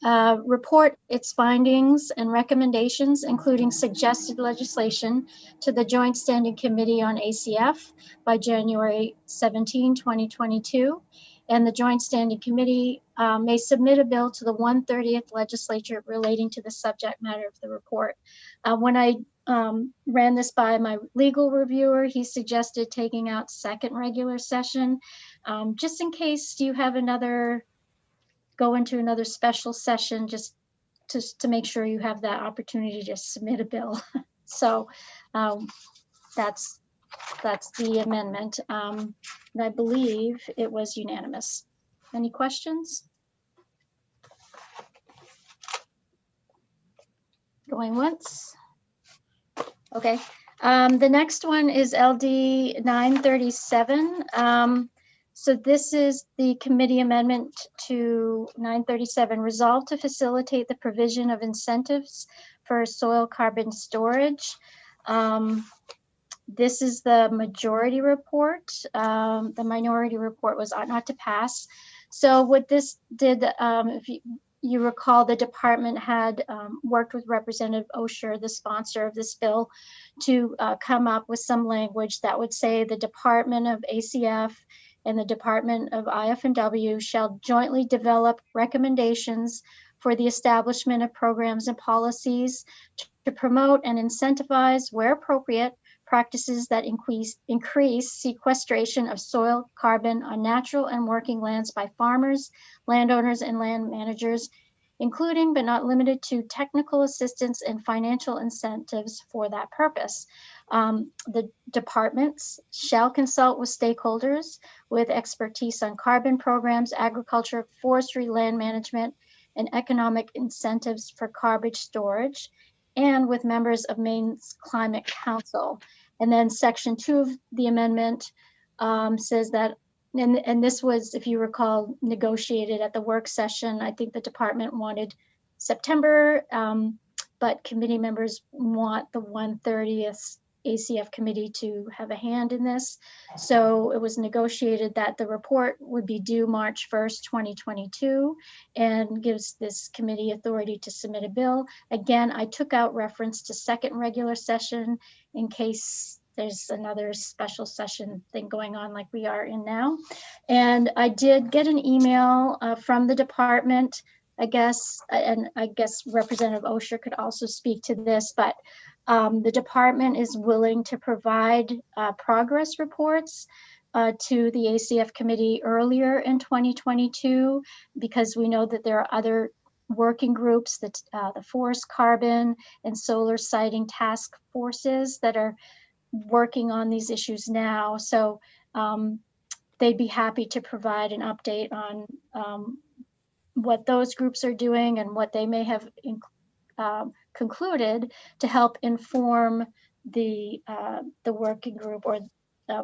report its findings and recommendations, including suggested legislation, to the Joint Standing Committee on ACF by January 17, 2022. And the Joint Standing Committee may submit a bill to the 130th legislature relating to the subject matter of the report. When I ran this by my legal reviewer, he suggested taking out second regular session, just in case you have another go into another special session just to make sure you have that opportunity to submit a bill. So that's the amendment. And I believe it was unanimous. Any questions? Going once. Okay. The next one is LD 937. So this is the committee amendment to 937. Resolve to facilitate the provision of incentives for soil carbon storage. This is the majority report. The minority report was not to pass. So what this did, if you recall, the department had worked with Representative Osher, the sponsor of this bill, to come up with some language that would say the Department of ACF and the Department of IF&W shall jointly develop recommendations for the establishment of programs and policies to promote and incentivize, where appropriate, practices that increase sequestration of soil carbon on natural and working lands by farmers, landowners, and land managers, including but not limited to technical assistance and financial incentives for that purpose. The departments shall consult with stakeholders with expertise on carbon programs, agriculture, forestry, land management, and economic incentives for carbon storage, and with members of Maine's Climate Council. And then section 2 of the amendment says that, and this was, if you recall, negotiated at the work session. I think the department wanted September, but committee members want the 1/30th ACF committee to have a hand in this. So it was negotiated that the report would be due March 1st, 2022, and gives this committee authority to submit a bill. Again, I took out reference to second regular session in case there's another special session thing going on like we are in now. And I did get an email from the department, I guess, and I guess Representative Osher could also speak to this, but the department is willing to provide progress reports to the ACF committee earlier in 2022, because we know that there are other working groups, that the forest carbon and solar siting task forces that are working on these issues now. So they'd be happy to provide an update on what those groups are doing and what they may have concluded to help inform the working group or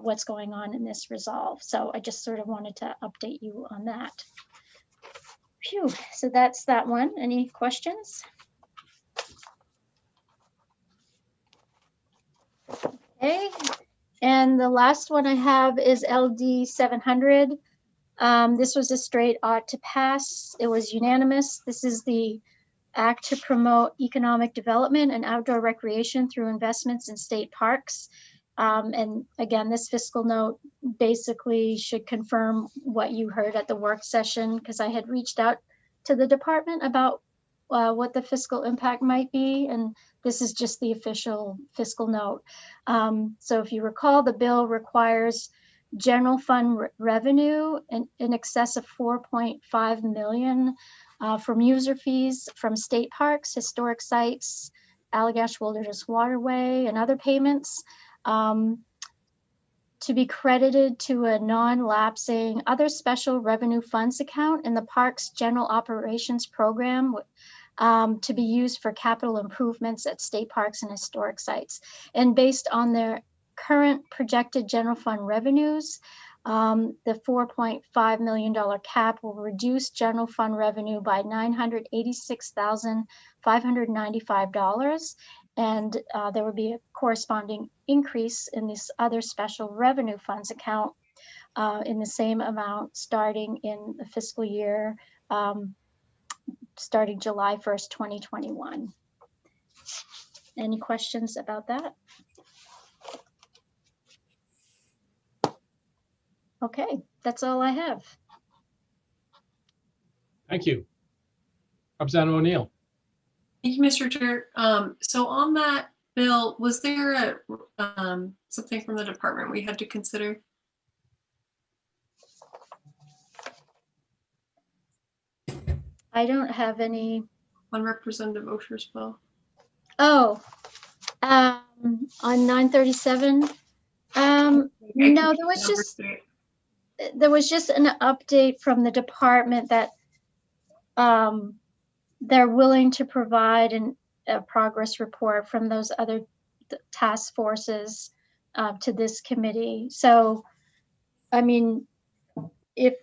what's going on in this resolve. So I just sort of wanted to update you on that. Phew, so that's that one. Any questions? Okay, and the last one I have is LD 700. This was a straight ought to pass. It was unanimous. This is the act to promote economic development and outdoor recreation through investments in state parks. And again, this fiscal note basically should confirm what you heard at the work session, because I had reached out to the department about what the fiscal impact might be, and this is just the official fiscal note. So if you recall, the bill requires general fund revenue in excess of 4.5 million from user fees from state parks, historic sites, Allagash Wilderness Waterway, and other payments to be credited to a non-lapsing other special revenue funds account in the park's general operations program, to be used for capital improvements at state parks and historic sites. And based on their current projected general fund revenues, the $4.5 million cap will reduce general fund revenue by $986,595. And there would be a corresponding increase in this other special revenue funds account in the same amount starting in the fiscal year, starting July 1st, 2021. Any questions about that? Okay, that's all I have. Thank you. Representative O'Neill. Thank you, Mr. Chair. So on that bill, was there something from the department we had to consider? I don't have any. On Representative Osher's bill. Oh, on 937. No, there was just an update from the department that they're willing to provide a progress report from those other task forces to this committee. So, I mean, if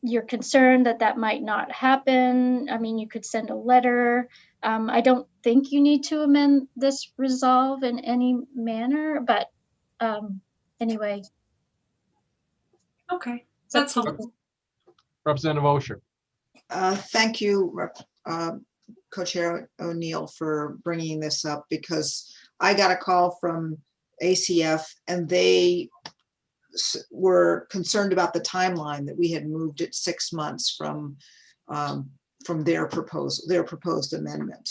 you're concerned that that might not happen, I mean, you could send a letter. I don't think you need to amend this resolve in any manner, but anyway. Okay, that's helpful. Representative Osher. Thank you, Co-Chair O'Neill, for bringing this up, because I got a call from ACF and they were concerned about the timeline, that we had moved it 6 months from their proposed amendment.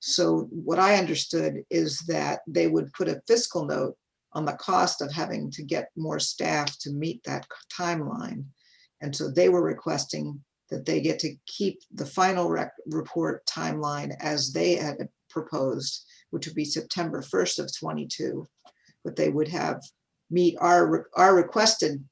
So what I understood is that they would put a fiscal note on the cost of having to get more staff to meet that timeline. And so they were requesting that they get to keep the final report timeline as they had proposed, which would be September 1st of 22, but they would have meet our requested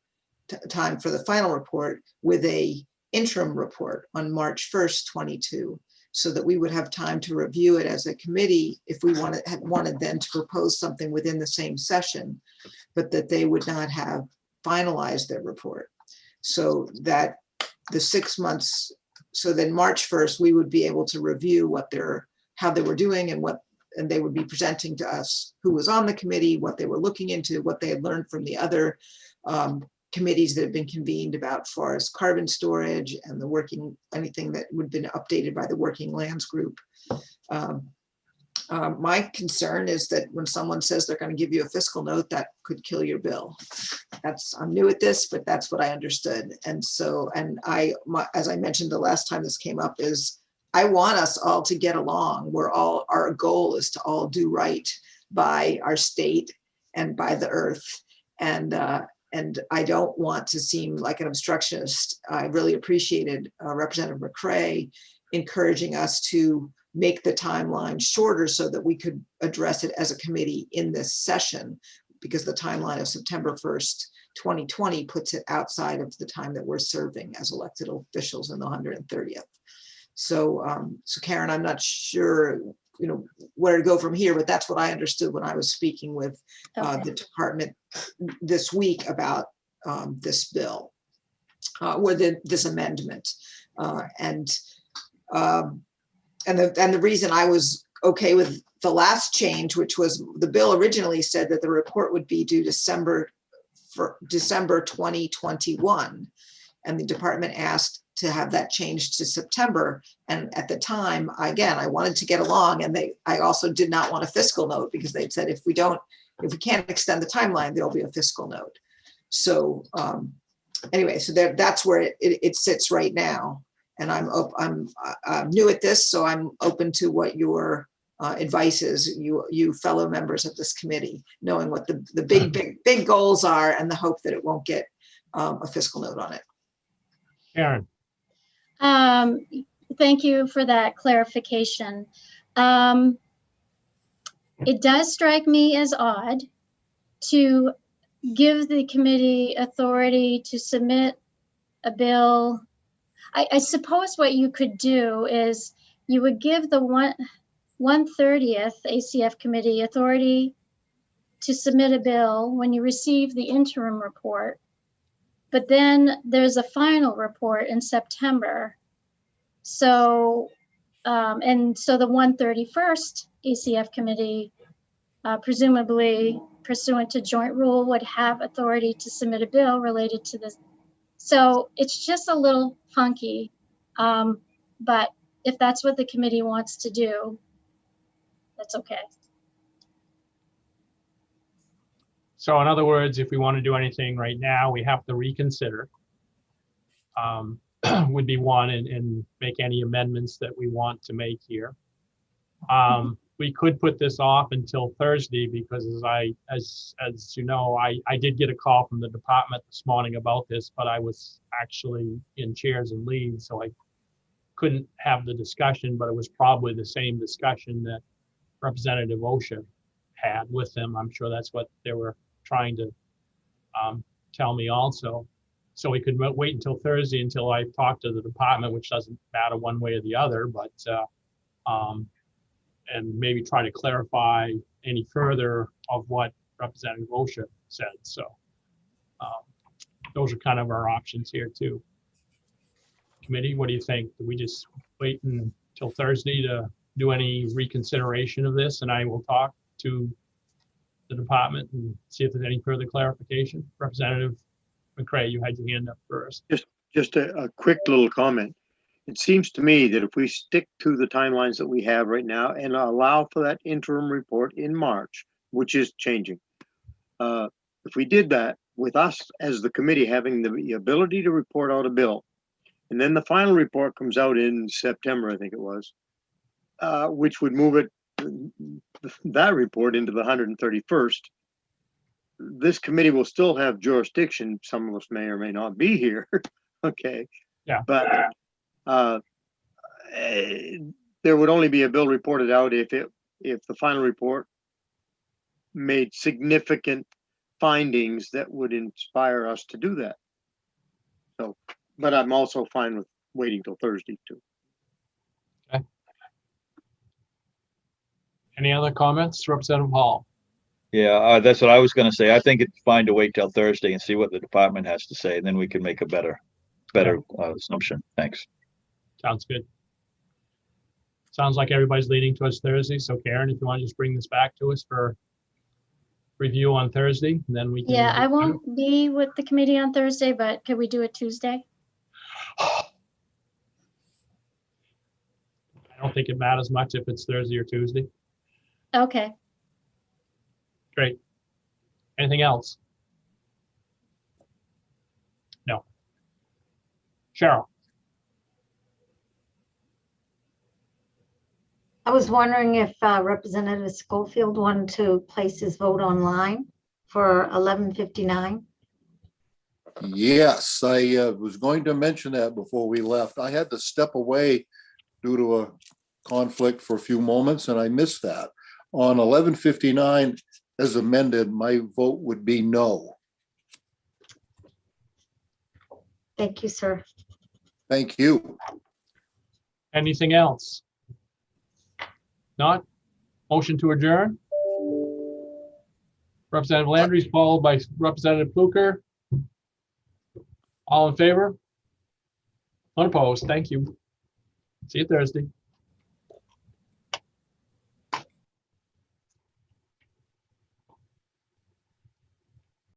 time for the final report with a interim report on March 1st, 22, so that we would have time to review it as a committee if we had wanted then to propose something within the same session, but that they would not have finalized their report. So that the 6 months, so then March 1st, we would be able to review how they were doing and they would be presenting to us who was on the committee, what they were looking into, what they had learned from the other committees that have been convened about forest carbon storage and anything that would have been updated by the Working Lands Group. My concern is that when someone says they're going to give you a fiscal note, that could kill your bill. I'm new at this, but that's what I understood. And so, as I mentioned the last time this came up, is I want us all to get along. Our goal is to all do right by our state and by the earth. And I don't want to seem like an obstructionist. I really appreciated Representative McCray encouraging us to make the timeline shorter so that we could address it as a committee in this session, because the timeline of September 1st, 2020 puts it outside of the time that we're serving as elected officials in the 130th. So, Karen, I'm not sure, where to go from here, but that's what I understood when I was speaking with the department this week about this bill, or this amendment, and the reason I was okay with the last change, which was the bill originally said that the report would be due December 2021, and the department asked to have that changed to September. And at the time, again, I wanted to get along, and I also did not want a fiscal note, because they'd said if we can't extend the timeline, there'll be a fiscal note. So anyway, so that's where it sits right now. And I'm new at this, so I'm open to what your advice is, you fellow members of this committee, knowing what the big goals are, and the hope that it won't get a fiscal note on it. Karen. Thank you for that clarification. It does strike me as odd to give the committee authority to submit a bill. I suppose what you could do is you would give the 130th ACF committee authority to submit a bill when you receive the interim report, but then there's a final report in September. So, and so the 131st ACF committee, presumably pursuant to joint rule, would have authority to submit a bill related to this. So it's just a little funky, but if that's what the committee wants to do, that's okay. So in other words, if we want to do anything right now, we have to reconsider. Would be one, and make any amendments that we want to make here. We could put this off until Thursday, because as you know, I did get a call from the department this morning about this, but I was actually in chairs and leads, so I couldn't have the discussion, but it was probably the same discussion that Representative OSHA had with them. I'm sure that's what they were trying to tell me also. So we could wait until Thursday until I talk to the department, which doesn't matter one way or the other, but and maybe try to clarify any further of what Representative OSHA said. So those are kind of our options here too. Committee, what do you think? Do we just wait until Thursday to do any reconsideration of this, and I will talk to the department and see if there's any further clarification? Representative McCray, you had your hand up first. Just a quick little comment. It seems to me that if we stick to the timelines that we have right now and allow for that interim report in March, which is changing, if we did that with us as the committee having the ability to report out a bill, and then the final report comes out in September, I think it was, which would move that report into the 131st. This committee will still have jurisdiction. Some of us may or may not be here. Okay. Yeah. But there would only be a bill reported out if the final report made significant findings that would inspire us to do that. So, but I'm also fine with waiting till Thursday too. Okay. Any other comments, Representative Hall? Yeah, that's what I was going to say. I think it's fine to wait till Thursday and see what the department has to say, and then we can make a better assumption. Thanks. Sounds good. Sounds like everybody's leaning towards Thursday. So Karen, if you want to just bring this back to us for review on Thursday, and then we can. Yeah, I won't be with the committee on Thursday, but could we do it Tuesday? I don't think it matters much if it's Thursday or Tuesday. Okay. Great. Anything else? No. Cheryl. I was wondering if Representative Schofield wanted to place his vote online for 11:59. Yes, I was going to mention that before we left. I had to step away due to a conflict for a few moments, and I missed that. On 11:59, as amended, my vote would be no. Thank you, sir. Thank you. Anything else? Not? Motion to adjourn? Representative Landry's followed by Representative Pluker. All in favor? Unopposed. Thank you. See you Thursday.